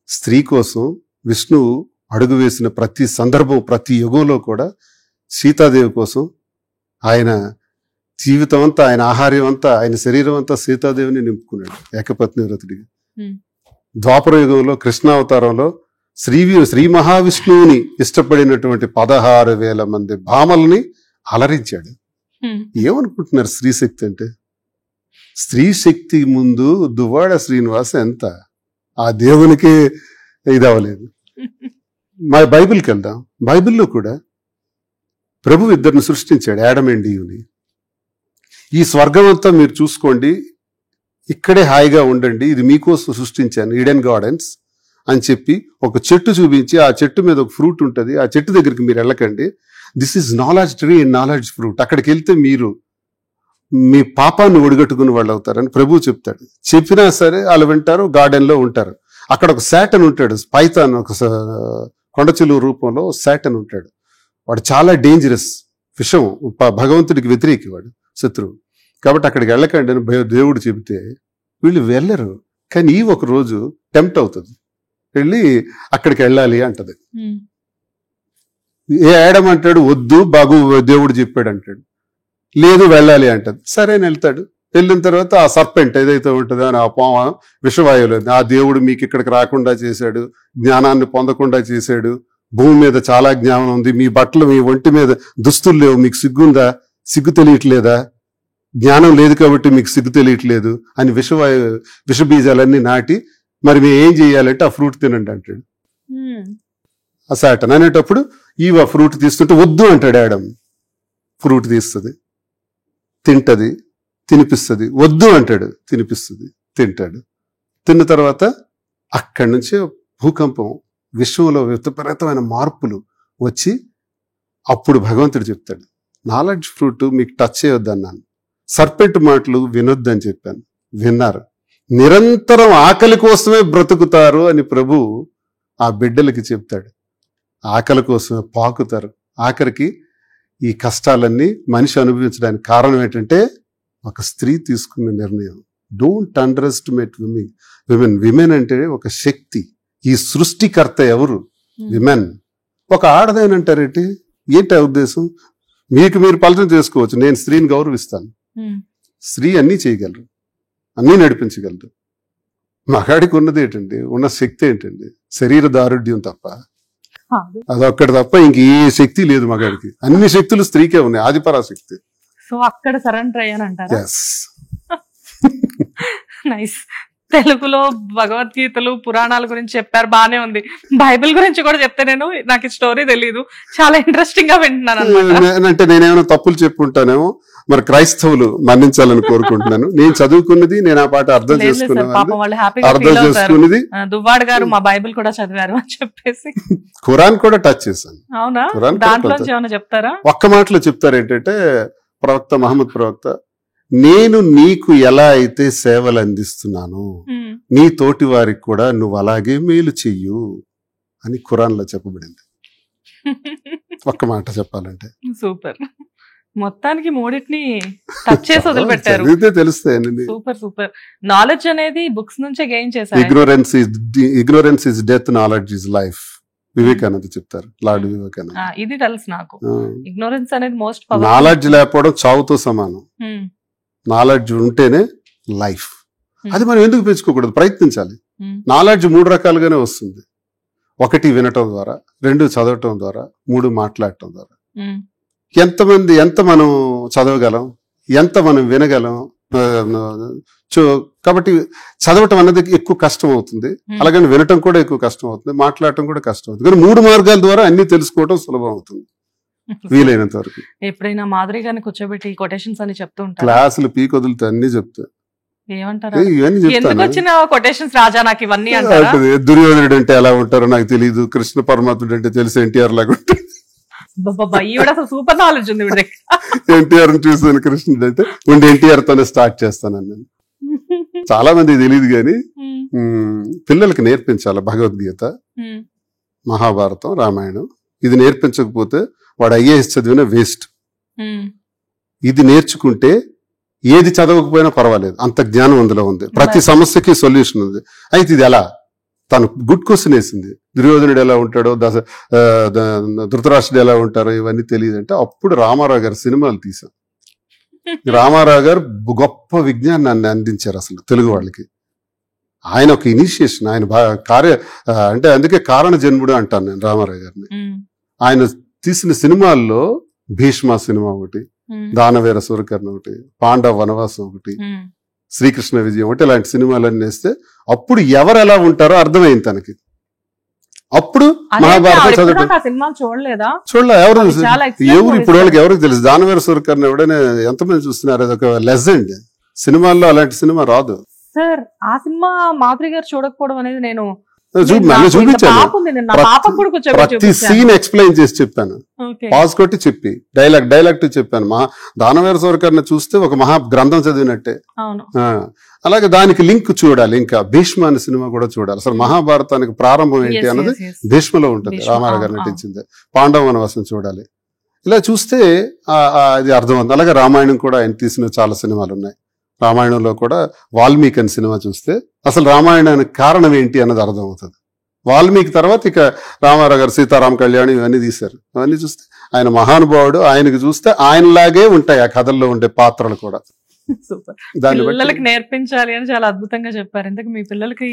స్త్రీ కోసం విష్ణువు అడుగు వేసిన ప్రతి సందర్భం, ప్రతి యుగంలో కూడా సీతాదేవి కోసం ఆయన జీవితం అంతా, ఆయన ఆహార్యం అంతా, ఆయన శరీరం అంతా సీతాదేవిని నింపుకున్నాడు ఏకపత్ని వ్రతుడిగా. ద్వాపర యుగంలో కృష్ణావతారంలో శ్రీ మహావిష్ణువుని ఇష్టపడినటువంటి 16,000 మంది భామల్ని అలరించాడు. ఏమనుకుంటున్నారు స్త్రీ శక్తి అంటే? స్త్రీ శక్తి ముందు దువ్వాడ శ్రీనివాస్ ఎంత? ఆ దేవునికి ఇది అవ్వలేదు. మా బైబిల్కి వెళ్దాం. బైబిల్లో కూడా ప్రభు ఇద్దరిని సృష్టించాడు, యాడమ్ అండ్ ఈవ్ని. ఈ స్వర్గం అంతా మీరు చూసుకోండి, ఇక్కడే హాయిగా ఉండండి, ఇది మీకోసం సృష్టించాను, ఈడెన్ గార్డెన్స్ అని చెప్పి ఒక చెట్టు చూపించి, ఆ చెట్టు మీద ఒక ఫ్రూట్ ఉంటుంది, ఆ చెట్టు దగ్గరికి మీరు వెళ్ళకండి, this is knowledge tree and knowledge fruit, అక్కడికి వెళ్తే మీరు మీ పాపాన్ని ఒడిగట్టుకుని వాళ్ళు అవుతారని ప్రభు చెప్తాడు. చెప్పినా సరే వాళ్ళు వింటారు, గార్డెన్ లో ఉంటారు. అక్కడ ఒక శాటన్ ఉంటాడు, పైథాన్, ఒక కొండచిలువ రూపంలో శాటన్ ఉంటాడు. వాడు చాలా డేంజరస్, విషం, భగవంతుడికి వ్యతిరేకి, వాడు శత్రువు. కాబట్టి అక్కడికి వెళ్ళకండి అని దేవుడు చెబితే వీళ్ళు వెళ్ళరు. కానీ ఈ ఒక రోజు టెంప్ట్ అవుతుంది, వెళ్ళి అక్కడికి వెళ్ళాలి అంటది. ఏ యాడమ్ అంటాడు వద్దు, దేవుడు చెప్పాడు అంటాడు. లేదు వెళ్ళాలి అంటది. సరే అని వెళ్తాడు. వెళ్ళిన తర్వాత ఆ సర్పెంట్ ఏదైతే ఉంటుందో అని, ఆ పామ విషవాయువులు, ఆ దేవుడు మీకు ఇక్కడికి రాకుండా చేశాడు, జ్ఞానాన్ని పొందకుండా చేశాడు, భూమి మీద చాలా జ్ఞానం ఉంది, మీ బట్టలు, మీ ఒంటి మీద దుస్తులు లేవు, మీకు సిగ్గుందా? సిగ్గు తెలియట్లేదా? జ్ఞానం లేదు కాబట్టి మీకు సిగ్గు తెలియట్లేదు అని విషబీజాలన్నీ నాటి, మరి మేము ఏం చేయాలంటే ఆ ఫ్రూట్ తినండి అంటాడు. ఆ సాటన్ అనేటప్పుడు ఆ ఫ్రూట్ తీస్తుంటే వద్దు అంటాడు యాడమ్. ఫ్రూట్ తీస్తుంది, తింటది, తినిపిస్తుంది. వద్దు అంటాడు, తినిపిస్తుంది, తింటాడు. తిన్న తర్వాత అక్కడి నుంచి భూకంపం, విశ్వంలో విపరీతమైన మార్పులు వచ్చి అప్పుడు భగవంతుడు చెప్తాడు, నాలెడ్జ్ ఫ్రూట్ మీకు టచ్ చేయొద్దన్నాను, సర్పెంట్ మాటలు వినొద్దని చెప్పాను, విన్నారు, నిరంతరం ఆకలి కోసమే బ్రతుకుతారు అని ప్రభు ఆ బిడ్డలకి చెప్తాడు. ఆకలి కోసమే పాకుతారు. ఆఖరికి ఈ కష్టాలన్నీ మనిషి అనుభవించడానికి కారణం ఏంటంటే ఒక స్త్రీ తీసుకున్న నిర్ణయం. డోంట్ అండర్ ఎస్టిమేట్ విమెన్ అంటే ఒక శక్తి. ఈ సృష్టికర్త ఎవరు? విమెన్. ఒక ఆడదేనంటారేంటి? ఏంటి ఆ ఉద్దేశం? మీకు మీరు పలచన చేసుకోవచ్చు, నేను స్త్రీని గౌరవిస్తాను. స్త్రీ అన్నీ చేయగలరు, అన్నీ నడిపించగలరు. మగాడికి ఉన్నది ఏంటండి? ఉన్న శక్తి ఏంటండి? శరీర దారుఢ్యం తప్ప, అదొక్కటి తప్ప ఇంక ఏ శక్తి లేదు మగాడికి. అన్ని శక్తులు స్త్రీకే ఉన్నాయి, ఆదిపరాశక్తి. సో అక్కడ సరెండర్ అయ్యానంటారా? నైస్. తెలుగులో భగవద్గీతలు, పురాణాల గురించి చెప్పారు, బానే ఉంది. బైబిల్ గురించి కూడా చెప్తే నాకు ఈ స్టోరీ తెలీదు, చాలా ఇంట్రెస్టింగ్ గా వింటున్నాను అన్నమాట. అంటే నేనేమైనా తప్పులు చెప్పుంటానేమో, మరి క్రైస్తవులు మన్నించాలని కోరుకుంటున్నాను. నేను చదువుకున్నది, నేను ఆ పాట అర్థం చేసుకున్నది. దువ్వాడ గారు మా బైబిల్ కూడా చదివారు అని చెప్పేసి ఖురాన్ కూడా టచ్ చేశాను. అవునా? దాంట్లో ఏమైనా చెప్తారా? ఒక్క మాటలో చెప్తారు ఏంటంటే, ప్రవక్త మహమ్మద్ ప్రవక్త నేను నీకు ఎలా అయితే సేవలు అందిస్తున్నాను నీ తోటి వారికి కూడా నువ్వు అలాగే మేలు చెయ్యు అని ఖురాన్లో చెప్పబడింది. ఒక్క మాట చెప్పాలంటే సూపర్. మొత్తానికి మూడింటిని టచ్ చేసి వదిలిపెట్టారు. చదివితే తెలుస్తాయండి. Super super. నాలెడ్జ్ అనేది బుక్స్ నుంచే గెయిన్ చేశారు. Ignorance is death, knowledge is life. Vivekananda చెప్తారు, లార్డ్ వివేకానంద. ఇది తెలుసు నాకు. ఇగ్నోరెన్స్ అనేది మోస్ట్ పవర్ఫుల్. నాలెడ్జ్ లేకపోవడం చావుతో సమానం. నాలెడ్జ్ ఉంటేనే లైఫ్. అది మనం ఎందుకు పెంచుకోకూడదు? ప్రయత్నించాలి. నాలెడ్జ్ 3 రకాలుగానే వస్తుంది. 1 వినటం ద్వారా, 2 చదవటం ద్వారా, 3 మాట్లాడటం ద్వారా. ఎంత మనం చదవగలం, ఎంత మనం వినగలం. కాబట్టి చదవటం అనేది ఎక్కువ కష్టం అవుతుంది, అలాగని వినటం కూడా ఎక్కువ కష్టం అవుతుంది, మాట్లాడటం కూడా కష్టం అవుతుంది. కానీ 3 మార్గాల ద్వారా అన్ని తెలుసుకోవడం సులభం అవుతుంది వీలైనంత వరకు. ఎప్పుడైనా మాదిరి గారిని కూర్చోబెట్టి కొటేషన్స్ అని చెప్తూ ఉంటారు. క్లాసులు పీక్ వదులుతా అన్ని చెప్తా. ఏమంటారు? ఎందుకు వచ్చిన కొటేషన్స్ రాజా నాకు ఇవన్నీ అంటారా? దుర్యోధనుడు అంటే ఎలా ఉంటారో నాకు తెలియదు, కృష్ణ పరమాత్ముడు అంటే తెలిసి ఎన్టీఆర్ లాగా ఉంటాడు. సూపర్ నాలెడ్జ్ ఉంది. ఎన్టీఆర్ చూసాను, కృష్ణుడు అంటే ఉండి ఎన్టీఆర్ తోనే స్టార్ట్ చేస్తాను. నేను చాలా మంది తెలియదు కానీ పిల్లలకి నేర్పించాలి. భగవద్గీత, మహాభారతం, రామాయణం ఇది నేర్పించకపోతే వాడు ఐఏఎస్ చదివిన వేస్ట్. ఇది నేర్చుకుంటే ఏది చదవకపోయినా పర్వాలేదు, అంత జ్ఞానం అందులో ఉంది. ప్రతి సమస్యకి సొల్యూషన్ ఉంది. అయితే ఇది ఎలా? తను గుడ్ క్వశ్చన్ వేసింది. దుర్యోధనుడు ఎలా ఉంటాడో, ధృతరాష్ట్రుడు ఎలా ఉంటారో ఇవన్నీ తెలియదంటే అప్పుడు రామారావు గారు సినిమాలు తీశాం. రామారావు గారు గొప్ప విజ్ఞానాన్ని అందించారు అసలు తెలుగు వాళ్ళకి. ఆయన ఒక ఇనిషియేషన్, ఆయన అంటే అందుకే కారణ జన్ముడు అంటాను నేను రామారావు గారిని. ఆయన తీసిన సినిమాల్లో భీష్మ సినిమా ఒకటి, దానవేర సూరకర్ణ ఒకటి, పాండవ వనవాసం ఒకటి, శ్రీకృష్ణ విజయం ఒకటి, ఇలాంటి సినిమాలన్నీ వేస్తే అప్పుడు ఎవరు ఎలా ఉంటారో అర్థమైంది తనకి. అప్పుడు మహాభారతం చదవడం చూడలే ఎవరు ఇప్పుడు వాళ్ళకి ఎవరికి తెలుసు? దానవేర సూరకర్ణ ఎవడైనా ఎంతమంది చూస్తున్నారు? అది ఒక లెజెండ్. సినిమాల్లో అలాంటి సినిమా రాదు సార్. ఆ సినిమా మాధురి గారు చూడకపోవడం అనేది నేను చూపించాను. ప్రతి సీన్ ఎక్స్ప్లెయిన్ చేసి చెప్పాను, పాజ్ కొట్టి చెప్పి డైలాగ్ చెప్పాను. దానవేర సూరకర్ణ చూస్తే ఒక మహా గ్రంథం చదివినట్టే. అలాగే దానికి లింక్ చూడాలి. ఇంకా భీష్మ అనే సినిమా కూడా చూడాలి. అసలు మహాభారతానికి ప్రారంభం ఏంటి అన్నది భీష్మలో ఉంటుంది, రామారావు గారు నటించింది. పాండవ వనవాసం చూడాలి. ఇలా చూస్తే అది అర్థమవుతుంది. అలాగే రామాయణం కూడా ఆయన తీసిన చాలా సినిమాలు ఉన్నాయి. రామాయణంలో కూడా వాల్మీకి అనే సినిమా చూస్తే అసలు రామాయణానికి కారణం ఏంటి అన్నది అర్థమవుతుంది. వాల్మీకి తర్వాత ఇక రామారావు గారు సీతారామ కళ్యాణం ఇవన్నీ తీశారు. అవన్నీ చూస్తే ఆయన మహానుభావుడు. ఆయనకి చూస్తే ఆయనలాగే ఉంటాయి ఆ కథల్లో ఉండే పాత్రలు కూడా. పిల్లలకి నేర్పించాలి అని చాలా అద్భుతంగా చెప్పారు. ఇంతకు మీ పిల్లలకి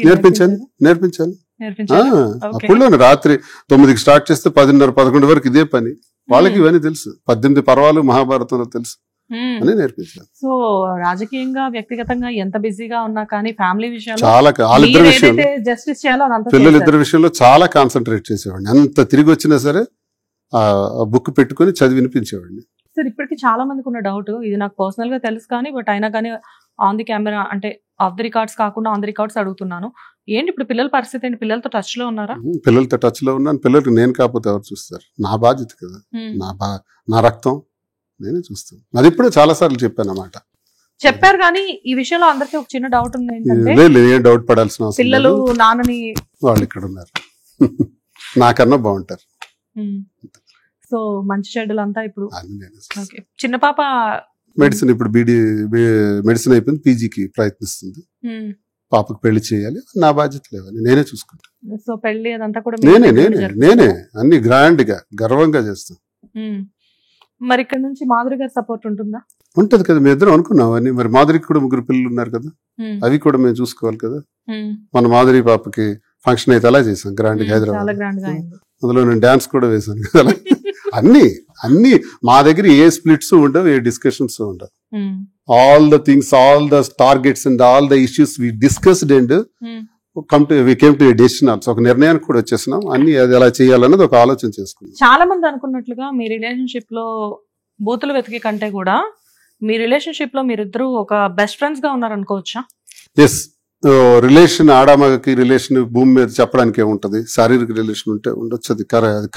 నేర్పించాను. అప్పుడు రాత్రి 9కి స్టార్ట్ చేస్తే 10:30-11 వరకు ఇదే పని. వాళ్ళకి ఇవన్నీ తెలుసు. 18 పర్వాలు మహాభారతంలో తెలుసు అని నేర్పించాను. సో రాజకీయంగా, వ్యక్తిగతంగా ఎంత బిజీగా ఉన్నా కానీ ఫ్యామిలీ విషయంలో చాలా, వాళ్ళిద్దరి విషయంలో, జస్టిస్ చేయాలో పిల్లలిద్దరి విషయంలో చాలా కాన్సన్ట్రేట్ చేసేవాడిని. ఎంత తిరిగి వచ్చినా సరే ఆ బుక్ పెట్టుకుని చదివి వినిపించేవాడిని. సార్ ఇప్పటికి చాలా మందికి ఉన్న డౌట్, ఇది నాకు పర్సనల్ గా తెలుసు కానీ బట్ అయినా కానీ ఆన్ ది కెమెరా అంటే ఆఫ్ ది రికార్డ్స్ కాకుండా ఆన్ ది రికార్డ్స్ అడుగుతున్నాను. ఏంటి ఇప్పుడు పిల్లల పరిస్థితి ఏంటి? పిల్లలతో టచ్ లో ఉన్నారా? పిల్లలతో టచ్ లో ఉన్నాను. పిల్లలకి నేను కాకపోతే ఎవరు చూస్తారు? నా బాధ్యత కదా, నా రక్తం నేనే చూస్తాను. అది ఇప్పుడే చాలా సార్లు చెప్పాను అన్నమాట. చెప్పారు కానీ ఈ విషయంలో అందరికీ ఒక చిన్న డౌట్ ఉంది. ఏం డౌట్ పడాల్సిన అవసరం. పిల్లలు నాన్నని వాళ్ళు ఇక్కడ ఉన్నారు, నాకన్నా బాగుంటారు. సో మంచి చెడ్డలు అంతా ఇప్పుడు చిన్న పాప మెడిసిన్ ఇప్పుడు మెడిసిన్ అయిపోయింది, పీజీకి ప్రయత్నిస్తుంది. పాపకు పెళ్లి చేయాలి, నా బాధ్యత లేవని నేనే చూసుకుంటాను. సో పెళ్లి అదంతా కూడా నేనే అన్ని గ్రాండ్ గా గర్వంగా చేస్తాను. మరి ఇక్కడ నుంచి మాధురి గారి సపోర్ట్ ఉంటుందా? ఉంటది కదా, మేము ఇద్దరం అనుకున్నాం అని. మరి మాధురికి కూడా 3 పిల్లలు ఉన్నారు కదా, అవి కూడా మేము చూసుకోవాలి కదా. మన మాధురి పాపకి ఫంక్షన్ అయితే అలా చేసాం గ్రాండ్ గా, హైదరాబాద్. అందులో నేను డాన్స్ కూడా వేసాను కదా. అన్ని మా దగ్గర ఏ స్ప్లిట్స్ ఉండవు, ఏ డిస్కషన్స్ ఉండవు. All the things, all the targets and all the issues we discussed and we came to a decision. ఒక నిర్ణయానికి కూడా వచ్చేసినాం. అన్ని అది ఎలా చేయాలన్నది ఒక ఆలోచన చేసుకున్నాం. చాలా మంది అనుకున్నట్లుగా మీ రిలేషన్షిప్ లో బూతులు వెతికి కంటే కూడా మీ రిలేషన్షిప్ లో మీరిద్దరు ఒక బెస్ట్ ఫ్రెండ్స్ గా ఉన్నారు అనుకోవచ్చా? ఎస్, రిలేషన్ ఆడామగకి రిలేషన్ భూమి మీద చెప్పడానికి ఏముంటది? శారీరక రిలేషన్ ఉంటే ఉండొచ్చు, అది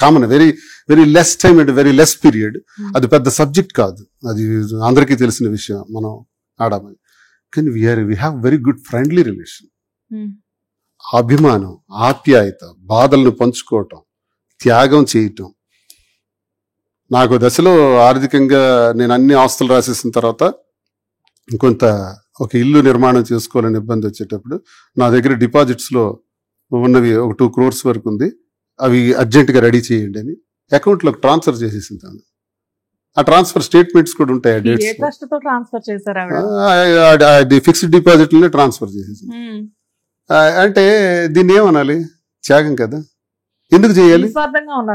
common. Very very less time and very less period. అది పెద్ద సబ్జెక్ట్ కాదు, అది అందరికీ తెలిసిన విషయం. మనం ఆడమని. కానీ we have very good friendly relation. అభిమానం, ఆప్యాయత, బాధలను పంచుకోవటం, త్యాగం చేయటం. నాకు దశలో ఆర్థికంగా నేను అన్ని ఆస్తులు రాసేసిన తర్వాత కొంత ఒక ఇల్లు నిర్మాణం చేసుకోవాలని ఇబ్బంది వచ్చేటప్పుడు నా దగ్గర డిపాజిట్స్లో ఉన్నవి ఒక 2 crores వరకు ఉంది, అవి అర్జెంటుగా రెడీ చేయండి అని అకౌంట్లోకి ట్రాన్స్ఫర్ చేసేసింది. ఆ ట్రాన్స్ఫర్ స్టేట్మెంట్స్ కూడా ఉంటాయి. ఆ డేట్స్ ఫిక్స్డ్ డిపాజిట్లనే ట్రాన్స్ఫర్ చేసేసింది. అంటే దీన్ని ఏమనాలి? త్యాగం కదా. ఎందుకు చేయాలి?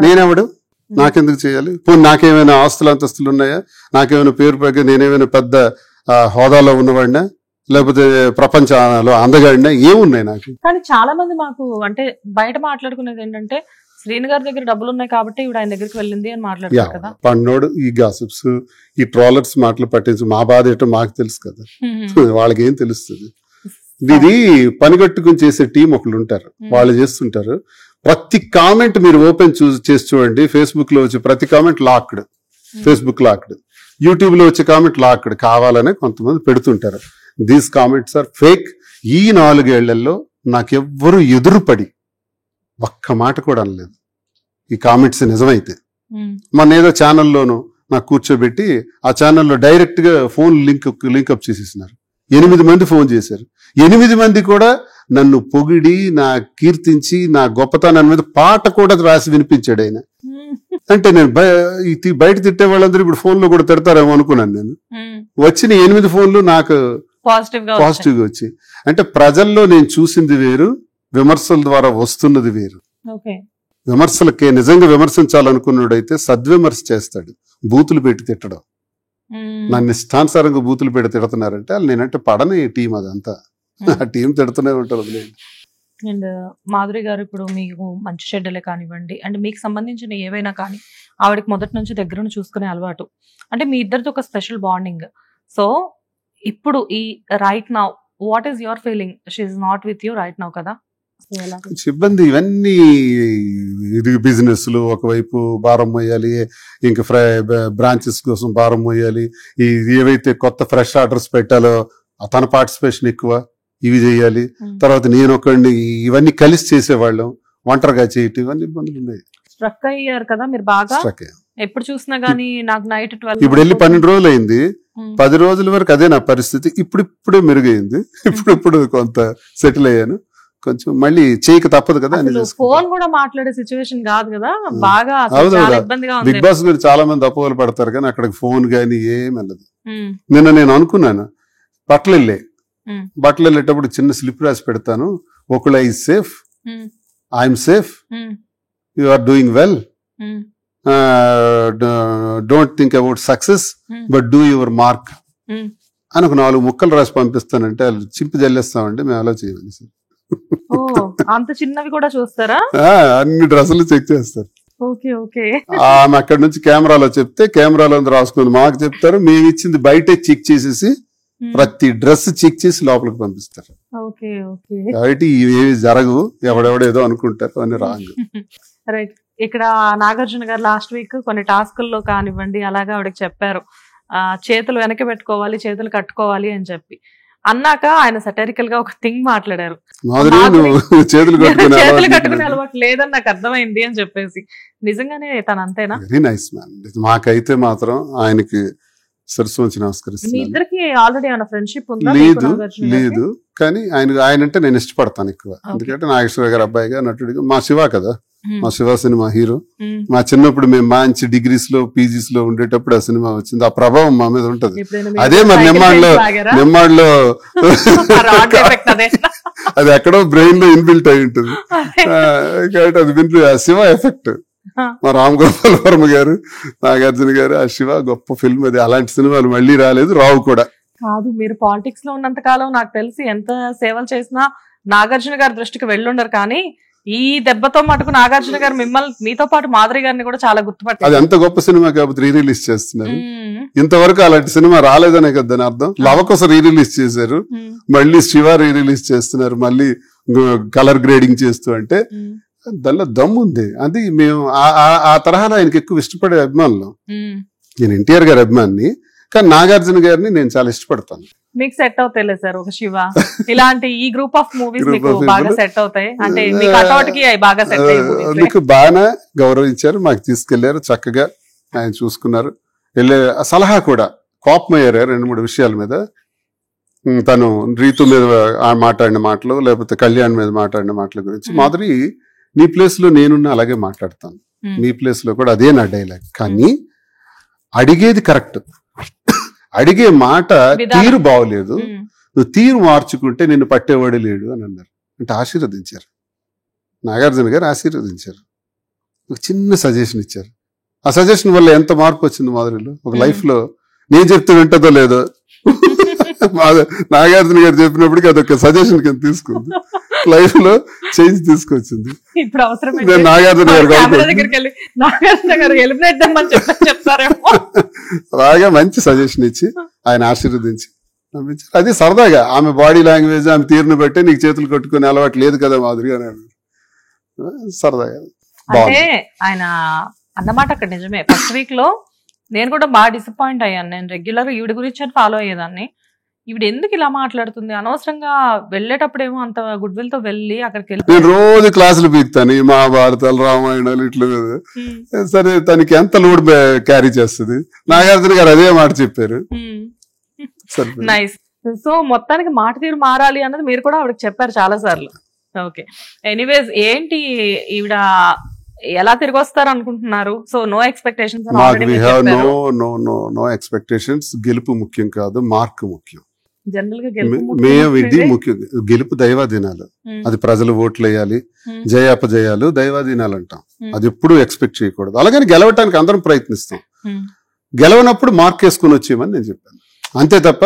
నేనెవడు? నాకెందుకు చేయాలి? పోనీ నాకేమైనా ఆస్తులు అంతస్తులు ఉన్నాయా? నాకేమైనా పేరు పైగా నేనేమైనా పెద్ద హోదాలో ఉన్నవాడినా, లేకపోతే ప్రపంచంలో అందగాడినా? ఏమున్నాయి నాకు? కానీ చాలా మంది మాకు అంటే బయట మాట్లాడుకునేది ఏంటంటే శ్రీను గారి దగ్గర డబ్బులు ఉన్నాయి కాబట్టి ఇప్పుడు ఆయన దగ్గరికి వెళ్ళింది అని మాట్లాడుతారు కదా. పన్నోడు ఈ గాసిప్స్, ఈ ట్రోలర్స్ మాటలు పట్టించి మా బాధ ఏంటో మాకు తెలుసు కదా, వాళ్ళకి ఏం తెలుస్తుంది? ఇది పనిగట్టుకుని చేసే టీం ఒకళ్ళు ఉంటారు, వాళ్ళు చేస్తుంటారు. ప్రతి కామెంట్ మీరు ఓపెన్ చేసి చూడండి. ఫేస్బుక్ లో వచ్చే ప్రతి comment locked, Facebook locked, YouTube లో వచ్చే కామెంట్ లాక్డ్. కావాలనే కొంతమంది పెడుతుంటారు. These comments are fake. ఈ 4 ఏళ్లలో నాకెవ్వరూ ఎదురుపడి ఒక్క మాట కూడా అనలేదు ఈ కామెంట్స్ నిజమైతే. మన ఏదో ఛానల్లోనూ నాకు కూర్చోబెట్టి ఆ ఛానల్లో డైరెక్ట్ గా ఫోన్ లింకప్ చేసేసినారు. 8 మంది ఫోన్ చేశారు. 8 మంది కూడా నన్ను పొగిడి, నా కీర్తించి, నా గొప్పతనాన్ని మీద పాట కూడా రాసి వినిపించాడు ఆయన. అంటే నేను బయట తిట్టే వాళ్ళందరూ ఇప్పుడు ఫోన్ లో కూడా తిడతారేమో అనుకున్నాను నేను. వచ్చిన 8 ఫోన్లు నాకు పాజిటివ్ గా వచ్చి. అంటే ప్రజల్లో నేను చూసింది వేరు, విమర్శల ద్వారా వస్తున్నది వేరు. విమర్శలకే నిజంగా విమర్శించాలనుకున్నాడైతే సద్విమర్శ చేస్తాడు. బూతులు పెట్టి తిట్టడం, నన్ను ఇష్టానుసారంగా బూతులు పెట్టి తిడుతున్నారంటే వాళ్ళు నేనంటే పడని టీం అదంతా. ఆ టీం తిడుతూనే ఉంటారు. అండ్ మాధురి గారు ఇప్పుడు మీకు మంచి చెడ్డలే కానివ్వండి, అంటే మీకు సంబంధించిన ఏవైనా కానీ ఆవిడకి మొదటి నుంచి దగ్గరను చూసుకునే అలవాటు, అంటే మీ ఇద్దరితో ఒక స్పెషల్ బాండింగ్. సో ఇప్పుడు ఈ right now what is your feeling? She is not with you right now కదా. ఇబ్బంది ఇవన్నీ. ఇది బిజినెస్ లో ఒకవైపు భారం మోయాలి, ఇంకా బ్రాంచెస్ కోసం భారం మోయాలి, ఏవైతే కొత్త ఫ్రెష్ ఆర్డర్స్ పెట్టాలో తన పార్టిసిపేషన్ ఎక్కువ, ఇవి చేయాలి. తర్వాత నేను ఒకడిని, ఇవన్నీ కలిసి చేసేవాళ్ళం, ఒంటరిగా చేయటం, ఇవన్నీ ఇబ్బందులు ఉన్నాయి. స్ట్రక్ అయ్యారు కదా మీరు బాగా. ఎప్పుడు చూసినా గానీ నాకు నైట్ 12 ఇప్పుడు వెళ్ళి 12 రోజులు అయింది. 10 రోజుల వరకు అదే నా పరిస్థితి. ఇప్పుడే మెరుగైంది. ఇప్పుడు కొంత సెటిల్ అయ్యాను. కొంచెం మళ్ళీ చేయక తప్పదు కదా. ఫోన్ కూడా మాట్లాడే సిచ్యువేషన్ కాదు కదా, బాగా ఇబ్బందిగా ఉంది. బిగ్ బాస్ గురించి చాలా మంది అపోహలు పడతారు కానీ అక్కడికి ఫోన్ గానీ ఏం వెళ్ళదు. నిన్న నేను అనుకున్నాను, బట్టలు వెళ్ళేటప్పుడు చిన్న స్లిప్ రాసి పెడతాను, ఒకళ్ళు I safe, I'm safe, you are doing well, don't think about success but do your mark అని ఒక 4 ముక్కలు రాసి పంపిస్తానంటే వాళ్ళు చింపి జల్లేస్తామండి, మేము అలా చేయమని సార్. అంత చిన్నవి కూడా చూస్తారా? అన్ని డ్రెస్సులు చెక్ చేస్తారు. ఆమె అక్కడి నుంచి కెమెరాలో చెప్తే కెమెరాలో రాసుకుంది, మాకు చెప్తారు, మేము ఇచ్చింది బయటే చెక్ చేసేసి ప్రతి డ్రెస్ చెక్ చేసి లోపలికి పంపిస్తారు. కాబట్టి ఇవేవి జరగవు, ఎవడెవడేదో అనుకుంటారు అని రాంగ్. రైట్. ఇక్కడ నాగార్జున గారు లాస్ట్ వీక్ కొన్ని టాస్కుల్లో కానివ్వండి అలాగా ఆవిడకి చెప్పారు, చేతులు వెనక పెట్టుకోవాలి, చేతులు కట్టుకోవాలి అని చెప్పి అన్నాక ఆయన సటరికల్ గా ఒక థింగ్ మాట్లాడారు, చేతులు కట్టుకునే అలవాటు లేదని నాకు అర్థమైంది అని చెప్పేసి. నిజంగానే తను అంతేనా? Very nice man. మాకైతే మాత్రం ఆయనకి సరస్వంచి నమస్కరిస్తున్నాను. ఇద్దరికి ఆల్రెడీ ఏమైనా ఫ్రెండ్షిప్ ఉందా? లేదు, కానీ ఆయన అంటే నేను ఇష్టపడతాను ఎక్కువ. ఎందుకంటే నాగేశ్వర గారి అబ్బాయిగా, నటుడిగా, మా శివ కదా, మా శివ సినిమా హీరో. మా చిన్నప్పుడు మేము మంచి డిగ్రీస్ లో పీజీస్ లో ఉండేటప్పుడు ఆ సినిమా వచ్చింది, ఆ ప్రభావం మా మీద ఉంటది. అదే మరి నిమ్మాడ్లో అది ఎక్కడో బ్రెయిన్ లో ఇన్బిల్ట్ అయి ఉంటుంది కాబట్టి అది వింటు శివ ఎఫెక్ట్. మా రామ్ గోపాల్ వర్మ గారు, నాగార్జున గారు, ఆ శివ గొప్ప ఫిల్మ్ అది. అలాంటి సినిమాలు మళ్ళీ రాలేదు, రావు కూడా. కాదు, మీరు పాలిటిక్స్ లో ఉన్నంత కాలం నాకు తెలిసి ఎంత సేవలు చేసినా నాగార్జున గారి దృష్టికి వెళ్ళుండరు, కానీ ఈ దెబ్బతో మటుకు నాగార్జున గారు మిమ్మల్ని, మీతో పాటు మాధురి గారిని కూడా చాలా గుర్తుపట్టారు. అది ఎంత గొప్ప సినిమా కాబట్టి రీరిలీజ్ చేస్తున్నారు. ఇంతవరకు అలాంటి సినిమా రాలేదనే కదా దాని అర్థం. లవ కోసం రీరిలీజ్ చేశారు, మళ్ళీ శివ రీరిలీజ్ చేస్తున్నారు, మళ్ళీ కలర్ గ్రేడింగ్ చేస్తూ. అంటే దానిలో దమ్ము ఉంది. అది మేము ఆ తరహాలో ఆయనకి ఎక్కువ ఇష్టపడే అభిమానులు. నేను ఎన్టీఆర్ గారి అభిమాని, కానీ నాగార్జున గారిని నేను చాలా ఇష్టపడతాను. మీకు సెట్ అవుతాయి సార్ ఒక శివ ఇలాంటి ఈ గ్రూప్ ఆఫ్ మూవీస్ మీకు బాగా సెట్ అవుతాయి అంటే మీ కటౌట్కి బాగా సెట్ అయ్యాయి. మీకు బాగా గౌరవించారు, మాకు తీసుకెళ్లారు, చక్కగా ఆయన చూసుకున్నారు. వెళ్ళే సలహా కూడా కోపమయ్యారు 2-3 విషయాల మీద. తను రీతు మీద మాట్లాడిన మాటలు, లేకపోతే కళ్యాణ్ మీద మాట్లాడిన మాటల గురించి, మాధురి నీ ప్లేస్ లో నేనున్నా అలాగే మాట్లాడతాను, మీ ప్లేస్ లో కూడా అదే నా డైలాగ్, కానీ అడిగేది కరెక్ట్, అడిగే మాట తీరు బాగోలేదు, నువ్వు తీరు మార్చుకుంటే నిన్ను పట్టేవాడు లేడు అని అన్నారు. అంటే ఆశీర్వదించారు, నాగార్జున గారు ఆశీర్వదించారు, ఒక చిన్న సజెషన్ ఇచ్చారు. ఆ సజెషన్ వల్ల ఎంత మార్పు వచ్చింది మాధురిలో. ఒక లైఫ్ లో నేను చెప్తే వింటదో లేదో నాగార్జున గారు చెప్పినప్పటికీ అదొక సజెషన్ కింద తీసుకుంది, లైఫ్ లో చేంజ్ తీసుకొచ్చింది. ఇప్పుడు అవసరం నాగార్జున గారు బాగా మంచి సజెషన్ ఇచ్చి ఆయన ఆశీర్వదించి పంపించారు. అది సరదాగా ఆమె బాడీ లాంగ్వేజ్, ఆమె తీరును బట్టి నీకు చేతులు కట్టుకునే అలవాటు లేదు కదా మాధురి అని సరదాగా. అంటే ఆయన అన్నమాట అక్కడ నిజమే. ఫస్ట్ వీక్ లో నేను కూడా బాగా డిసప్పాయింట్ అయ్యాను. నేను రెగ్యులర్ ఈవిడ గురించి ఫాలో అయ్యేదాన్ని. ఈవిడ ఎందుకు ఇలా మాట్లాడుతుంది, అనవసరంగా వెళ్ళేటప్పుడేమో అంత గుడ్ విల్ తో వెళ్ళి అక్కడికి వెళ్ళి నేను రోజు క్లాసులు పీకుతాను, ఈ మహాభారతాలు, రామాయణాలు ఇట్లా. సరే తనకి ఎంత లోడ్ క్యారీ చేస్తుంది, నాగార్జున గారు అదే మాట చెప్పారు. నైస్. సో మొత్తానికి మాట తీరు మారాలి అన్నది మీరు కూడా ఆవిడకి చెప్పారు చాలా సార్లు. ఓకే, ఎనీవేస్ ఏంటి ఈవిడ ఎలా తిరిగి వస్తారు అనుకుంటున్నారు? So no expectations. No expectations. గెలుపు ముఖ్యం కాదు, మార్క్ ముఖ్యం. జనరల్ గా ఇది ముఖ్యం. గెలుపు దైవాధీనాలు, అది ప్రజలు ఓట్లు వేయాలి. జయాపజయాలు దైవాధీనాలు అంటాం, అది ఎప్పుడు ఎక్స్పెక్ట్ చేయకూడదు. అలాగని గెలవటానికి అందరం ప్రయత్నిస్తాం, గెలవనప్పుడు మార్క్ వేసుకుని వచ్చేయమని నేను చెప్పాను, అంతే తప్ప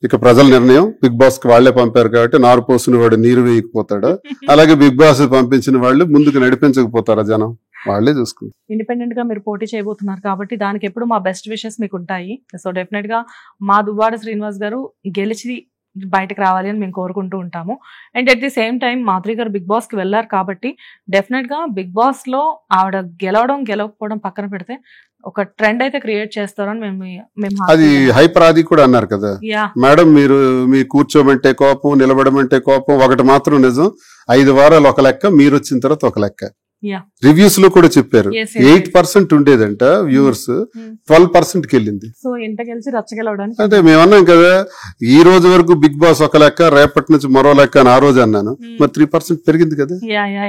ఇక ప్రజల నిర్ణయం. బిగ్ బాస్ కి వాళ్లే పంపారు కాబట్టి నారు పోసిన వాడు నీరు వేయకపోతాడు, అలాగే బిగ్ బాస్ పంపించిన వాళ్ళు ముందుకు నడిపించకపోతారా జనం, వాళ్లే చూసుకుంటారు. ఇండిపెండెంట్ గా మీరు పోటీ చేయబోతున్నారు కాబట్టి దానికి ఎప్పుడు మా బెస్ట్ విషెస్ మీకు ఉంటాయి. సో డెఫినెట్ గా మా దువ్వాడ శ్రీనివాస్ గారు గెలిచి బయటకు రావాలి అని మేము కోరుకుంటూ ఉంటాము. And at the same time Madhuri గారు బిగ్ బాస్ కి వెళ్లారు కాబట్టి డెఫినెట్ గా బిగ్ బాస్ లో ఆవిడ గెలవకపోవడం పక్కన పెడితే ఒక ట్రెండ్ అయితే క్రియేట్ చేస్తారని మేము అది హైపర్ ఆది కూడా అన్నారు కదా మేడం. మీరు మీ కూర్చోమంటే కోపం, నిలబడమంటే కోపం. ఒకటి మాత్రం నిజం, 5 వారాలు ఒక లెక్క, మీరు వచ్చిన తర్వాత ఒక లెక్క. రివ్యూస్ లో కూడా చెప్పారు 8% ఉండేదంట వ్యూవర్స్, 12%కి వెళ్ళింది. సో ఇంత కలిసి రచ్చగలవడానికి అంటే మేమన్నాం కదా, ఈ రోజు వరకు బిగ్ బాస్ ఒక లెక్క, రేపటి నుంచి మరో లెక్క అని ఆ రోజు అన్నాను. మరి 3% పెరిగింది కదా,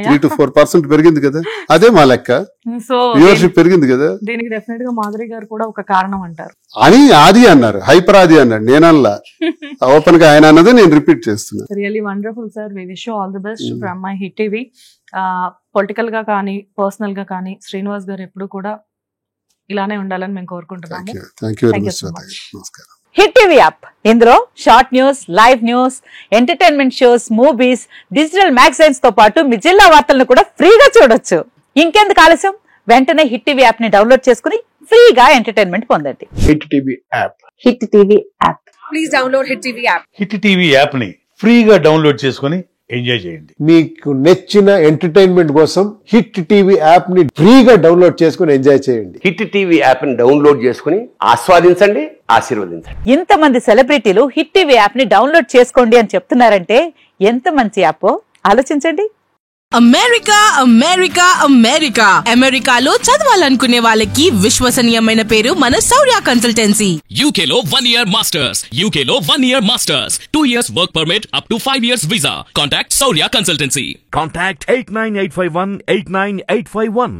3 to 4% పెరిగింది కదా, అదే మా లెక్క. సో వ్యూవర్షిప్ పెరిగింది కదా. దీనికి డెఫినెట్ గా మాధురి గారు కూడా ఒక కారణం అంటారు అని ఆది అన్నారు, హైపర్ ఆది అన్నాడు, నేనల్లా. ఓపెన్ గా ఆయన అన్నది నేను రిపీట్ చేస్తున్నా. Really wonderful sir, we wish you all the best from my Hit TV. Political గా కానీ పర్సనల్ గా కానీ శ్రీనివాస్ గారు ఎప్పుడు కూడా ఇలానే ఉండాలని మేము కోరుకుంటున్నాము. హిట్ టీవీ యాప్, ఇందులో short news, live news, entertainment shows, movies, digital magazines తో పాటు మీ జిల్లా వార్తలను కూడా ఫ్రీగా చూడొచ్చు. ఇంకెందుకు ఆలస్యం, వెంటనే హిట్ టీవీ యాప్ ని డౌన్లోడ్ చేసుకుని ఫ్రీగా ఎంటర్టైన్మెంట్ పొందండి. Hit TV app, hit TV app, please download hit TV app. Hit TV app ని ఫ్రీగా డౌన్లోడ్ చేసుకుని ఎంజాయ్ చేయండి. మీకు నచ్చిన ఎంటర్టైన్మెంట్ కోసం హిట్ టీవీ యాప్ ని ఫ్రీగా డౌన్లోడ్ చేసుకుని ఎంజాయ్ చేయండి. హిట్ టీవీ యాప్ ని డౌన్లోడ్ చేసుకుని ఆస్వాదించండి, ఆశీర్వదించండి. ఇంతమంది సెలబ్రిటీలు హిట్ టీవీ యాప్ ని డౌన్లోడ్ చేసుకోండి అని చెప్తున్నారంటే ఎంత మంచి యాప్ ఆలోచించండి. అమెరికా అమెరికా అమెరికా అమెరికాలో చదవాలనుకునే వాళ్ళకి విశ్వసనీయమైన పేరు మన శౌర్య కన్సల్టెన్సీ. UK లో 1 year masters, UK లో 1 year masters, 2 years work permit up to 5 years visa. Contact Saurya Consultancy. Contact 89851 89851.